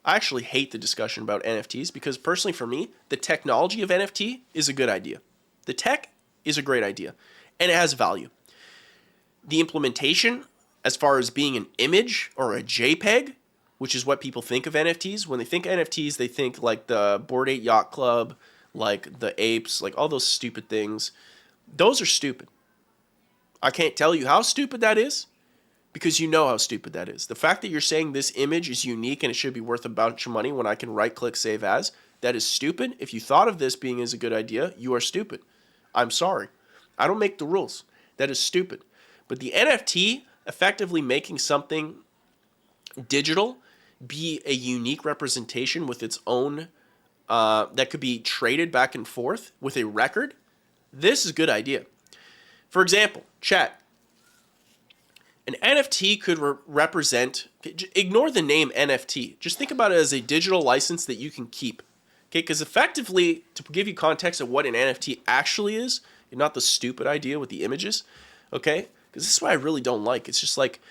I actually hate the discussion about NFTs because personally for me, the technology of NFT is a good idea. The tech is a great idea and it has value. The implementation, as far as being an image or a JPEG, which is what people think of NFTs. When they think NFTs, they think like the Bored Ape Yacht Club, like the apes, like all those stupid things. Those are stupid. I can't tell you how stupid that is, because you know how stupid that is. The fact that you're saying this image is unique and it should be worth a bunch of money when I can right-click Save As, that is stupid. If you thought of this being as a good idea, you are stupid. I'm sorry. I don't make the rules. That is stupid. But the NFT, effectively making something digital be a unique representation with its own, that could be traded back and forth with a record, this is a good idea. For example, chat, an NFT could represent, ignore the name NFT. Just think about it as a digital license that you can keep. Okay, because effectively, to give you context of what an NFT actually is, and not the stupid idea with the images, okay? Because this is what I really don't like. It's just like,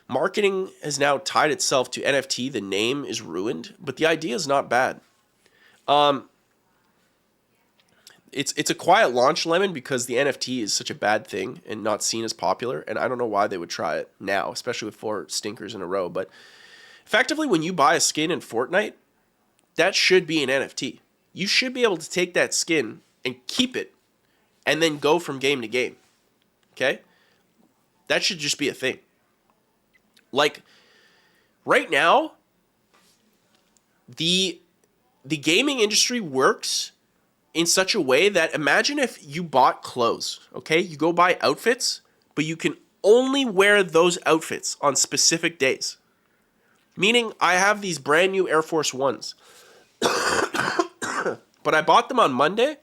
marketing has now tied itself to NFT. The name is ruined, but the idea is not bad. It's a quiet launch, Lemon, because the NFT is such a bad thing and not seen as popular, and I don't know why they would try it now, especially with 4 stinkers in a row. But effectively, when you buy a skin in Fortnite, that should be an NFT. You should be able to take that skin and keep it and then go from game to game. Okay? That should just be a thing. Like, right now, the gaming industry works in such a way that imagine if you bought clothes, okay? You go buy outfits, but you can only wear those outfits on specific days. Meaning, I have these brand new Air Force Ones, but I bought them on Monday.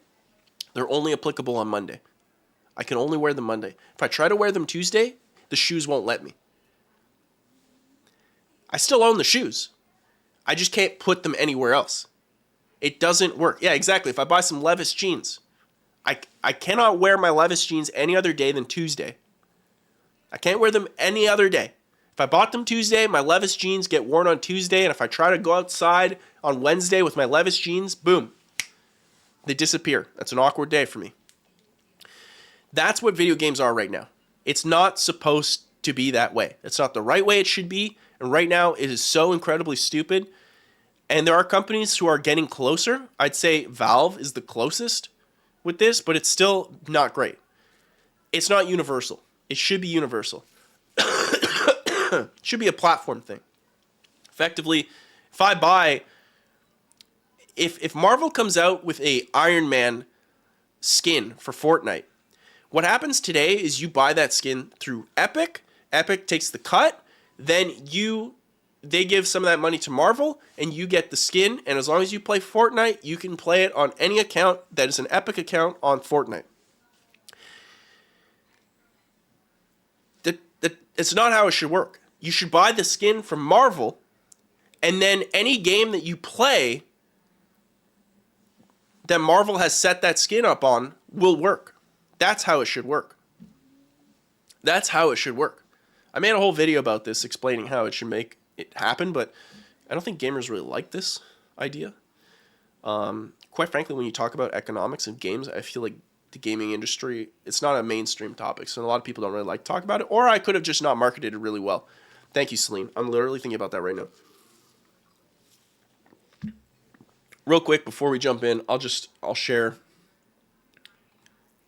They're only applicable on Monday. I can only wear them Monday. If I try to wear them Tuesday, the shoes won't let me. I still own the shoes. I just can't put them anywhere else. It doesn't work. Yeah, exactly. If I buy some Levi's jeans, I cannot wear my Levi's jeans any other day than Tuesday. I can't wear them any other day. If I bought them Tuesday, my Levi's jeans get worn on Tuesday, and if I try to go outside on Wednesday with my Levi's jeans, boom, they disappear. That's an awkward day for me. That's what video games are right now. It's not supposed to be that way. It's not the right way it should be, and right now it is so incredibly stupid. And there are companies who are getting closer. I'd say Valve is the closest with this, but it's still not great. It's not universal. It should be universal. It should be a platform thing. Effectively, if Marvel comes out with a Iron Man skin for Fortnite, what happens today is you buy that skin through Epic. Epic takes the cut. Then they give some of that money to Marvel, and you get the skin. And as long as you play Fortnite, you can play it on any account that is an Epic account on Fortnite. It's not how it should work. You should buy the skin from Marvel, and then any game that you play that Marvel has set that skin up on will work. That's how it should work. That's how it should work. I made a whole video about this explaining how it should make it happen, but I don't think gamers really like this idea. Quite frankly, when you talk about economics of games, I feel like the gaming industry, it's not a mainstream topic, so a lot of people don't really like to talk about it, or I could have just not marketed it really well. Thank you, Celine. I'm literally thinking about that right now. Real quick, before we jump in, I'll share.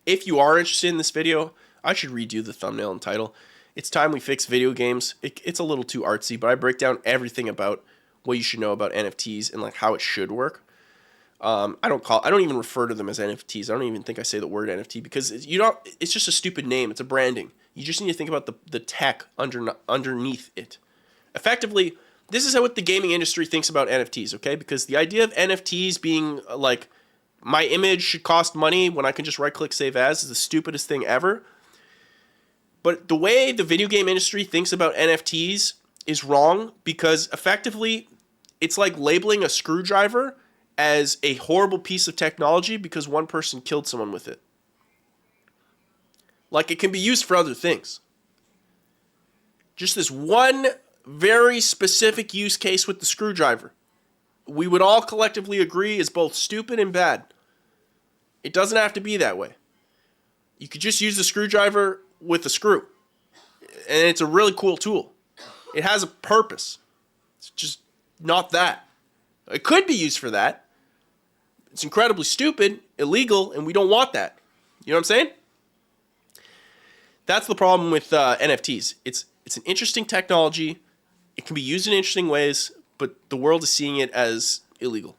If you are interested in this video, I should redo the thumbnail and title. It's time we fix video games. It's a little too artsy, but I break down everything about what you should know about NFTs and like how it should work. I don't even refer to them as NFTs. I don't even think I say the word NFT because it's just a stupid name. It's a branding. You just need to think about the tech underneath it. Effectively, this is what the gaming industry thinks about NFTs, okay? Because the idea of NFTs being like, my image should cost money when I can just right-click save as is the stupidest thing ever. But the way the video game industry thinks about NFTs is wrong because effectively it's like labeling a screwdriver as a horrible piece of technology because one person killed someone with it. Like, it can be used for other things. Just this one very specific use case with the screwdriver, we would all collectively agree is both stupid and bad. It doesn't have to be that way. You could just use the screwdriver with a screw. And it's a really cool tool. It has a purpose. It's just not that. It could be used for that. It's incredibly stupid, illegal, and we don't want that. You know what I'm saying? That's the problem with NFTs. It's an interesting technology. It can be used in interesting ways, but the world is seeing it as illegal.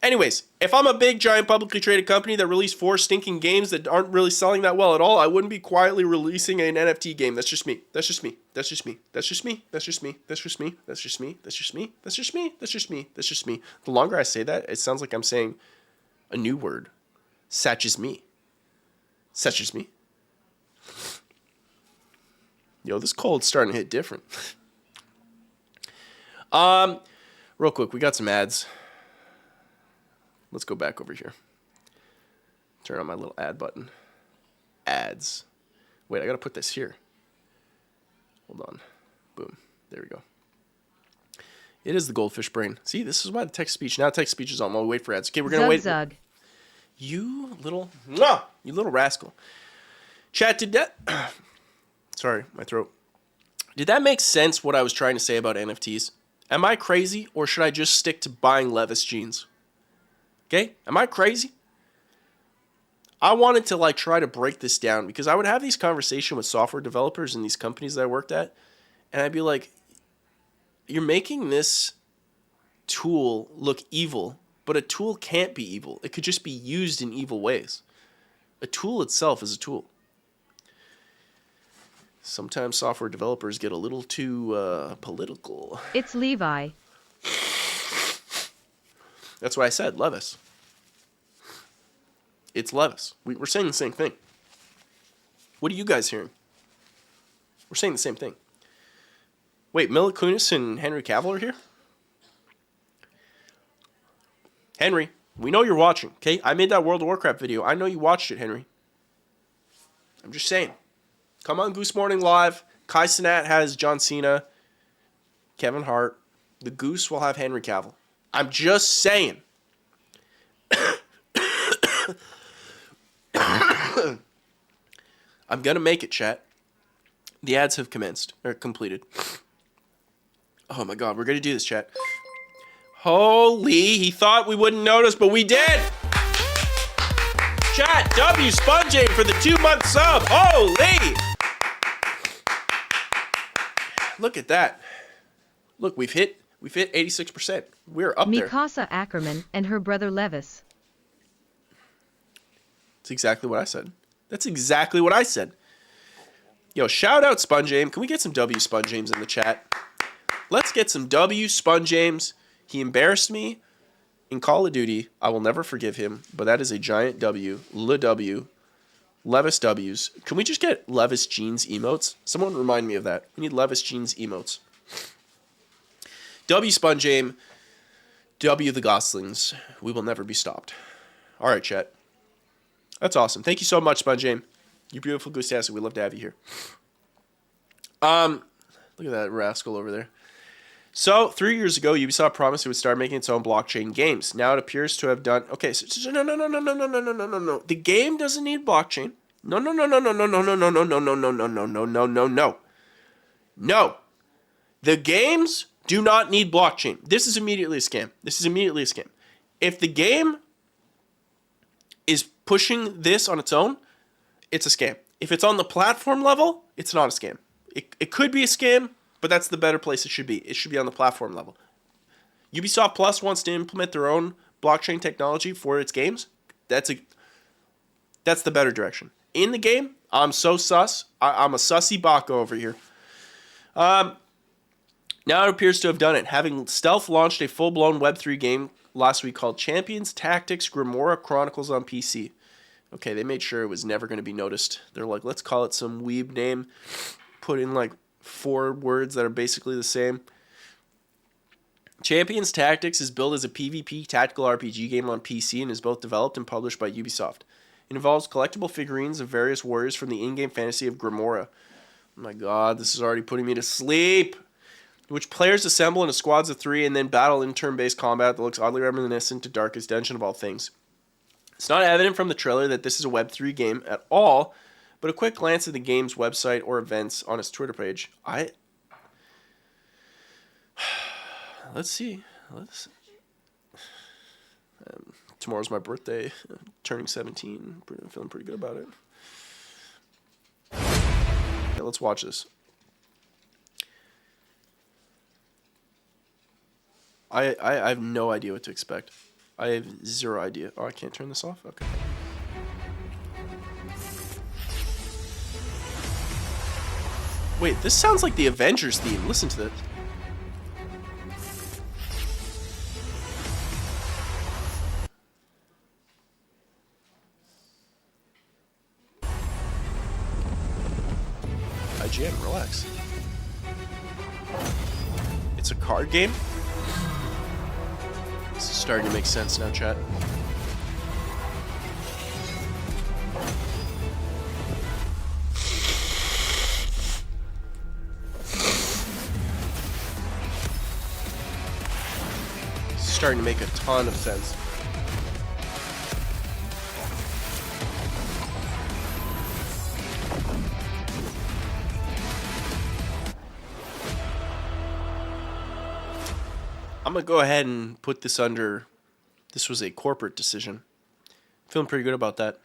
Anyways, if I'm a big, giant, publicly traded company that released 4 stinking games that aren't really selling that well at all, I wouldn't be quietly releasing an NFT game. That's just me. That's just me. That's just me. That's just me. That's just me. That's just me. That's just me. That's just me. That's just me. That's just me. That's just me. The longer I say that, it sounds like I'm saying a new word. Such as me. Such as me. Yo, this cold's starting to hit different. Real quick, we got some ads. Let's go back over here. Turn on my little ad button. Ads. Wait, I gotta put this here. Hold on. Boom. There we go. It is the goldfish brain. See, this is why the text-to-speech. Now text-to-speech is on while we wait for ads. Okay, we're gonna wait. Zug. You little rascal. Chat, did that... Sorry, my throat. Did that make sense what I was trying to say about NFTs? Am I crazy, or should I just stick to buying Levi's jeans? Okay? Am I crazy? I wanted to try to break this down because I would have these conversations with software developers in these companies that I worked at, and I'd be like, you're making this tool look evil, But a tool can't be evil. It could just be used in evil ways. A tool itself is a tool. Sometimes software developers get a little too political. It's Levi. That's what I said, Levis. It's Levis. We're saying the same thing. What are you guys hearing? We're saying the same thing. Wait, Mila Kunis and Henry Cavill are here? Henry, we know you're watching, okay? I made that World of Warcraft video. I know you watched it, Henry. I'm just saying. Come on, Goose Morning Live. Kai Cenat has John Cena, Kevin Hart. The Goose will have Henry Cavill. I'm just saying. I'm going to make it, chat. The ads have commenced, or completed. Oh my god, we're going to do this, chat. Holy, he thought we wouldn't notice, but we did! Chat, W Sponge for the 2-month sub. Holy! Look at that. Look, we've hit 86%. We're up there. Mikasa Ackerman and her brother Levis. That's exactly what I said. That's exactly what I said. Yo, shout out Sponge Aim. Can we get some W Sponge James in the chat? Let's get some W Sponge James. He embarrassed me in Call of Duty. I will never forgive him, but that is a giant W. W. Levis W's. Can we just get Levis Jeans emotes? Someone remind me of that. We need Levis Jeans emotes. W Sponge Aim. W the Goslings. We will never be stopped. All right, chat. That's awesome. Thank you so much, Sponge Aim. You beautiful goose ass. We'd love to have you here. Look at that rascal over there. So, 3 years ago, Ubisoft promised it would start making its own blockchain games. Now it appears to have done... Okay, so no. The game doesn't need blockchain. No. No. The games do not need blockchain. This is immediately a scam. If the game is pushing this on its own, it's a scam. If it's on the platform level, it's not a scam. It could be a scam, but that's the better place it should be. It should be on the platform level. Ubisoft Plus wants to implement their own blockchain technology for its games. That's the better direction. In the game, I'm so sus. I'm a sussy Baco over here. Now it appears to have done it, having Stealth launched a full-blown Web3 game last week called Champions Tactics Grimoire Chronicles on PC. Okay, they made sure it was never going to be noticed. They're like, let's call it some weeb name. Put in like 4 words that are basically the same. Champions Tactics is built as a PvP tactical RPG game on PC and is both developed and published by Ubisoft. It involves collectible figurines of various warriors from the in-game fantasy of Grimoire. Oh my god, this is already putting me to sleep! Which players assemble into squads of 3 and then battle in turn-based combat that looks oddly reminiscent to Darkest Dungeon of all things. It's not evident from the trailer that this is a Web3 game at all, but a quick glance at the game's website or events on its Twitter page, let's see. Tomorrow's my birthday. Turning 17. Feeling pretty good about it. Okay, let's watch this. I have no idea what to expect. I have zero idea. Oh, I can't turn this off? Okay. Wait, this sounds like the Avengers theme. Listen to this. IGN, relax. It's a card game? This is starting to make sense now, chat. Starting to make a ton of sense. I'm gonna go ahead and put this under, this was a corporate decision. Feeling pretty good about that.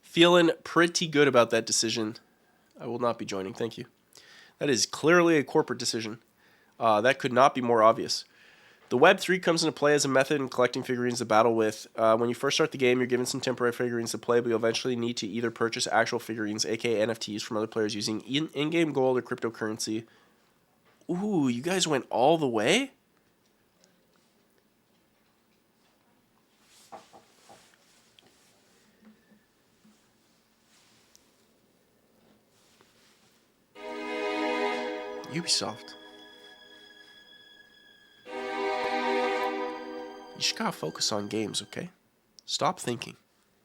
Feeling pretty good about that decision. I will not be joining, thank you. That is clearly a corporate decision. That could not be more obvious. The Web 3 comes into play as a method in collecting figurines to battle with. When you first start the game, you're given some temporary figurines to play, but you'll eventually need to either purchase actual figurines, aka NFTs, from other players using in-game gold or cryptocurrency. Ooh, you guys went all the way? Ubisoft. You just gotta focus on games, okay? Stop thinking.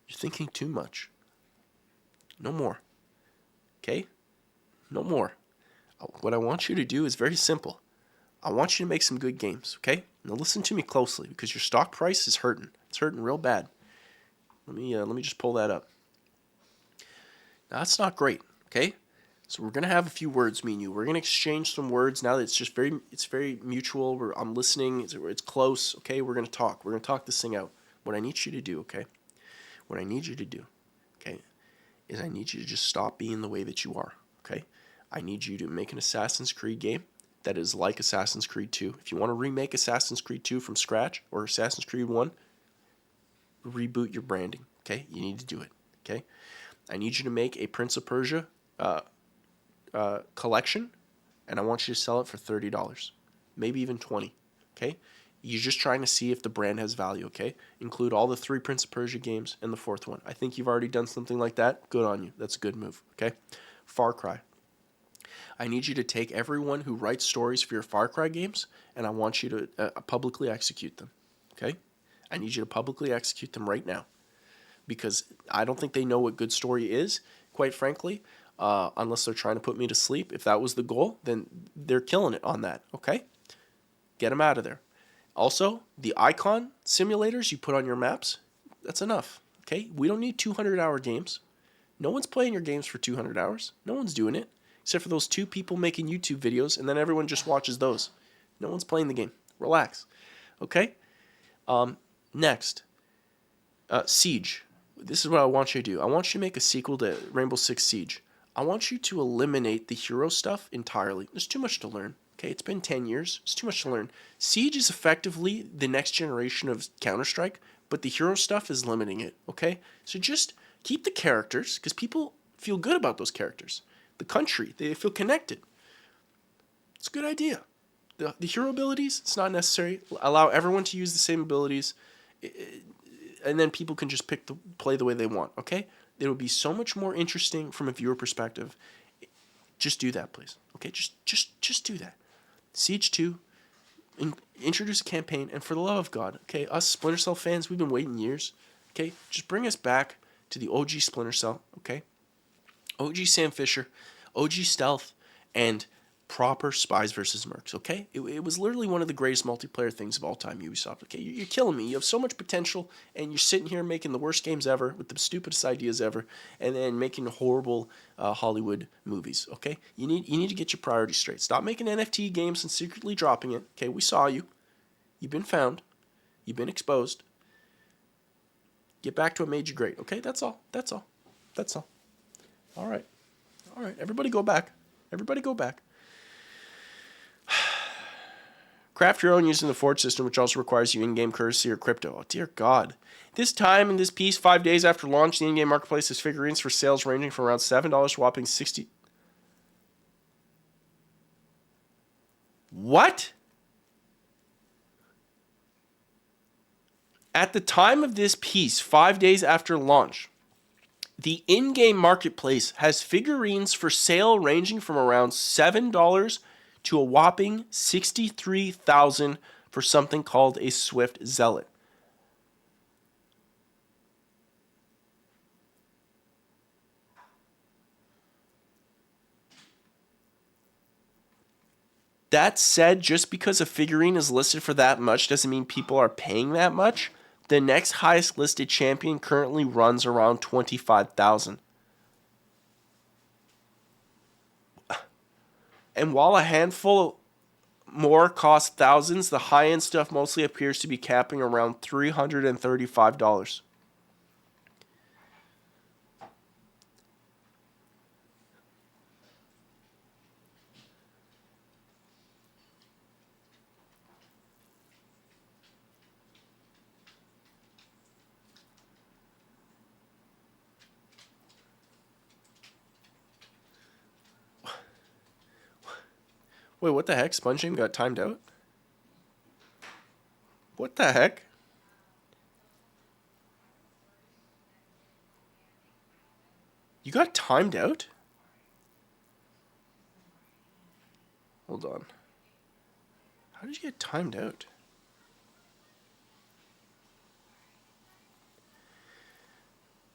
You're thinking too much. No more. Okay? No more. What I want you to do is very simple. I want you to make some good games, okay? Now listen to me closely because your stock price is hurting. It's hurting real bad. Let me just pull that up. Now that's not great, okay? So we're gonna have a few words, me and you. We're gonna exchange some words now that it's very mutual. I'm listening. It's close, okay? We're gonna talk. We're gonna talk this thing out. What I need you to do, okay? What I need you to do, okay, is I need you to just stop being the way that you are, okay? I need you to make an Assassin's Creed game that is like Assassin's Creed 2. If you want to remake Assassin's Creed 2 from scratch or Assassin's Creed 1, reboot your branding, okay? You need to do it, okay? I need you to make a Prince of Persia collection, and I want you to sell it for $30, maybe even $20, okay? You're just trying to see if the brand has value, okay? Include all the 3 Prince of Persia games and the 4th one. I think you've already done something like that. Good on you. That's a good move, okay? Far Cry. I need you to take everyone who writes stories for your Far Cry games, and I want you to publicly execute them, okay? I need you to publicly execute them right now because I don't think they know what good story is, quite frankly, unless they're trying to put me to sleep. If that was the goal, then they're killing it on that, okay? Get them out of there. Also, the icon simulators you put on your maps, that's enough, okay? We don't need 200-hour games. No one's playing your games for 200 hours. No one's doing it, except for those 2 people making YouTube videos, and then everyone just watches those. No one's playing the game. Relax, okay? Next, Siege. This is what I want you to do. I want you to make a sequel to Rainbow Six Siege. I want you to eliminate the hero stuff entirely. There's too much to learn. Okay, it's been 10 years. It's too much to learn. Siege is effectively the next generation of Counter-Strike, but the hero stuff is limiting it, okay? So just keep the characters, because people feel good about those characters. The country, they feel connected. It's a good idea. The hero abilities, it's not necessary. Allow everyone to use the same abilities, and then people can just play the way they want, okay? It would be so much more interesting from a viewer perspective. Just do that, please. Okay, just do that. Siege 2, introduce a campaign, and for the love of God, okay, us Splinter Cell fans, we've been waiting years, okay? Just bring us back to the OG Splinter Cell, okay? OG Sam Fisher, OG Stealth, and proper Spies versus Mercs, okay? It was literally one of the greatest multiplayer things of all time, Ubisoft, okay? You're killing me. You have so much potential, and you're sitting here making the worst games ever with the stupidest ideas ever, and then making horrible Hollywood movies, okay? You need to get your priorities straight. Stop making NFT games and secretly dropping it, okay? We saw you. You've been found. You've been exposed. Get back to what made you great, okay? That's all. That's all. That's all. All right. All right. Everybody go back. Everybody go back. Craft your own using the Forge system, which also requires you in-game currency or crypto. Oh, dear God. This time in this piece, 5 days after launch, the in-game marketplace has figurines for sales ranging from around $7 to whopping $60. What? At the time of this piece, 5 days after launch, the in-game marketplace has figurines for sale ranging from around $7 to a whopping $63,000 for something called a Swift Zealot. That said, just because a figurine is listed for that much doesn't mean people are paying that much. The next highest listed champion currently runs around $25,000. And while a handful more cost thousands, the high-end stuff mostly appears to be capping around $335. Wait, what the heck? Sponge Game got timed out? What the heck? You got timed out? Hold on. How did you get timed out?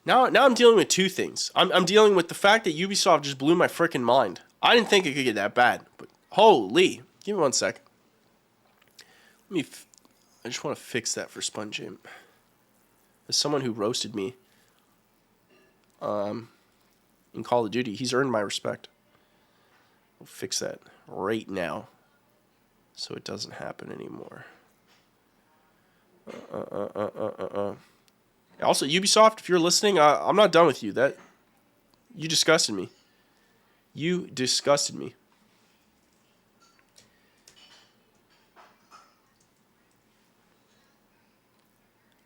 Now I'm dealing with two things. I'm dealing with the fact that Ubisoft just blew my freaking mind. I didn't think it could get that bad, but holy. Give me 1 sec. I just want to fix that for Sponge Game. As someone who roasted me in Call of Duty, he's earned my respect. We'll fix that right now so it doesn't happen anymore. Also, Ubisoft, if you're listening, I'm not done with you. You disgusted me. You disgusted me.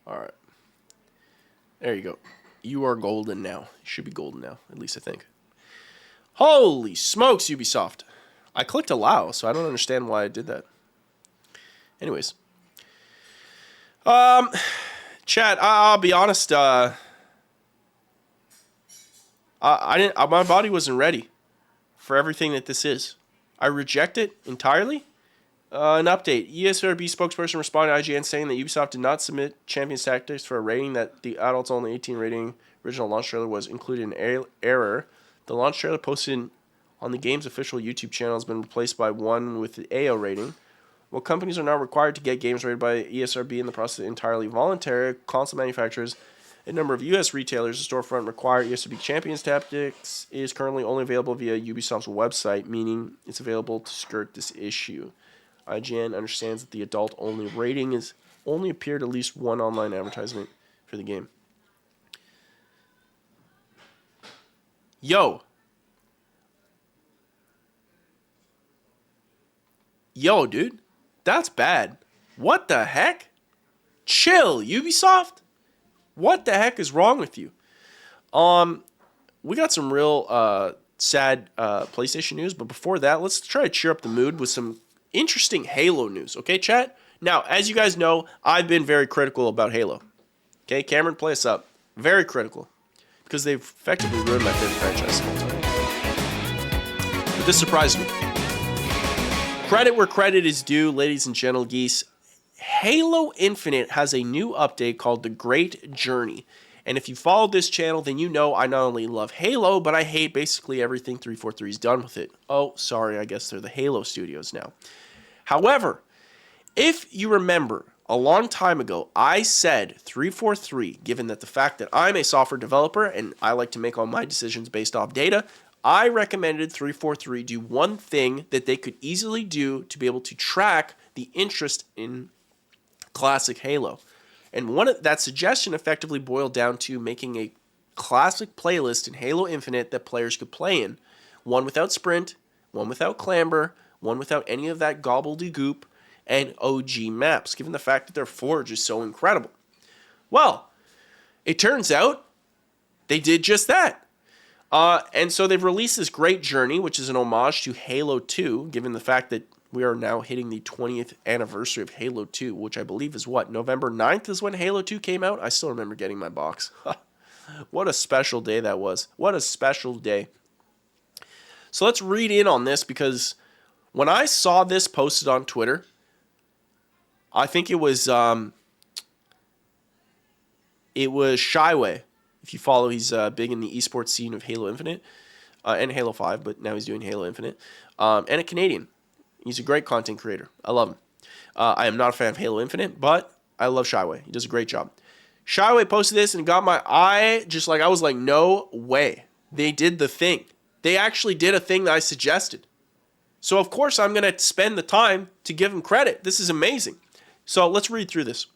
All right. There you go. You are golden now. You should be golden now, at least I think. Holy smokes, Ubisoft. I clicked allow, so I don't understand why I did that. Anyways. Chat, I'll be honest, I didn't. My body wasn't ready for everything that this is. I reject it entirely. An update. ESRB spokesperson responded to IGN saying that Ubisoft did not submit Champions Tactics for a rating, that the adults only 18 rating original launch trailer was included in error. The launch trailer posted on the game's official YouTube channel has been replaced by one with the AO rating. While companies are now required to get games rated by ESRB in the process entirely voluntary, console manufacturers, a number of U.S. retailers, the storefront require ESRB Champions Tactics is currently only available via Ubisoft's website, meaning it's available to skirt this issue. IGN understands that the adult-only rating is only appeared at least one online advertisement for the game. Yo, dude. That's bad. What the heck? Chill, Ubisoft. What the heck is wrong with you? We got some real sad PlayStation news, but before that, let's try to cheer up the mood with some interesting Halo news. Okay, chat? Now, as you guys know, I've been very critical about Halo. Okay, Cameron, play us up. Very critical. Because they've effectively ruined my favorite franchise of all time. But this surprised me. Credit where credit is due, ladies and gentle geese. Halo Infinite has a new update called The Great Journey. And if you follow this channel, then you know I not only love Halo, but I hate basically everything 343's done with it. Oh, sorry, I guess they're the Halo studios now. However, if you remember, a long time ago, I said 343, given that the fact that I'm a software developer and I like to make all my decisions based off data, I recommended 343 do one thing that they could easily do to be able to track the interest in classic Halo. And that suggestion effectively boiled down to making a classic playlist in Halo Infinite that players could play in. One without sprint, one without clamber, one without any of that gobbledygook, and OG maps, given the fact that their Forge is so incredible. Well, it turns out they did just that. And so they've released this Great Journey, which is an homage to Halo 2, given the fact that we are now hitting the 20th anniversary of Halo 2, which I believe is what, November 9th is when Halo 2 came out? I still remember getting my box. What a special day that was. What a special day. So let's read in on this, because when I saw this posted on Twitter, I think it was Shyway. If you follow, he's big in the esports scene of Halo Infinite and Halo 5, but now he's doing Halo Infinite. And a Canadian. He's a great content creator. I love him. I am not a fan of Halo Infinite, but I love Shyway. He does a great job. Shyway posted this and got my eye just like, I was like, no way. They did the thing. They actually did a thing that I suggested. So, of course, I'm going to spend the time to give him credit. This is amazing. So, let's read through this.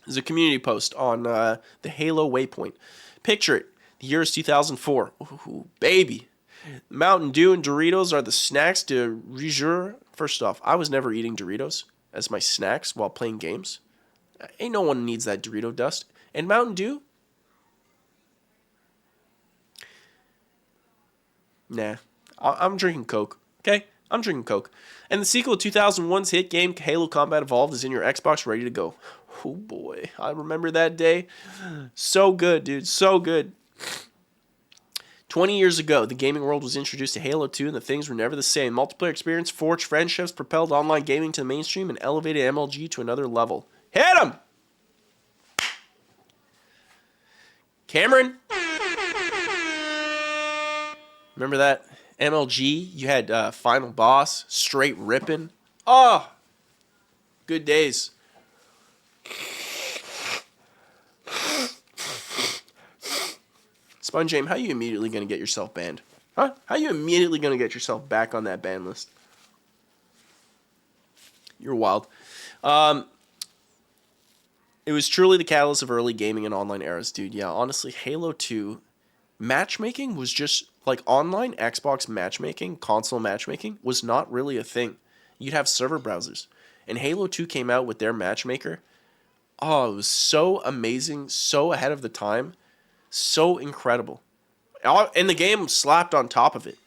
There's a community post on the Halo Waypoint. Picture it. The year is 2004. Ooh, baby. Mountain Dew and Doritos are the snacks de rigueur. First off, I was never eating Doritos as my snacks while playing games. Ain't no one needs that Dorito dust. And Mountain Dew? Nah. I'm drinking Coke. Okay? I'm drinking Coke. And the sequel to 2001's hit game Halo Combat Evolved is in your Xbox, ready to go. Oh boy, I remember that day. So good, dude. So good. 20 years ago, the gaming world was introduced to Halo 2, and the things were never the same. Multiplayer experience forged friendships, propelled online gaming to the mainstream, and elevated MLG to another level. Hit him! Cameron? Remember that? MLG, you had Final Boss, straight ripping. Oh! Good days. SpongeJam, how are you immediately going to get yourself banned? Huh? How are you immediately going to get yourself back on that ban list? You're wild. It was truly the catalyst of early gaming and online eras, dude. Yeah, honestly, Halo 2 matchmaking was just like online Xbox matchmaking, console matchmaking was not really a thing. You'd have server browsers. And Halo 2 came out with their matchmaker. Oh, it was so amazing, so ahead of the time. So incredible. And the game slapped on top of it.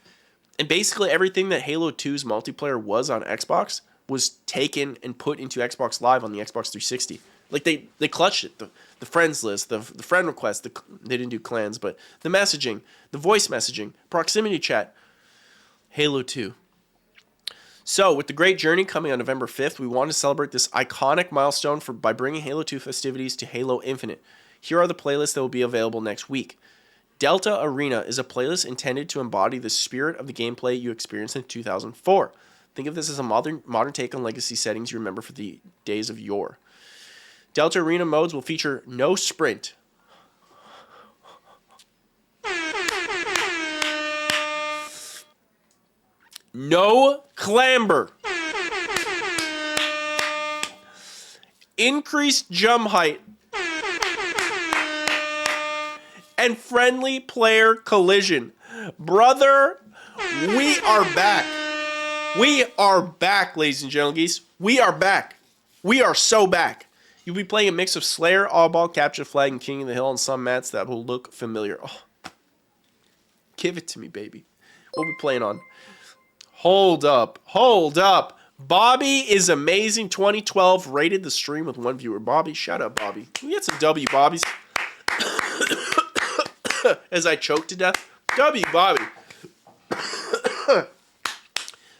And basically everything that Halo 2's multiplayer was on Xbox was taken and put into Xbox Live on the Xbox 360. Like they clutched it. The friends list, the friend request, they didn't do clans, but the messaging, the voice messaging, proximity chat, Halo 2. So, with the great journey coming on November 5th, we want to celebrate this iconic milestone by bringing Halo 2 festivities to Halo Infinite. Here are the playlists that will be available next week. Delta Arena is a playlist intended to embody the spirit of the gameplay you experienced in 2004. Think of this as a modern take on legacy settings you remember for the days of yore. Delta Arena modes will feature no sprint. No clamber. Increased jump height. And friendly player collision. Brother, we are back. We are back, ladies and gentlemen. Geese. We are back. We are so back. You'll be playing a mix of Slayer, Oddball, Capture the Flag, and King of the Hill on some mats that will look familiar. Oh. Give it to me, baby. What are we playing on? Hold up. Hold up. Bobby is amazing. 2012 rated the stream with one viewer. Bobby, shout out, Bobby. Can we get some W, Bobbies? As I choke to death. W, Bobby.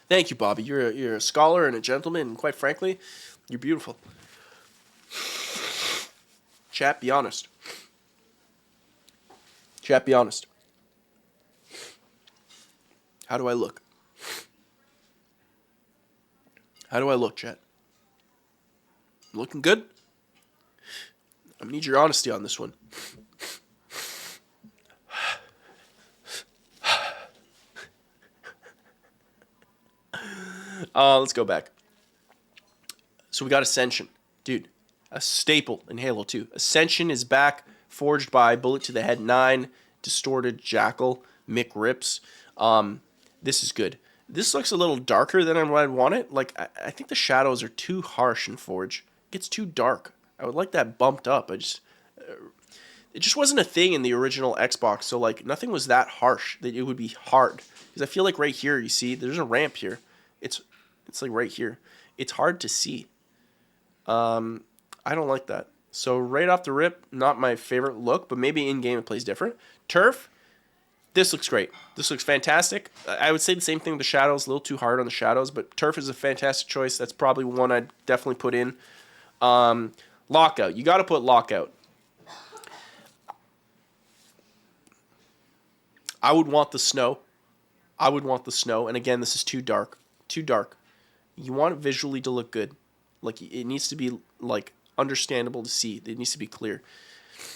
Thank you, Bobby. You're a scholar and a gentleman, and quite frankly, you're beautiful. Chat, be honest. Chat, be honest. How do I look? How do I look, chat? Looking good? I need your honesty on this one. Let's go back. So we got Ascension. Dude, a staple in Halo 2. Ascension is back, forged by Bullet to the Head 9, Distorted Jackal, Mick Rips. This is good. This looks a little darker than I want it. Like, I think the shadows are too harsh in Forge. It gets too dark. I would like that bumped up. It just wasn't a thing in the original Xbox, so like nothing was that harsh that it would be hard. Because I feel like right here, you see, there's a ramp here. It's like right here. It's hard to see. I don't like that. So right off the rip, not my favorite look, but maybe in-game it plays different. Turf, this looks great. This looks fantastic. I would say the same thing with the shadows, a little too hard on the shadows, but Turf is a fantastic choice. That's probably one I'd definitely put in. Lockout. You got to put Lockout. I would want the snow. And again, this is too dark. Too dark. You want it visually to look good. Like, it needs to be, like, understandable to see. It needs to be clear.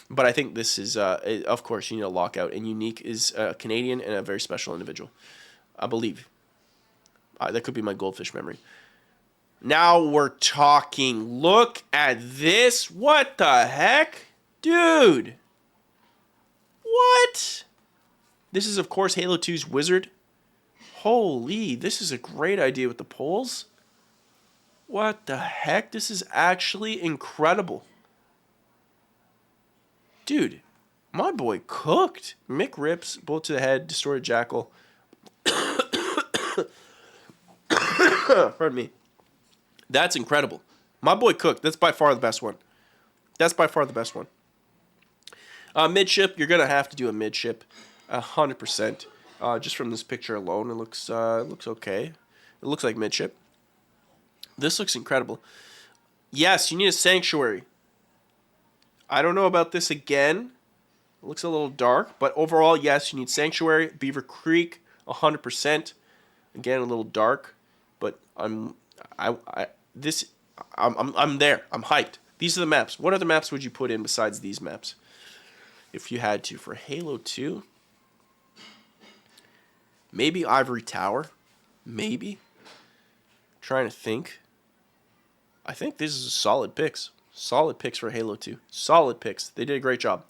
But I think this is, of course, you need a Lockout. And Unique is a Canadian and a very special individual. I believe. That could be my goldfish memory. Now we're talking. Look at this. What the heck? Dude. What? This is, of course, Halo 2's Wizard. Holy, this is a great idea with the poles. What the heck? This is actually incredible. Dude, my boy cooked. Mick Rips, Bullet to the Head, Distorted Jackal. Pardon me. That's incredible. My boy Cook, that's by far the best one. That's by far the best one. Midship, you're going to have to do a midship. 100%. Just from this picture alone, it looks okay. It looks like midship. This looks incredible. Yes, you need a sanctuary. I don't know about this again. It looks a little dark, but overall, yes, you need sanctuary. Beaver Creek, 100%. Again, a little dark, but I'm there. I'm hyped. These are the maps. What other maps would you put in besides these maps? If you had to for Halo 2, maybe Ivory Tower, maybe. Trying to think. I think this is solid picks. Solid picks for Halo 2. Solid picks. They did a great job.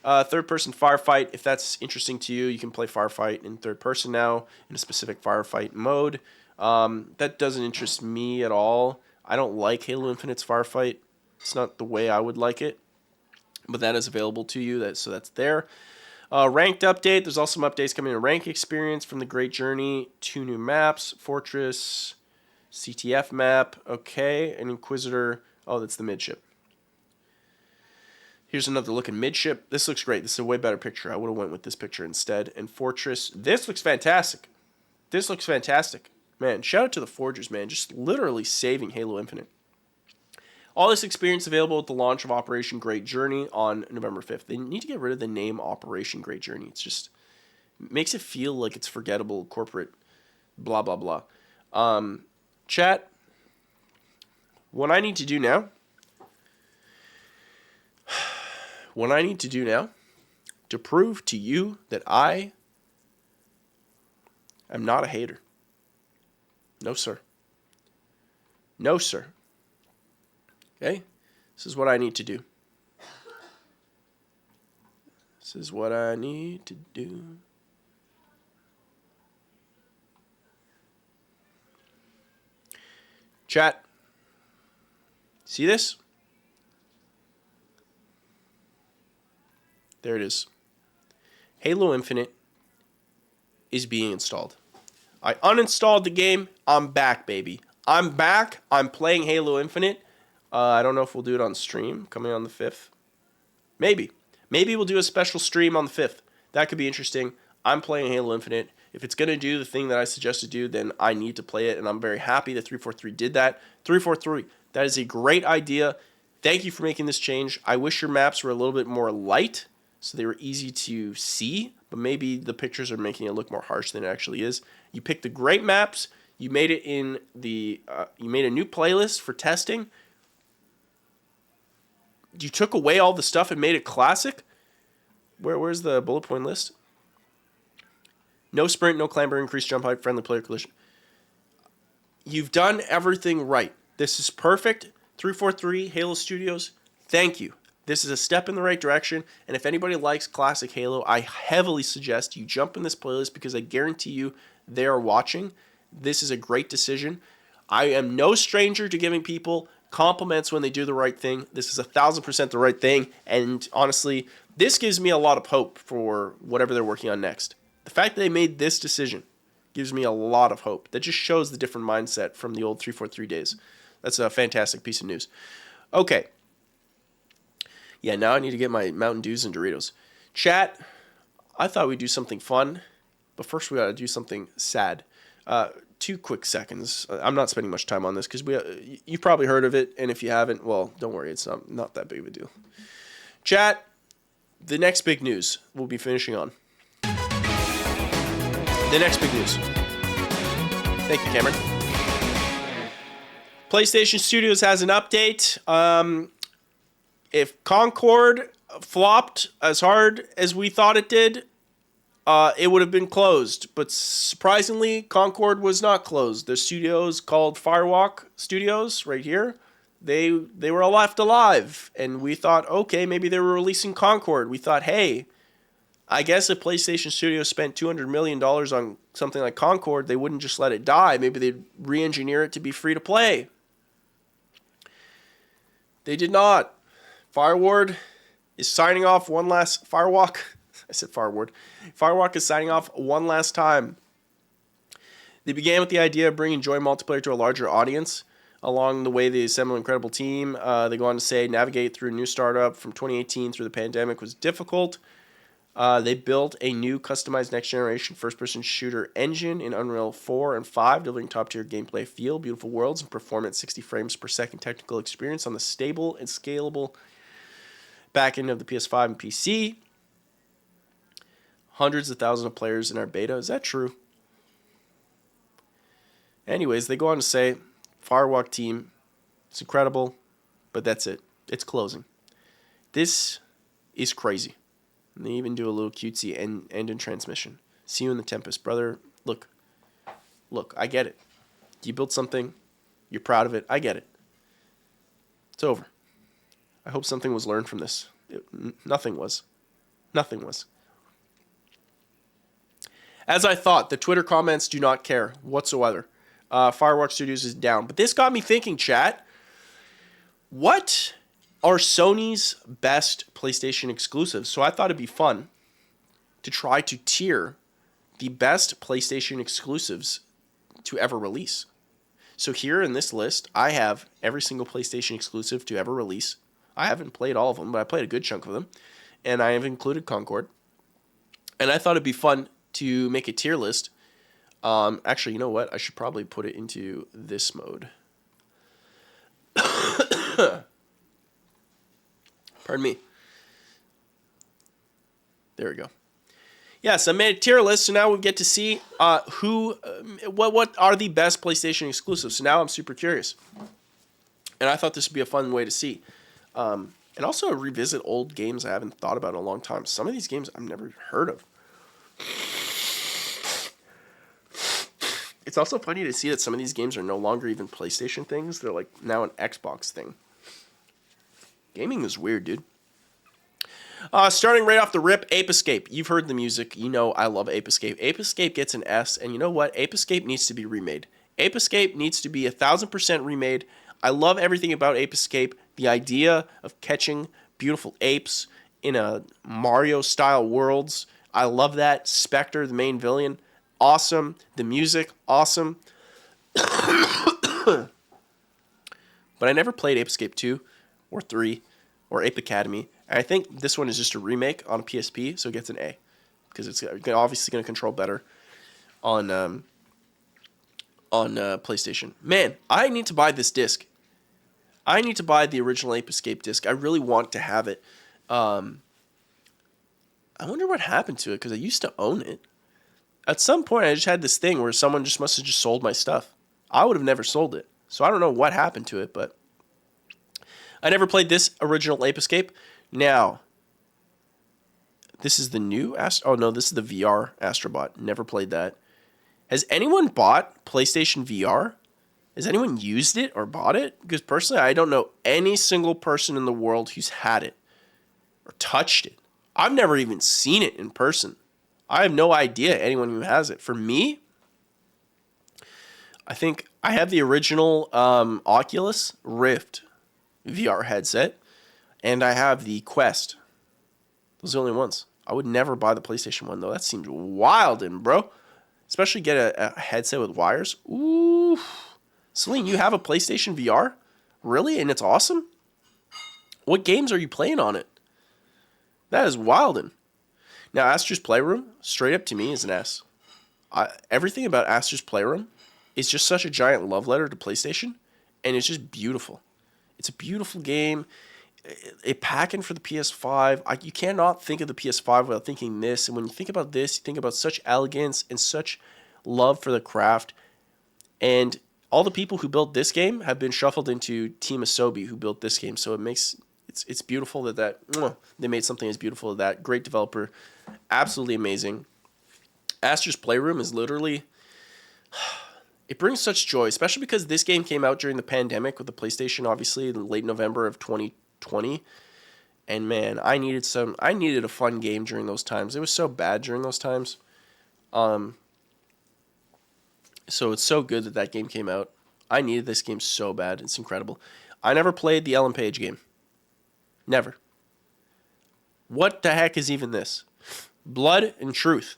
Third-person firefight. If that's interesting to you, you can play firefight in third person now in a specific firefight mode. That doesn't interest me at all. I don't like Halo Infinite's firefight. It's not the way I would like it. But that is available to you, so that's there. Ranked update. There's also some updates coming in rank experience from the Great Journey. 2 new maps. Fortress, CTF map. Okay, and Inquisitor. Oh, that's the midship. Here's another look at midship. This looks great. This is a way better picture. I would have went with this picture instead. And Fortress. This looks fantastic. This looks fantastic. Man, shout out to the Forgers, man. Just literally saving Halo Infinite. All this experience available at the launch of Operation Great Journey on November 5th. They need to get rid of the name Operation Great Journey. It's just makes it feel like it's forgettable corporate blah, blah, blah. Chat, what I need to do now to prove to you that I am not a hater. No, sir. No, sir. Okay? This is what I need to do. This is what I need to do. Chat. See this? There it is. Halo Infinite is being installed. I uninstalled the game. I'm back, baby. I'm back. I'm playing Halo Infinite. I don't know if we'll do it on stream coming on the 5th. Maybe. Maybe we'll do a special stream on the 5th. That could be interesting. I'm playing Halo Infinite. If it's going to do the thing that I suggest to do, then I need to play it, and I'm very happy that 343 did that. 343, that is a great idea. Thank you for making this change. I wish your maps were a little bit more light, so they were easy to see, but maybe the pictures are making it look more harsh than it actually is. You picked the great maps. You made it in the. You made a new playlist for testing. You took away all the stuff and made it classic. Where's the bullet point list? No sprint, no clamber, increased jump height, friendly player collision. You've done everything right. This is perfect. 343 Halo Studios. Thank you. This is a step in the right direction, and if anybody likes classic Halo, I heavily suggest you jump in this playlist because I guarantee you they are watching. This is a great decision. I am no stranger to giving people compliments when they do the right thing. This is 1,000% the right thing, and honestly, this gives me a lot of hope for whatever they're working on next. The fact that they made this decision gives me a lot of hope. That just shows the different mindset from the old 343 days. That's a fantastic piece of news. Okay. Yeah, now I need to get my Mountain Dews and Doritos. Chat, I thought we'd do something fun, but first we got to do something sad. 2 quick seconds. I'm not spending much time on this because you've probably heard of it, and if you haven't, well, don't worry. It's not that big of a deal. Chat, the next big news we'll be finishing on. The next big news. Thank you, Cameron. PlayStation Studios has an update. If Concord flopped as hard as we thought it did, it would have been closed. But surprisingly, Concord was not closed. The studios called Firewalk Studios right here, they were left alive. And we thought, okay, maybe they were releasing Concord. We thought, hey, I guess if PlayStation Studios spent $200 million on something like Concord, they wouldn't just let it die. Maybe they'd re-engineer it to be free to play. They did not. Fireward is signing off one last... Firewalk? I said Fireward. Firewalk is signing off one last time. They began with the idea of bringing Joy multiplayer to a larger audience. Along the way, they assembled an incredible team. They go on to say, navigate through a new startup from 2018 through the pandemic was difficult. They built a new customized next-generation first-person shooter engine in Unreal 4 and 5, delivering top-tier gameplay feel, beautiful worlds, and performance 60 frames per second technical experience on the stable and scalable back end of the PS5 and PC. Hundreds of thousands of players in our beta. Is that true? Anyways, they go on to say, Firewalk team, it's incredible, but that's it. It's closing. This is crazy. And they even do a little cutesy end in transmission. See you in the Tempest. Brother, look, I get it. You built something. You're proud of it. I get it. It's over. I hope something was learned from this. Nothing was. Nothing was. As I thought, the Twitter comments do not care whatsoever. Firewalk Studios is down. But this got me thinking, chat. What are Sony's best PlayStation exclusives? So I thought it'd be fun to try to tier the best PlayStation exclusives to ever release. So here in this list, I have every single PlayStation exclusive to ever release. I haven't played all of them, but I played a good chunk of them. And I have included Concord. And I thought it'd be fun to make a tier list. Actually, you know what? I should probably put it into this mode. Pardon me. There we go. Yes, I made a tier list, so now we get to see what are the best PlayStation exclusives. So now I'm super curious. And I thought this would be a fun way to see. And also revisit old games I haven't thought about in a long time. Some of these games I've never heard of. It's also funny to see that some of these games are no longer even PlayStation things. They're like now an Xbox thing. Gaming is weird, dude. Starting right off the rip, Ape Escape. You've heard the music. You know I love Ape Escape. Ape Escape gets an S, and you know what? Ape Escape needs to be remade. Ape Escape needs to be 1,000% remade. I love everything about Ape Escape. The idea of catching beautiful apes in a Mario-style worlds. I love that. Spectre, the main villain, awesome. The music, awesome. But I never played Ape Escape 2 or 3 or Ape Academy. And I think this one is just a remake on a PSP, so it gets an A. Because it's obviously going to control better on PlayStation. Man, I need to buy this disc. I need to buy the original Ape Escape disc. I really want to have it. I wonder what happened to it, because I used to own it. At some point, I just had this thing where someone just must have just sold my stuff. I would have never sold it. So I don't know what happened to it, but I never played this original Ape Escape. Now, this is the new this is the VR Astrobot. Never played that. Has anyone bought PlayStation VR? Has anyone used it or bought it? Because personally, I don't know any single person in the world who's had it or touched it. I've never even seen it in person. I have no idea anyone who has it. For me, I think I have the original Oculus Rift VR headset, and I have the Quest. Those are the only ones. I would never buy the PlayStation one, though. That seems wild, bro. Especially get a headset with wires. Ooh. Celine, you have a PlayStation VR? Really? And it's awesome? What games are you playing on it? That is wildin'. Now, Astro's Playroom, straight up to me, is an S. Everything about Astro's Playroom is just such a giant love letter to PlayStation, and it's just beautiful. It's a beautiful game. A pack-in for the PS5. You cannot think of the PS5 without thinking this. And when you think about this, you think about such elegance and such love for the craft. And all the people who built this game have been shuffled into Team Asobi, who built this game. So it's beautiful that they made something as beautiful as that. Great developer. Absolutely amazing. Astro's Playroom is literally... It brings such joy, especially because this game came out during the pandemic with the PlayStation, obviously, in late November of 2020. And man, I needed a fun game during those times. It was so bad during those times. So it's so good that game came out. I needed this game so bad. It's incredible. I never played the Ellen Page game. Never. What the heck is even this? Blood and Truth.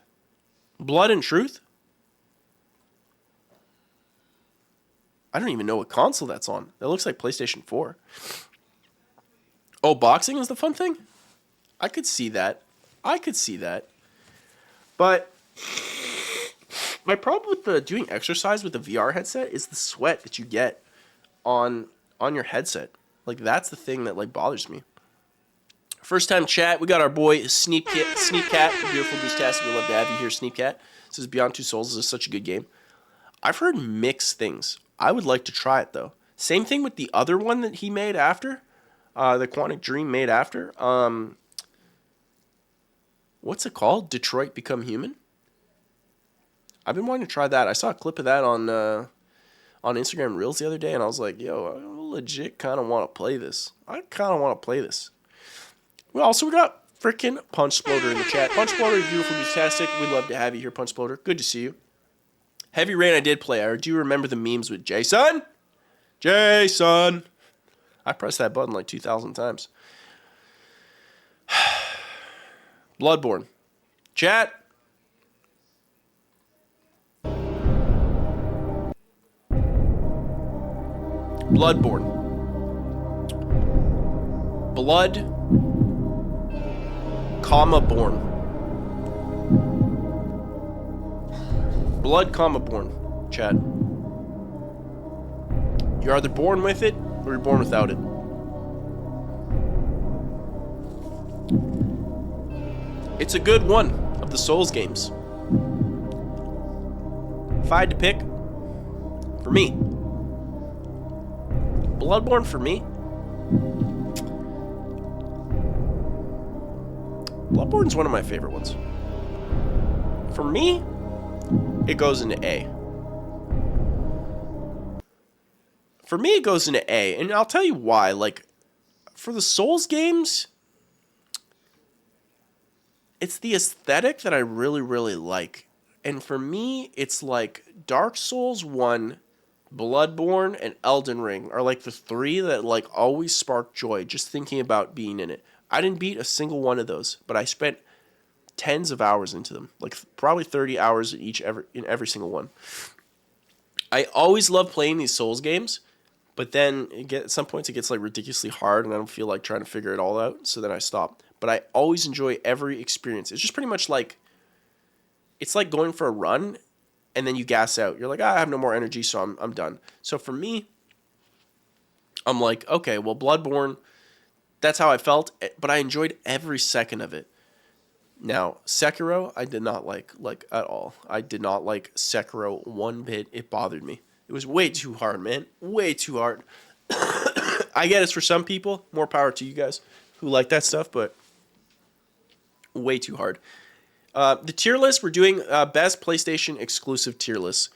Blood and Truth? I don't even know what console that's on. That looks like PlayStation 4. Oh, boxing is the fun thing? I could see that. But my problem with doing exercise with the VR headset is the sweat that you get on your headset. Like, that's the thing that, like, bothers me. First time chat, we got our boy Sneakcat, beautiful Goose-tastic. We love to have you here, Sneakcat. Says Beyond Two Souls is such a good game. I've heard mixed things. I would like to try it, though. Same thing with the other one that he made after. The Quantic Dream made after. What's it called? Detroit Become Human? I've been wanting to try that. I saw a clip of that on Instagram Reels the other day, and I was like, yo, I legit kind of want to play this. We got freaking Punch Sploder in the chat. Punch Sploder, beautiful, fantastic. We love to have you here, Punch Sploder. Good to see you. Heavy Rain I did play. I do remember the memes with Jason. I pressed that button like 2,000 times. Bloodborne. Chat. Bloodborne. Blood, comma, born. Blood, comma, born. Chat. You're either born with it or you're born without it. It's a good one of the Souls games. If I had to pick, for me, Bloodborne for me. Bloodborne's one of my favorite ones. For me, it goes into A. And I'll tell you why. Like, for the Souls games, it's the aesthetic that I really, really like. And for me, it's like Dark Souls 1, Bloodborne, and Elden Ring are like the three that like always spark joy just thinking about being in it. I didn't beat a single one of those, but I spent tens of hours into them. Like probably 30 hours in every single one. I always love playing these Souls games, but then at some points it gets like ridiculously hard and I don't feel like trying to figure it all out, so then I stop. But I always enjoy every experience. It's just pretty much like, it's like going for a run and then you gas out. You're like, I have no more energy, so I'm done. So for me, I'm like, okay, well, Bloodborne, that's how I felt, but I enjoyed every second of it. Now, Sekiro, I did not like at all. I did not like Sekiro one bit. It bothered me. It was way too hard, man. Way too hard. I get it's for some people. More power to you guys who like that stuff, but way too hard. The tier list, we're doing best PlayStation exclusive tier list.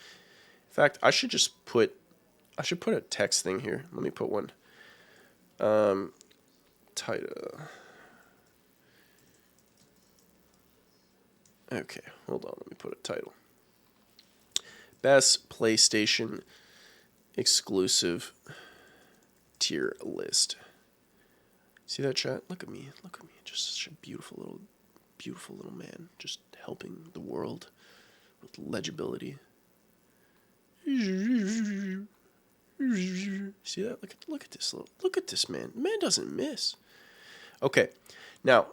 In fact, I should put a text thing here. Let me put one. Title. Okay, hold on. Let me put a title. Best PlayStation exclusive tier list. See that, chat? Look at me. Just such a beautiful little man, just helping the world with legibility. See that? Look at this man. The man doesn't miss. Okay, now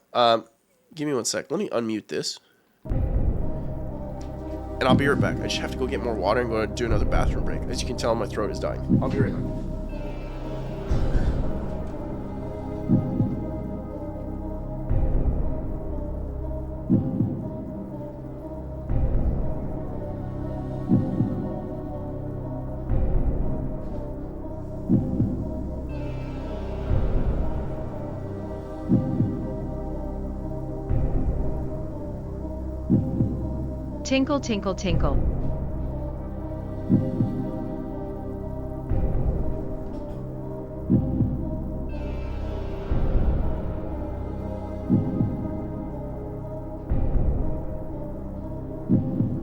give me 1 sec. Let me unmute this, and I'll be right back. I just have to go get more water and go do another bathroom break. As you can tell, my throat is dying. I'll be right back. Tinkle, tinkle, tinkle.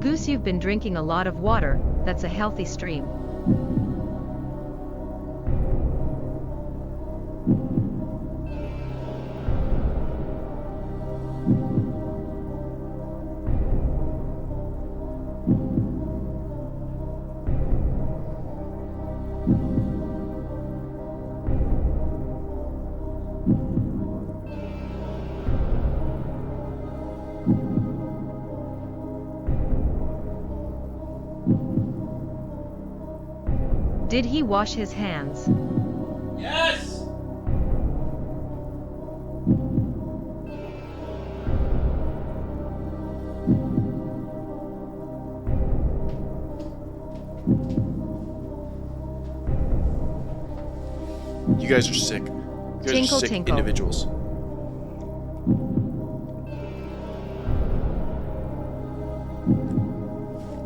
Goose, you've been drinking a lot of water. That's a healthy stream. Did he wash his hands? Yes! You guys are sick. You guys Tinkle, are sick tinkle. individuals.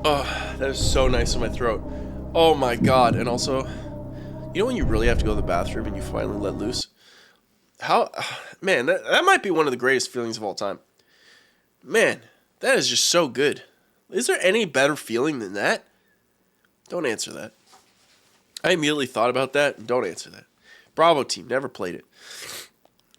Oh, that is so nice in my throat. Oh my god. And also, you know when you really have to go to the bathroom and you finally let loose? How, man, that might be one of the greatest feelings of all time. Man, that is just so good. Is there any better feeling than that? Don't answer that. I immediately thought about that. Don't answer that. Bravo team, never played it.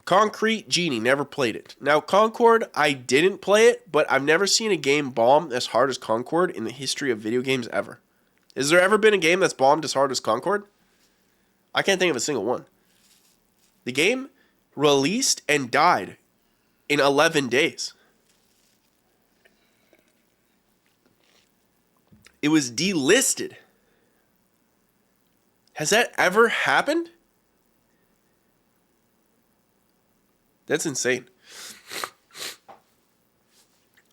Concrete Genie, never played it. Now, Concord, I didn't play it, but I've never seen a game bomb as hard as Concord in the history of video games ever. Has there ever been a game that's bombed as hard as Concord? I can't think of a single one. The game released and died in 11 days. It was delisted. Has that ever happened? That's insane.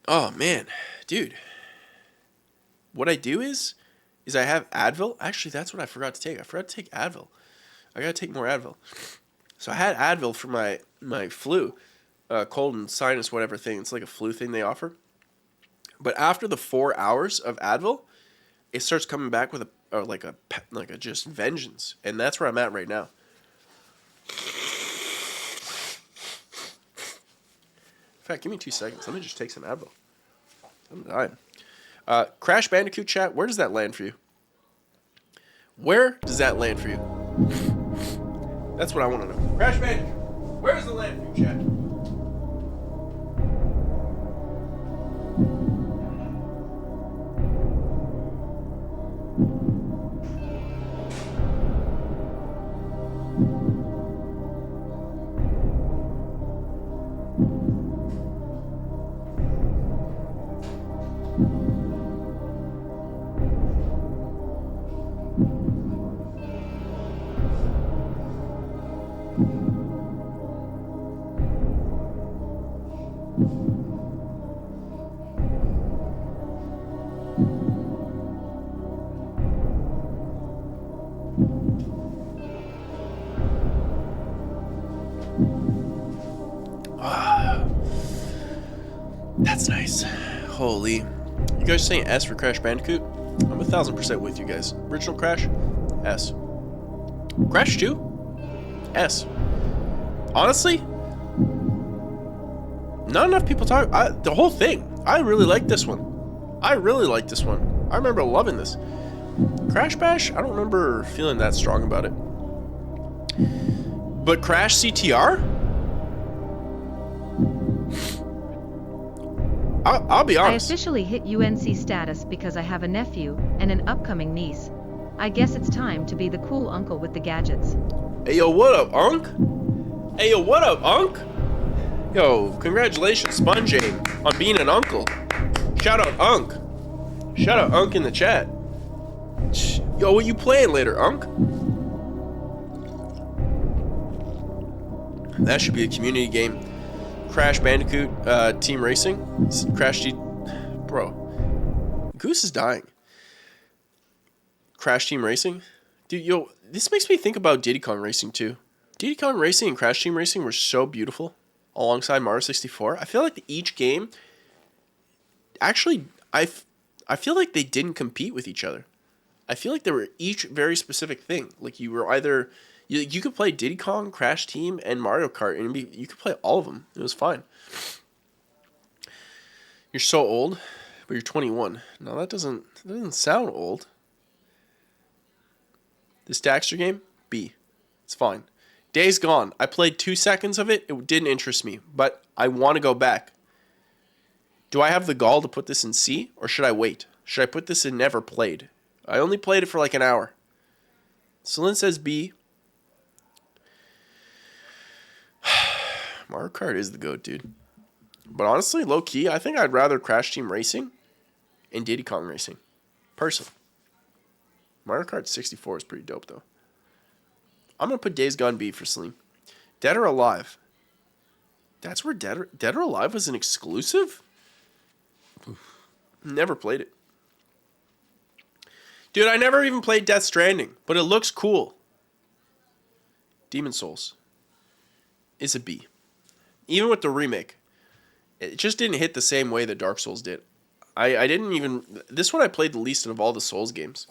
Oh, man. Dude. What I do is I have Advil. Actually, that's what I forgot to take. I forgot to take Advil. I gotta take more Advil. So I had Advil for my flu. Cold and sinus, whatever thing. It's like a flu thing they offer. But after the 4 hours of Advil, it starts coming back with a just vengeance. And that's where I'm at right now. In fact, give me 2 seconds. Let me just take some Advil. I'm dying. Crash Bandicoot chat, where does that land for you? Where does that land for you? That's what I want to know. Crash Bandicoot, where does it land for you, chat? That's nice. Holy. You guys saying S for Crash Bandicoot? I'm 1000% with you guys. Original Crash? S. Crash 2? S. Honestly, not enough people talk. The whole thing. I really like this one. I remember loving this. Crash Bash, I don't remember feeling that strong about it. But Crash CTR? I'll be honest. I officially hit UNC status because I have a nephew and an upcoming niece. I guess it's time to be the cool uncle with the gadgets. Hey, yo, what up, Unc? Hey, yo, what up, Unc? Yo, congratulations, Sponge Aim, on being an uncle. Shout out, Unc. Shout out, Unc, in the chat. Yo, what you playing later, Unc? That should be a community game. Crash Bandicoot Team Racing. Crash G... Bro. Goose is dying. Crash Team Racing? Dude, yo, this makes me think about Diddy Kong Racing too. Diddy Kong Racing and Crash Team Racing were so beautiful alongside Mario 64. I feel like each game... Actually, I feel like they didn't compete with each other. I feel like they were each very specific thing. Like you were either... You could play Diddy Kong, Crash Team, and Mario Kart, and you could play all of them. It was fine. You're so old, but you're 21. No, that doesn't sound old. This Daxter game, B. It's fine. Days Gone. I played 2 seconds of it. It didn't interest me, but I want to go back. Do I have the gall to put this in C, or should I wait? Should I put this in Never Played? I only played it for like an hour. Celine says B. Mario Kart is the GOAT, dude. But honestly, low-key, I think I'd rather Crash Team Racing and Diddy Kong Racing. Personally. Mario Kart 64 is pretty dope, though. I'm going to put Days Gone B for Slim. Dead or Alive. That's where Dead or Alive was an exclusive? Never played it. Dude, I never even played Death Stranding, but it looks cool. Demon Souls is a B. Even with the remake, it just didn't hit the same way that Dark Souls did. I didn't even... This one I played the least of all the Souls games.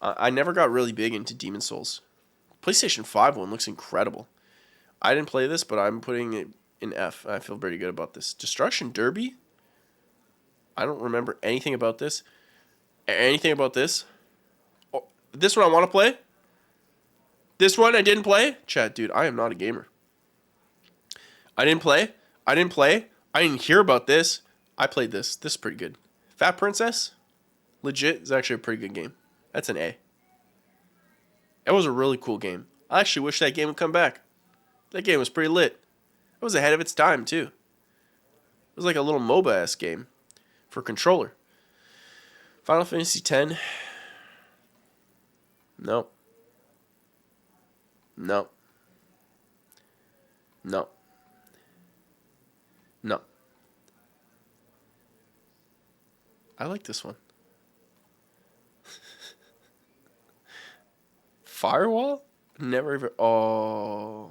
I never got really big into Demon Souls. PlayStation 5 one looks incredible. I didn't play this, but I'm putting it in F. I feel pretty good about this. Destruction Derby? I don't remember anything about this. Anything about this? Oh, this one I want to play? This one I didn't play? Chat, dude, I am not a gamer. I didn't play. I didn't hear about this. I played this. This is pretty good. Fat Princess? Legit is actually a pretty good game. That's an A. That was a really cool game. I actually wish that game would come back. That game was pretty lit. It was ahead of its time, too. It was like a little MOBA-esque game for controller. Final Fantasy X. No. No. No. No. I like this one. Firewall? Never even... Oh.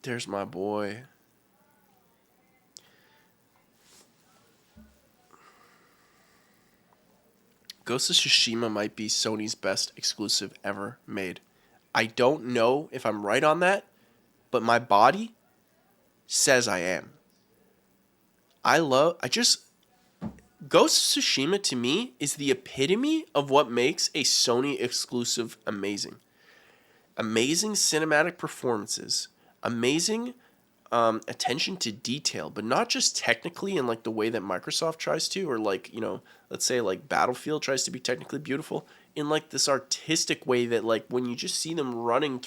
There's my boy. Ghost of Tsushima might be Sony's best exclusive ever made. I don't know if I'm right on that, but my body says I am. Ghost of Tsushima to me is the epitome of what makes a Sony exclusive amazing. Amazing cinematic performances, amazing attention to detail, but not just technically in like the way that Microsoft tries to, or like, you know, let's say like Battlefield tries to be technically beautiful, in like this artistic way that like when you just see them running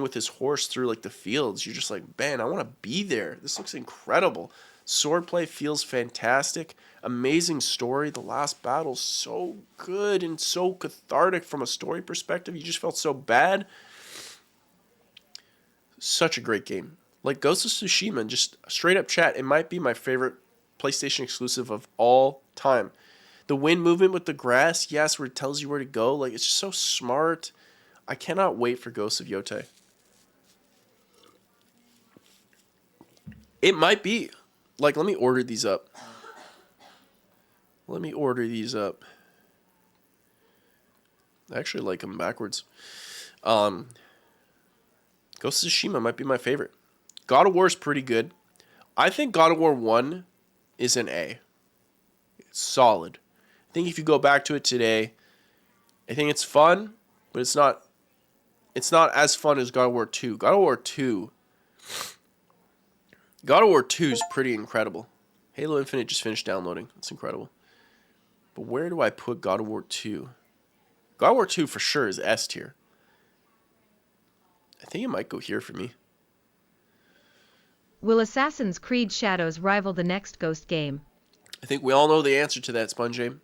with his horse through like the fields, you're just like, man, I want to be there. This looks incredible. Swordplay feels fantastic. Amazing story. The last battle's so good and so cathartic from a story perspective. You just felt so bad. Such a great game. Like Ghost of Tsushima, just straight up chat, it might be my favorite PlayStation exclusive of all time. The wind movement with the grass, yes, where it tells you where to go. Like, it's just so smart. I cannot wait for Ghost of Yotei. It might be. Like, let me order these up. I actually like them backwards. Ghost of Tsushima might be my favorite. God of War is pretty good. I think God of War 1 is an A. It's solid. I think if you go back to it today, I think it's fun, but it's not as fun as God of War 2. God of War 2 is pretty incredible. Halo Infinite just finished downloading. It's incredible. But where do I put God of War 2? God of War 2 for sure is S tier. I think it might go here for me. Will Assassin's Creed Shadows rival the next Ghost game? I think we all know the answer to that, Sponge Aim.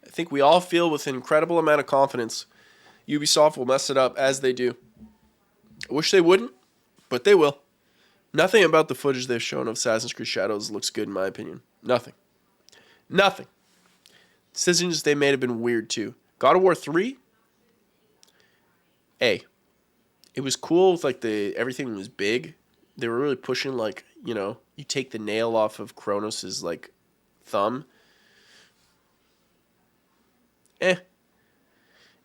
I think we all feel with an incredible amount of confidence Ubisoft will mess it up as they do. I wish they wouldn't, but they will. Nothing about the footage they've shown of Assassin's Creed Shadows looks good in my opinion. Nothing. Decisions they made have been weird too. God of War 3? A. It was cool with like everything was big. They were really pushing like, you know, you take the nail off of Kronos' like thumb. It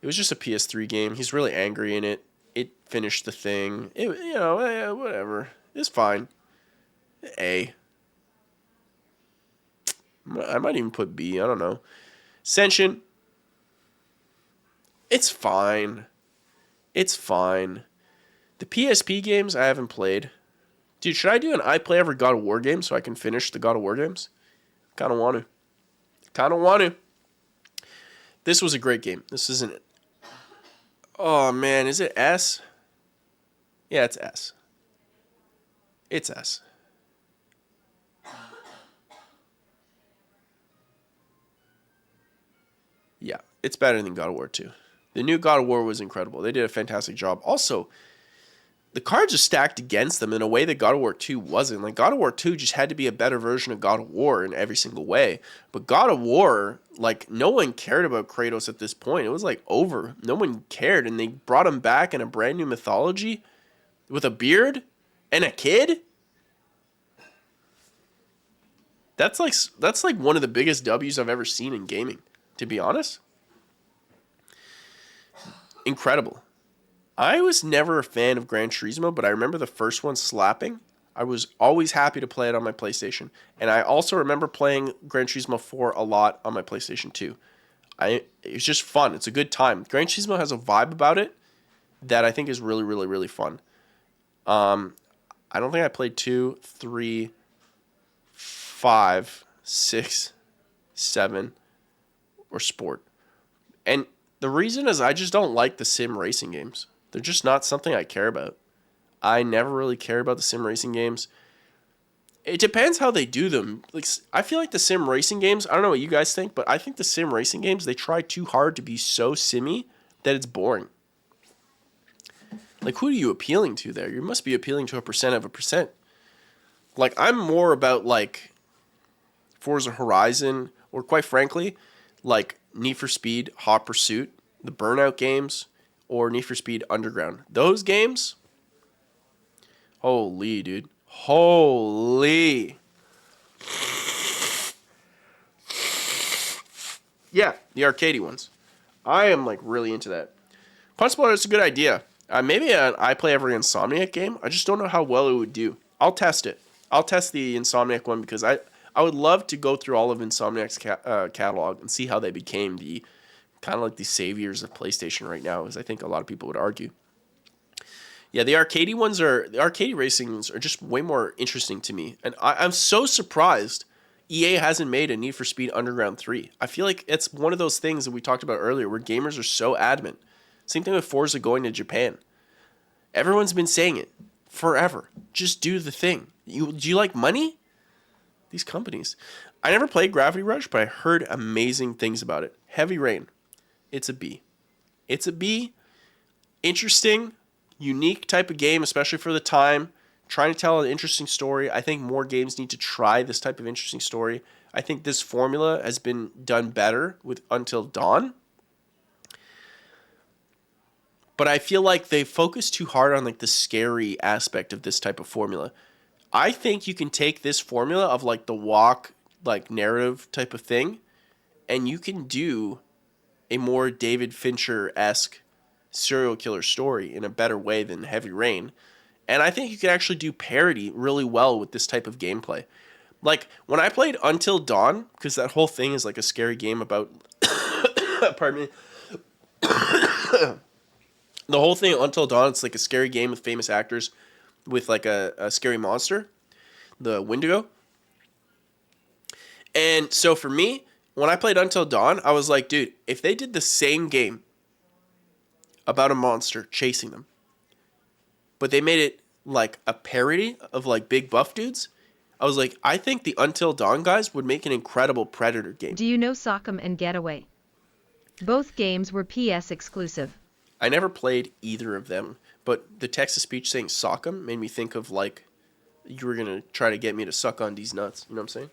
was just a PS3 game. He's really angry in it. It finished the thing. Whatever. It's fine. A. I might even put B. I don't know. Ascension. It's fine. The PSP games I haven't played. Dude, should I do an I Play Every God of War game so I can finish the God of War games? Kind of want to. This was a great game. This isn't... Oh, man. Is it S? Yeah, it's S. It's S. Yeah, it's better than God of War 2. The new God of War was incredible. They did a fantastic job. Also, the cards are stacked against them in a way that God of War 2 wasn't. Like, God of War 2 just had to be a better version of God of War in every single way. But God of War, like, no one cared about Kratos at this point. It was, like, over. No one cared. And they brought him back in a brand new mythology with a beard and a kid. That's like one of the biggest W's I've ever seen in gaming, to be honest. Incredible. I was never a fan of Gran Turismo, but I remember the first one slapping. I was always happy to play it on my PlayStation. And I also remember playing Gran Turismo 4 a lot on my PlayStation 2. It's just fun. It's a good time. Gran Turismo has a vibe about it that I think is really, really, really fun. I don't think I played 2, 3, 5, 6, 7, or Sport. And the reason is I just don't like the sim racing games. They're just not something I care about. I never really cared about the sim racing games. It depends how they do them. Like, I feel like the sim racing games, I don't know what you guys think, but I think the sim racing games, they try too hard to be so simmy that it's boring. Like, who are you appealing to there? You must be appealing to a percent of a percent. Like, I'm more about, like, Forza Horizon, or quite frankly, like Need for Speed, Hot Pursuit, the Burnout games, or Need for Speed Underground. Those games, holy, dude. Holy. Yeah, the arcadey ones. I am, like, really into that. Punch Bowler is a good idea. Maybe I play every Insomniac game. I just don't know how well it would do. I'll test it. I'll test the Insomniac one because I would love to go through all of Insomniac's catalog and see how they became the kind of like the saviors of PlayStation right now, as I think a lot of people would argue. Yeah, the arcadey racings are just way more interesting to me. And I'm so surprised EA hasn't made a Need for Speed Underground 3. I feel like it's one of those things that we talked about earlier where gamers are so adamant. Same thing with Forza going to Japan. Everyone's been saying it forever. Just do the thing. Do you like money? These companies. I never played Gravity Rush, but I heard amazing things about it. Heavy Rain. It's a B. It's a B. Interesting, unique type of game, especially for the time. Trying to tell an interesting story. I think more games need to try this type of interesting story. I think this formula has been done better with Until Dawn. But I feel like they focus too hard on like the scary aspect of this type of formula. I think you can take this formula of like the walk, like narrative type of thing, and you can do a more David Fincher-esque serial killer story in a better way than Heavy Rain. And I think you can actually do parody really well with this type of gameplay. Like, when I played Until Dawn, because that whole thing is like a scary game about... pardon me. The whole thing, Until Dawn, it's like a scary game with famous actors with like a scary monster, the Wendigo. And so for me, when I played Until Dawn, I was like, dude, if they did the same game about a monster chasing them, but they made it like a parody of like big buff dudes, I was like, I think the Until Dawn guys would make an incredible Predator game. Do you know Sock'em and Getaway? Both games were PS exclusive. I never played either of them, but the text-to-speech saying Sock'em made me think of like you were going to try to get me to suck on these nuts. You know what I'm saying?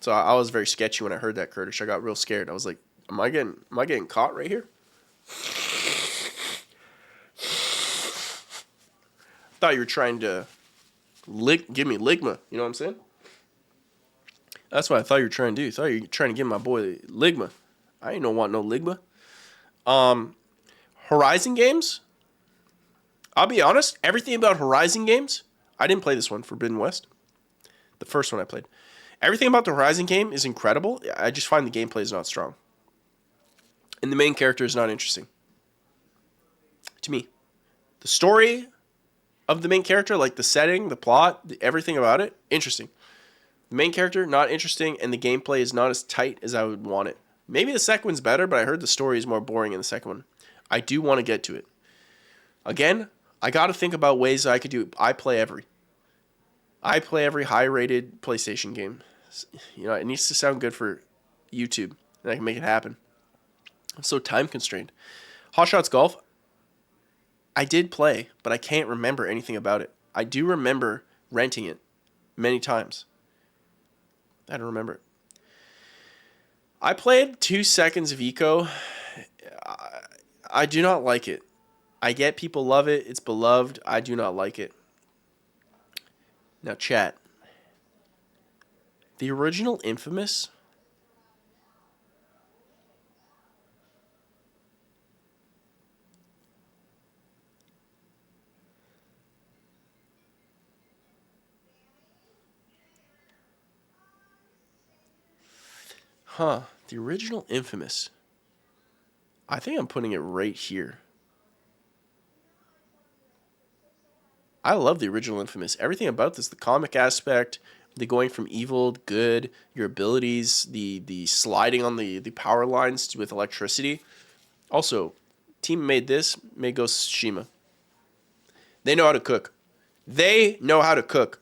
So I was very sketchy when I heard that, Kurdish. I got real scared. I was like, am I getting caught right here? Thought you were trying to give me ligma. You know what I'm saying? That's what I thought you were trying to do. I thought you were trying to give my boy ligma. I ain't want no ligma. Horizon games? I'll be honest, everything about Horizon games, I didn't play this one, Forbidden West. The first one I played. Everything about the Horizon game is incredible. I just find the gameplay is not strong. And the main character is not interesting. To me. The story of the main character, like the setting, the plot, everything about it, interesting. The main character, not interesting, and the gameplay is not as tight as I would want it. Maybe the second one's better, but I heard the story is more boring in the second one. I do want to get to it. Again, I got to think about ways that I could do it. I play every high-rated PlayStation game. You know, it needs to sound good for YouTube, and I can make it happen. I'm so time constrained. Hot Shots Golf, I did play, but I can't remember anything about it. I do remember renting it many times. I don't remember it. I played 2 seconds of Eco. I do not like it. I get people love it. It's beloved. I do not like it. Now, chat. The original Infamous. The original Infamous. I think I'm putting it right here. I love the original Infamous. Everything about this, the comic aspect, the going from evil to good, your abilities, the sliding on the power lines with electricity. Also, team made this, made Ghost of Tsushima. They know how to cook. They know how to cook.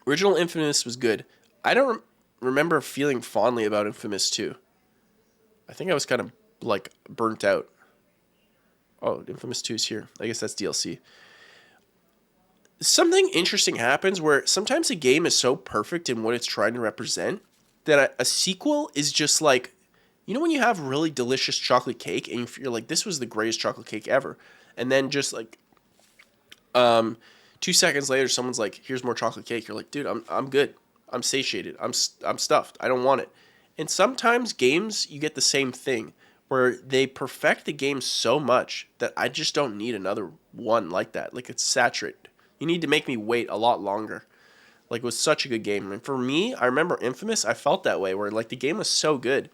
Original Infamous was good. I don't remember feeling fondly about Infamous 2. I think I was kind of like burnt out. Oh, Infamous 2 is here. I guess that's DLC. Something interesting happens where sometimes a game is so perfect in what it's trying to represent that a sequel is just like, you know when you have really delicious chocolate cake and you're like, this was the greatest chocolate cake ever. And then just like 2 seconds later, someone's like, here's more chocolate cake. You're like, dude, I'm good. I'm satiated. I'm stuffed. I don't want it. And sometimes games, you get the same thing where they perfect the game so much that I just don't need another one like that. Like it's saturated. You need to make me wait a lot longer. Like it was such a good game. And for me, I remember Infamous, I felt that way where like the game was so good.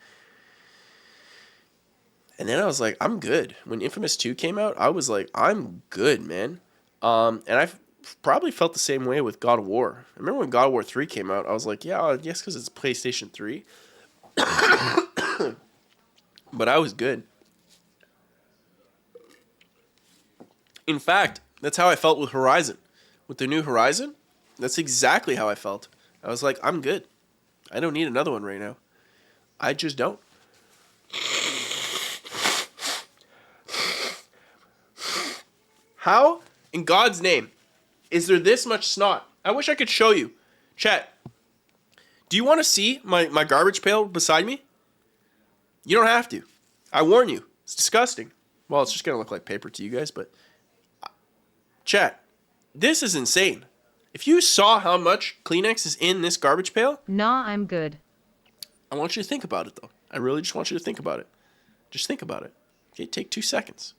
And then I was like, I'm good. When Infamous 2 came out, I was like, I'm good, man. And I've probably felt the same way with God of War. I remember when God of War 3 came out, I was like, yeah, I guess because it's PlayStation 3. But I was good. In fact, that's how I felt with Horizon. With the new Horizon, that's exactly how I felt. I was like, I'm good. I don't need another one right now. I just don't. How, in God's name, is there this much snot? I wish I could show you. Chat, do you want to see my garbage pail beside me? You don't have to. I warn you. It's disgusting. Well, it's just going to look like paper to you guys, but... Chat, this is insane. If you saw how much Kleenex is in this garbage pail... Nah, I'm good. I want you to think about it, though. I really just want you to think about it. Just think about it. Okay, take 2 seconds.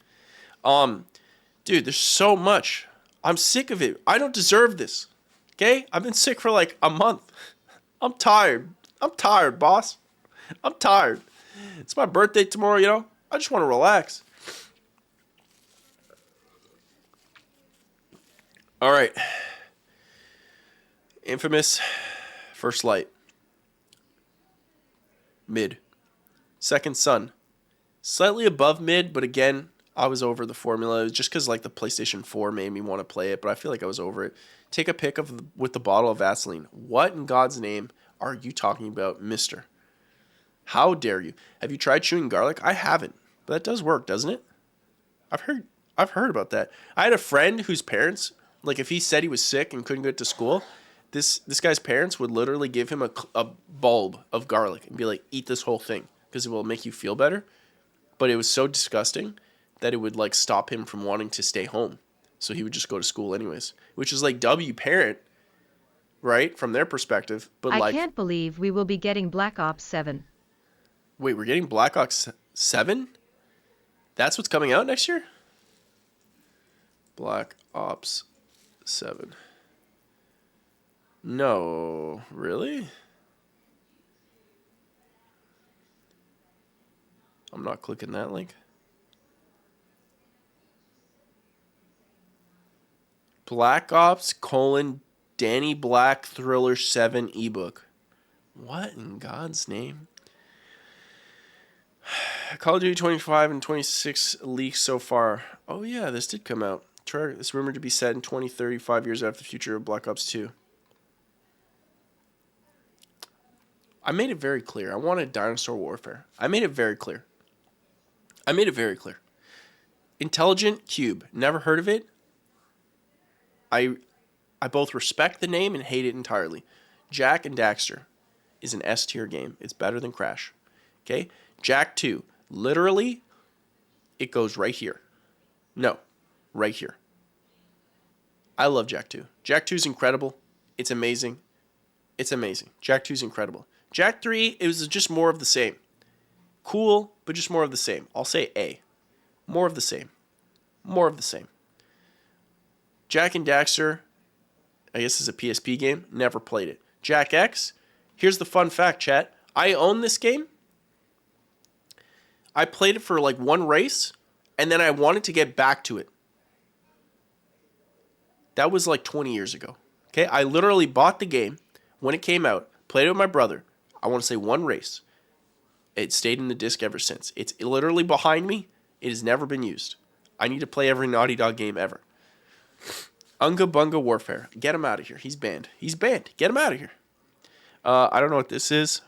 Dude, there's so much. I'm sick of it. I don't deserve this. Okay? I've been sick for like a month. I'm tired. I'm tired, boss. I'm tired. It's my birthday tomorrow, you know? I just want to relax. All right. Infamous. First Light. Mid. Second Son. Slightly above mid, but again, I was over the formula. It was just because like the PlayStation 4 made me want to play it, but I feel like I was over it. Take a pic with the bottle of Vaseline. What in God's name are you talking about, mister? How dare you? Have you tried chewing garlic? I haven't, but that does work, doesn't it? I've heard about that. I had a friend whose parents, like if he said he was sick and couldn't get to school, this guy's parents would literally give him a bulb of garlic and be like, eat this whole thing because it will make you feel better. But it was so disgusting that it would like stop him from wanting to stay home. So he would just go to school anyways, which is like W parent, right? From their perspective. But I can't believe we will be getting Black Ops 7. Wait, we're getting Black Ops 7? That's what's coming out next year? Black Ops 7. No, really? I'm not clicking that link. Black Ops : Danny Black Thriller 7 ebook. What in God's name? Call of Duty 25 and 26 leaks so far. Oh yeah, this did come out. It's rumored to be set in 2035 years after the future of Black Ops 2. I made it very clear. I wanted dinosaur warfare. I made it very clear. I made it very clear. Intelligent Cube. Never heard of it. I both respect the name and hate it entirely. Jak and Daxter is an S tier game. It's better than Crash. Okay? Jak 2. Literally, it goes right here. No, right here. I love Jak 2. Jak 2 is incredible. It's amazing. It's amazing. Jak 2 is incredible. Jak 3, it was just more of the same. Cool, but just more of the same. I'll say A. More of the same. More of the same. Jak and Daxter, I guess is a PSP game. Never played it. Jak X, here's the fun fact, chat. I own this game. I played it for like one race, and then I wanted to get back to it. That was like 20 years ago. Okay, I literally bought the game when it came out, played it with my brother. I want to say one race. It stayed in the disc ever since. It's literally behind me. It has never been used. I need to play every Naughty Dog game ever. Unga Bunga Warfare. Get him out of here. He's banned. He's banned. Get him out of here. I don't know what this is.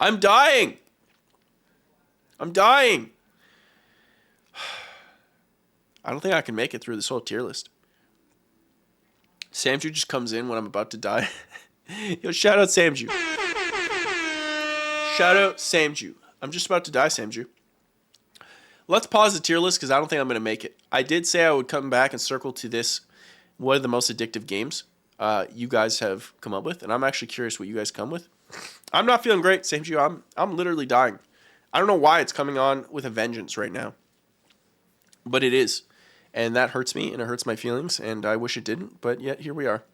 I'm dying. I'm dying. I don't think I can make it through this whole tier list. Samju just comes in when I'm about to die. Yo, shout out Samju. Shout out Samju. I'm just about to die, Samju. Let's pause the tier list because I don't think I'm going to make it. I did say I would come back and circle to this. What are the most addictive games you guys have come up with? And I'm actually curious what you guys come with. I'm not feeling great, Samju. I'm literally dying. I don't know why it's coming on with a vengeance right now. But it is. And that hurts me and it hurts my feelings. And I wish it didn't. But yet here we are.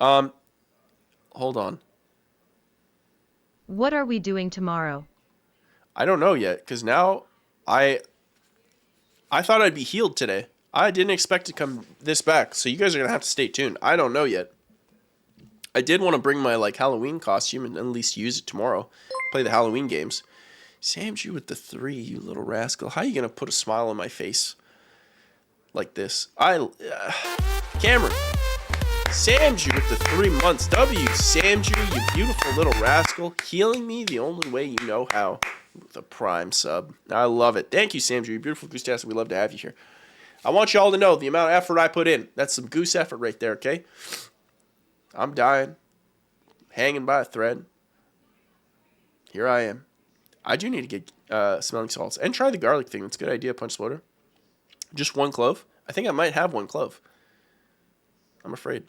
Hold on. What are we doing tomorrow? I don't know yet, because now I thought I'd be healed today. I didn't expect to come this back, so you guys are going to have to stay tuned. I don't know yet. I did want to bring my Halloween costume and at least use it tomorrow. Play the Halloween games. Samju with the 3, you little rascal. How are you going to put a smile on my face like this? Cameron. Samju with the 3 months. Samju, you beautiful little rascal. Healing me the only way you know how. With a prime sub. I love it. Thank you, Samju. You beautiful goose tastic. We love to have you here. I want you all to know the amount of effort I put in. That's some goose effort right there, okay? I'm dying. Hanging by a thread. Here I am. I do need to get smelling salts. And try the garlic thing. That's a good idea, Punch Sloater. Just 1 clove. I think I might have 1 clove. I'm afraid.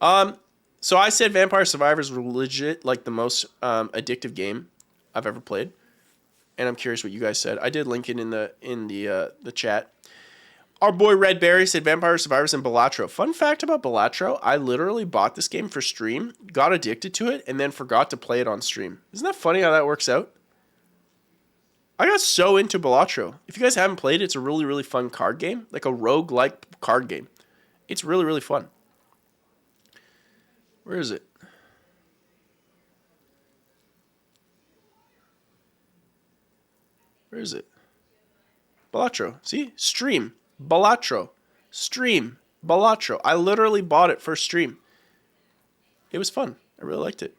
So I said Vampire Survivors were legit the most addictive game I've ever played. And I'm curious what you guys said. I did link it in the chat. Our boy Red Berry said Vampire Survivors and Balatro. Fun fact about Balatro, I literally bought this game for stream, got addicted to it, and then forgot to play it on stream. Isn't that funny how that works out? I got so into Balatro. If you guys haven't played it, it's a really, really fun card game. Like a rogue-like card game. It's really, really fun. Where is it? Where is it? Balatro. See? Stream. Balatro. Stream. Balatro. I literally bought it for stream. It was fun. I really liked it.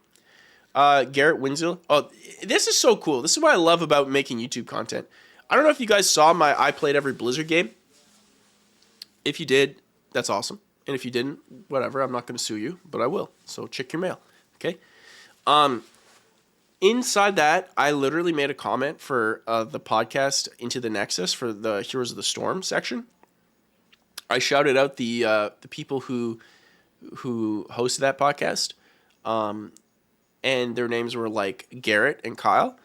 Garrett Winslow. Oh, this is so cool. This is what I love about making YouTube content. I don't know if you guys saw my I Played Every Blizzard game. If you did, that's awesome. And if you didn't, whatever. I'm not going to sue you, but I will. So check your mail. Okay? Inside that, I literally made a comment for the podcast Into the Nexus for the Heroes of the Storm section. I shouted out the people who hosted that podcast. And their names were Garrett and Kyle.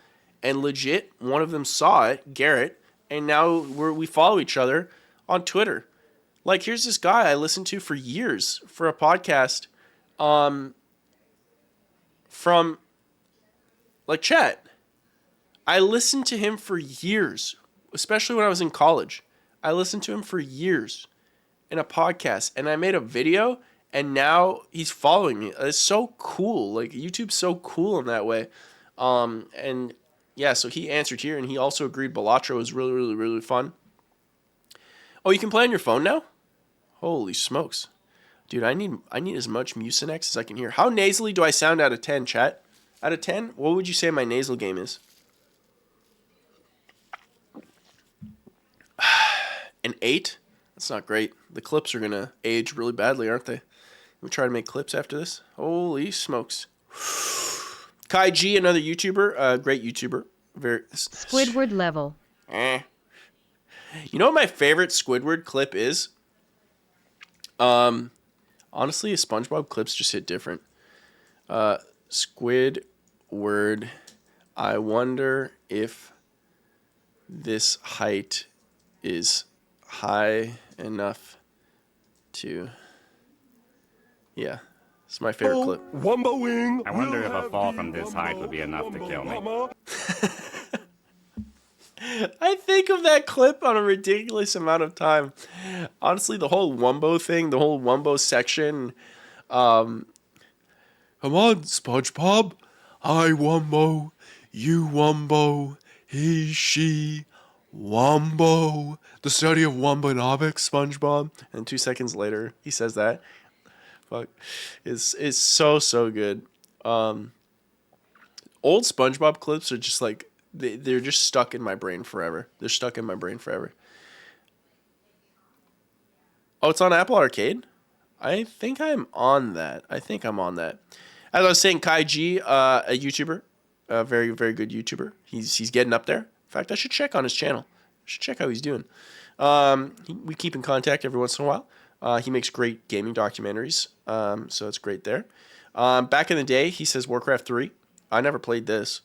And legit, one of them saw it, Garrett, and now we follow each other on Twitter. Here's this guy I listened to for years for a podcast from, chat. I listened to him for years, especially when I was in college. I listened to him for years in a podcast, and I made a video, and now he's following me. It's so cool. YouTube's so cool in that way. And yeah, so he answered here, and he also agreed Balatro is really, really, really fun. Oh, you can play on your phone now? Holy smokes. Dude, I need as much Mucinex as I can hear. How nasally do I sound out of 10, chat? Out of 10, what would you say my nasal game is? An 8? That's not great. The clips are gonna age really badly, aren't they? We try to make clips after this. Holy smokes! Kai G, another YouTuber, great YouTuber. Very Squidward level. You know what my favorite Squidward clip is? Honestly, SpongeBob clips just hit different. Squidward, I wonder if this height is high enough to... Yeah, it's my favorite clip. Wumbo-wing. I wonder if a fall from this height would be enough to kill me. I think of that clip on a ridiculous amount of time. Honestly, the whole Wumbo thing, the whole Wumbo section. Come on, SpongeBob. I Wumbo, you Wumbo, he, she, Wumbo. The study of Wumbonomics, SpongeBob. And 2 seconds later, he says that. Fuck, it's so good. Old SpongeBob clips are just like they're just stuck in my brain forever. They're stuck in my brain forever. Oh, it's on Apple Arcade? I think I'm on that. As I was saying, Kai G, a YouTuber, a very, very good YouTuber. He's getting up there. In fact, I should check on his channel. I should check how he's doing. We keep in contact every once in a while. He makes great gaming documentaries, so it's great there. Back in the day, he says Warcraft 3. I never played this.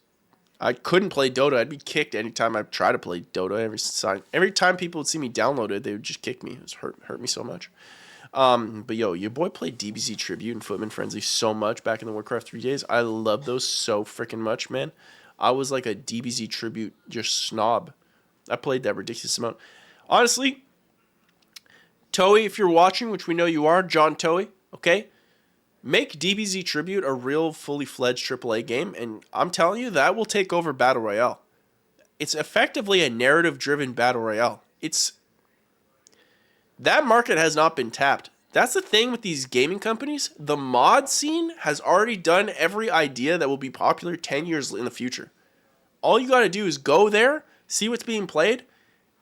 I couldn't play Dota. I'd be kicked anytime I tried to play Dota. Every time people would see me download it, they would just kick me. It was hurt me so much. But yo, your boy played DBZ Tribute and Footman Frenzy so much back in the Warcraft 3 days. I love those so freaking much, man. I was like a DBZ Tribute just snob. I played that ridiculous amount. Honestly, Toei, if you're watching, which we know you are, John Toei, okay? Make DBZ Tribute a real fully fledged AAA game, and I'm telling you, that will take over Battle Royale. It's effectively a narrative-driven Battle Royale. That market has not been tapped. That's the thing with these gaming companies. The mod scene has already done every idea that will be popular 10 years in the future. All you got to do is go there, see what's being played,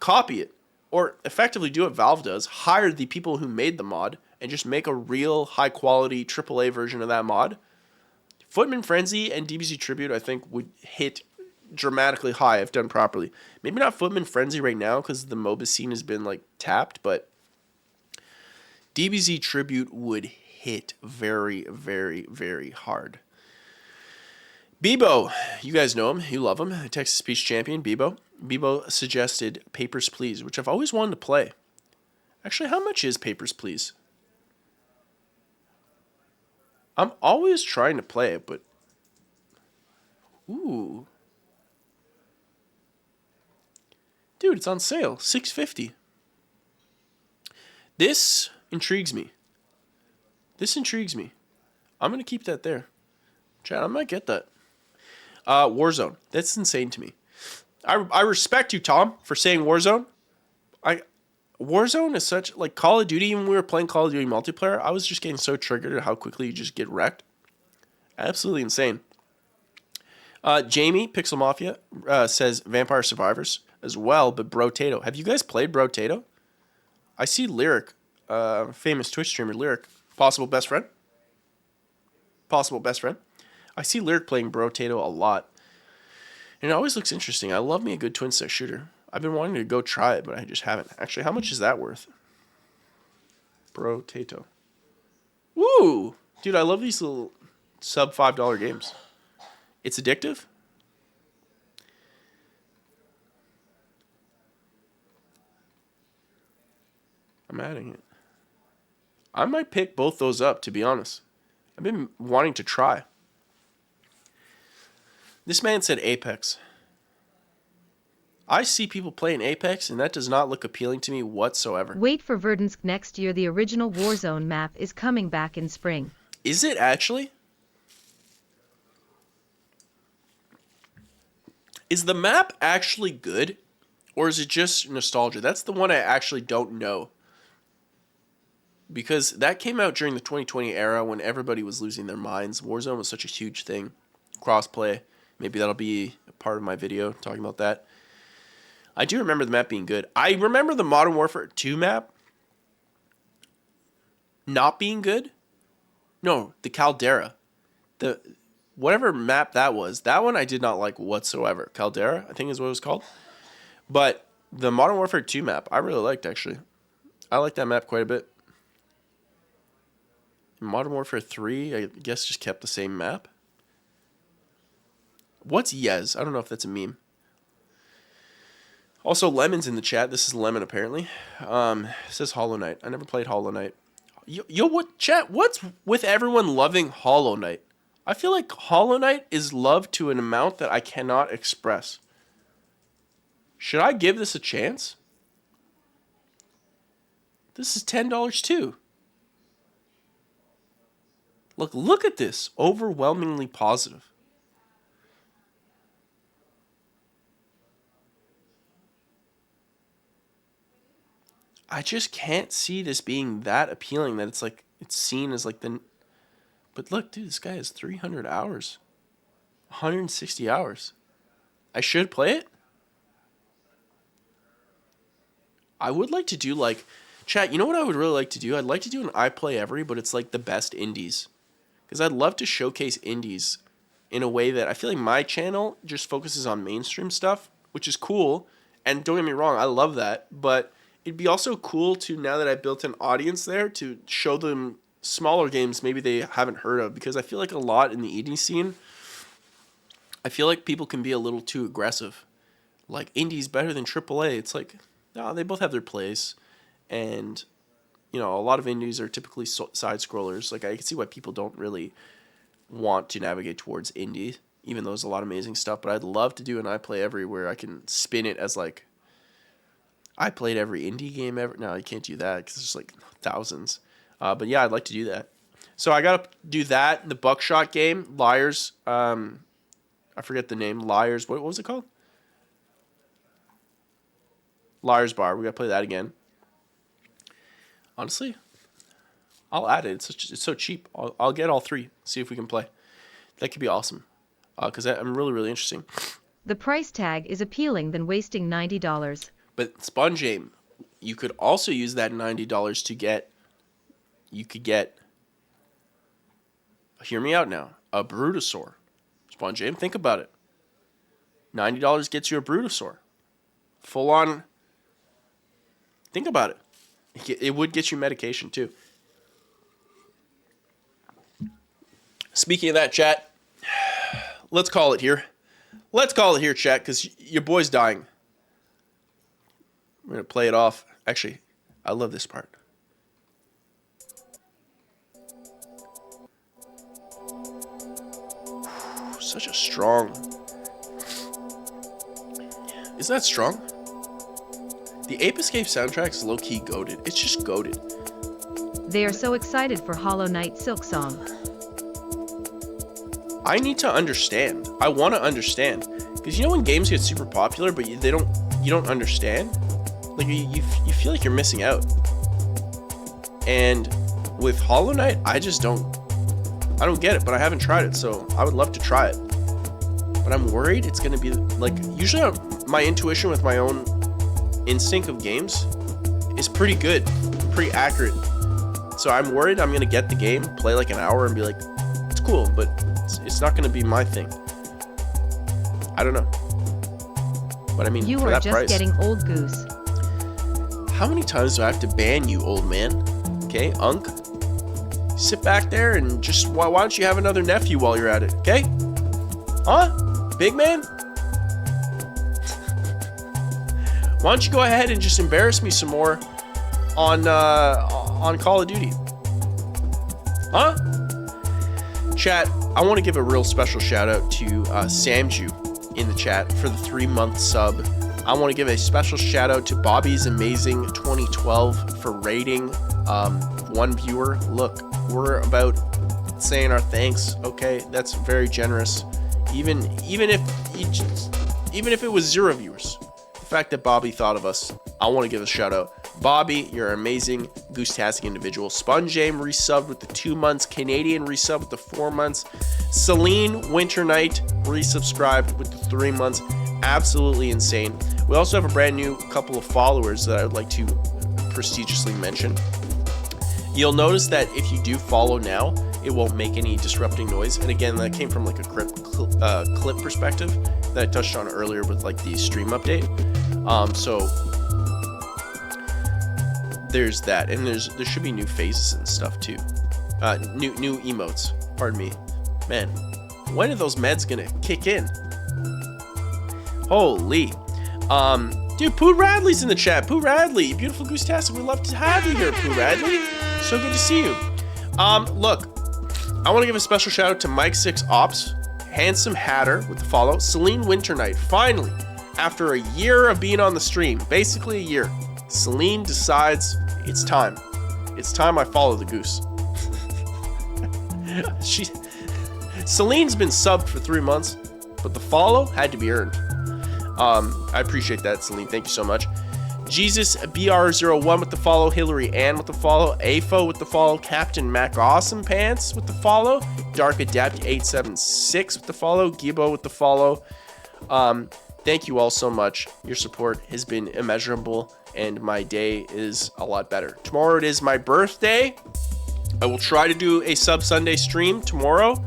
copy it. Or effectively do what Valve does, hire the people who made the mod, and just make a real high-quality AAA version of that mod. Footman Frenzy and DBZ Tribute, I think, would hit dramatically high if done properly. Maybe not Footman Frenzy right now, because the MOBA scene has been, like, tapped, but DBZ Tribute would hit very, very, very hard. Bebo, you guys know him, you love him, Texas Speech Champion, Bebo. Bebo suggested Papers, Please, which I've always wanted to play. Actually, how much is Papers, Please? I'm always trying to play it, but... Ooh. Dude, it's on sale. $6.50. This intrigues me. I'm going to keep that there. Chad, I might get that. Warzone. That's insane to me. I respect you, Tom, for saying Warzone. Warzone is such, like, Call of Duty, even when we were playing Call of Duty multiplayer, I was just getting so triggered at how quickly you just get wrecked. Absolutely insane. Jamie, Pixel Mafia, says Vampire Survivors as well, but Brotato. Have you guys played Brotato? I see Lyric, famous Twitch streamer Lyric, possible best friend. I see Lyric playing Brotato a lot. And it always looks interesting. I love me a good twin stick shooter. I've been wanting to go try it, but I just haven't. Actually, how much is that worth? Brotato. Woo! Dude, I love these little sub $5 games. It's addictive. I'm adding it. I might pick both those up, to be honest. I've been wanting to try. This man said Apex. I see people playing Apex, and that does not look appealing to me whatsoever. Wait for Verdansk next year. The original Warzone map is coming back in spring. Is it actually? Is the map actually good? Or is it just nostalgia? That's the one I actually don't know. because that came out during the 2020 era when everybody was losing their minds. Warzone was such a huge thing. Crossplay. Maybe that'll be a part of my video talking about that. I do remember the map being good. I remember the Modern Warfare 2 map not being good. No, the Caldera. The whatever map that was, that one I did not like whatsoever. Caldera, I think is what it was called. But the Modern Warfare 2 map, I really liked, actually. I liked that map quite a bit. Modern Warfare 3, I guess, just kept the same map. What's Yez? I don't know if that's a meme. Also, Lemon's in the chat. This is Lemon, apparently. It says Hollow Knight. I never played Hollow Knight. Yo, what, chat? What's with everyone loving Hollow Knight? I feel like Hollow Knight is loved to an amount that I cannot express. Should I give this a chance? This is $10 too. Look at this. Overwhelmingly positive. I just can't see this being that appealing that it's like it's seen as like the. But look, dude, this guy has 300 hours. 160 hours. I should play it? I would like to do like... Chat, you know what I would really like to do? I'd like to do an I Play Every, but it's like the best indies. Because I'd love to showcase indies in a way that I feel like my channel just focuses on mainstream stuff, which is cool. And don't get me wrong, I love that. But it'd be also cool to, now that I've built an audience there, to show them smaller games maybe they haven't heard of. Because I feel like a lot in the indie scene, I feel like people can be a little too aggressive. Like, indie's better than AAA. It's like, no, they both have their place. And, you know, a lot of indies are typically side scrollers. Like, I can see why people don't really want to navigate towards indie, even though there's a lot of amazing stuff. But I'd love to do an I Play Every where I can spin it as like, I played every indie game ever. No, you can't do that because there's like thousands. But yeah, I'd like to do that. So I got to do that. The Buckshot game, Liars. I forget the name. Liars. What was it called? Liars Bar. We got to play that again. Honestly, I'll add it. It's so cheap. I'll get all three. See if we can play. That could be awesome. Because I'm really, really interesting. The price tag is appealing than wasting $90. But Sponge Aim, you could also use that $90 to get... You could get... Hear me out now. A Brutosaur. Sponge Aim, think about it. $90 gets you a Brutosaur. Full on... Think about it. It would get you medication too. Speaking of that, chat, let's call it here. Let's call it here, chat, because your boy's dying. We're going to play it off. Actually, I love this part. Such a strong... Isn't that strong? The Ape Escape soundtrack is low-key goated. It's just goated. They are so excited for Hollow Knight Silk Song. I need to understand. I want to understand. Because you know when games get super popular, but you don't understand? Like, you feel like you're missing out. And with Hollow Knight, I don't get it, but I haven't tried it, so I would love to try it. But I'm worried it's going to be, like, usually my intuition with my own instinct of games is pretty good, pretty accurate. So I'm worried I'm going to get the game, play like an hour, and be like, it's cool, but it's not going to be my thing. I don't know. But I mean, you for are that just price, getting old goose. How many times do I have to ban you, old man? Okay, Unk? Sit back there and just, why don't you have another nephew while you're at it, okay? Huh? Big man? Why don't you go ahead and just embarrass me some more on Call of Duty? Huh? Chat, I want to give a real special shout out to Samju in the chat for the 3-month sub. I want to give a special shout out to Bobby's Amazing 2012 for rating one viewer. Look, we're about saying our thanks. Okay, that's very generous. Even if it was 0 viewers. The fact that Bobby thought of us, I want to give a shout out. Bobby, you're an amazing goose-tastic individual. Sponjame resubbed with the 2 months. Canadian resubbed with the 4 months. Celine Winter Night resubscribed with the 3 months. Absolutely insane. We also have a brand new couple of followers that I would like to prestigiously mention. You'll notice that if you do follow now, it won't make any disrupting noise. And again, that came from like a clip perspective that I touched on earlier with like the stream update. So there's that, and there should be new faces and stuff too. New emotes. Pardon me, man. When are those meds gonna kick in? Holy. Dude, Pooh Radley's in the chat. Pooh Radley, beautiful goose-tastic. We'd love to have you here, Pooh Radley. So good to see you. Look, I want to give a special shout out to Mike6Ops, Handsome Hatter with the follow, Celine Winternight. Finally, after a year of being on the stream, basically a year, Celine decides it's time. It's time I follow the goose. Celine's been subbed for 3 months, but the follow had to be earned. I appreciate that, Celine. Thank you so much. Jesus BR01 with the follow. Hillary Ann with the follow. AFO with the follow. Captain Mac Awesome Pants with the follow. Dark Adapt 876 with the follow. Gibo with the follow. Thank you all so much. Your support has been immeasurable, and my day is a lot better. Tomorrow it is my birthday. I will try to do a sub Sunday stream tomorrow.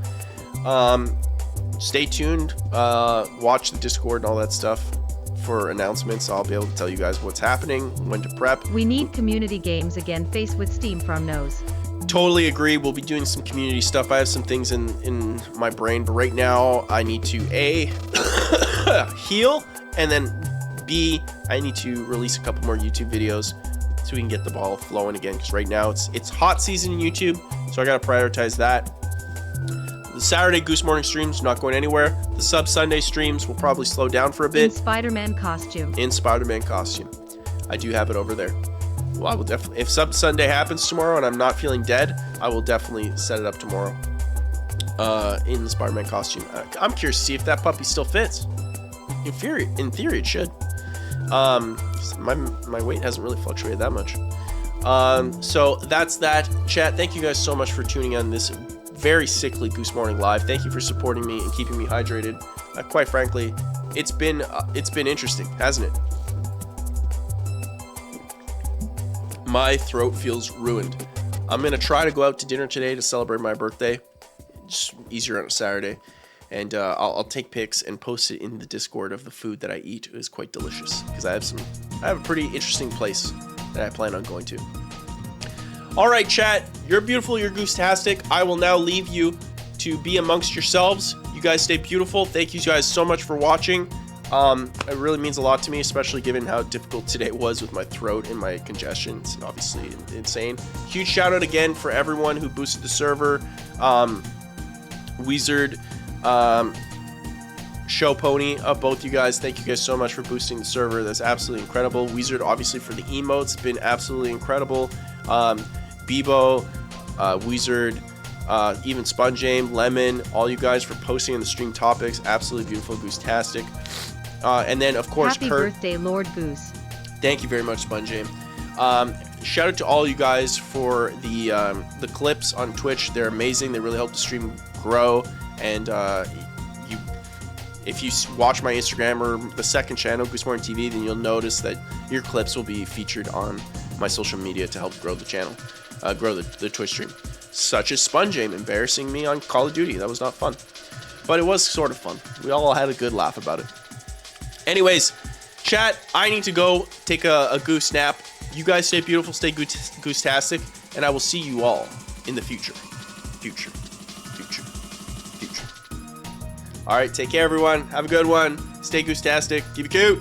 Stay tuned. Watch the Discord and all that stuff for announcements. I'll be able to tell you guys what's happening, when to prep. We need community games again. Face with Steam from Nose. Totally agree. We'll be doing some community stuff. I have some things in my brain, but right now I need to A, heal, and then B, I need to release a couple more YouTube videos so we can get the ball flowing again, because right now it's hot season in YouTube, so I gotta prioritize that. The Saturday Goose Morning streams not going anywhere. The sub Sunday streams will probably slow down for a bit. In Spider-Man costume. In Spider-Man costume. I do have it over there. Well, I will definitely, if sub Sunday happens tomorrow and I'm not feeling dead, I will definitely set it up tomorrow. In the Spider-Man costume. I'm curious to see if that puppy still fits. In theory it should. My weight hasn't really fluctuated that much. So that's that. Chat, thank you guys so much for tuning in this very sickly Goose Morning Live. Thank you for supporting me and keeping me hydrated. Quite frankly, it's been interesting, hasn't it? My throat feels ruined. I'm gonna try to go out to dinner today to celebrate my birthday. Just easier on a Saturday, and I'll take pics and post it in the Discord of the food that I eat. It is quite delicious because I have a pretty interesting place that I plan on going to. All right, chat, you're beautiful, you're goose-tastic. I will now leave you to be amongst yourselves. You guys stay beautiful. Thank you guys so much for watching. It really means a lot to me, especially given how difficult today was with my throat and my congestion. It's obviously insane. Huge shout out again for everyone who boosted the server. Wizard, Show Pony, both you guys, thank you guys so much for boosting the server. That's absolutely incredible. Wizard, obviously, for the emotes, been absolutely incredible. Bebo, Wizard, even Sponjame, Lemon, all you guys for posting in the stream topics. Absolutely beautiful, goose-tastic. And then, of course, Happy Kurt. birthday, Lord Goose. Thank you very much, Sponjame. Shout out to all you guys for the clips on Twitch. They're amazing. They really help the stream grow. And if you watch my Instagram or the second channel, Goose Morning TV, then you'll notice that your clips will be featured on my social media to help grow the channel, grow the Twitch stream. Such as Sponjame embarrassing me on Call of Duty. That was not fun, but it was sort of fun. We all had a good laugh about it. Anyways, chat, I need to go take a goose nap. You guys stay beautiful, stay goose-tastic, and I will see you all in the future. All right, take care, everyone. Have a good one. Stay goose-tastic. Keep it cute.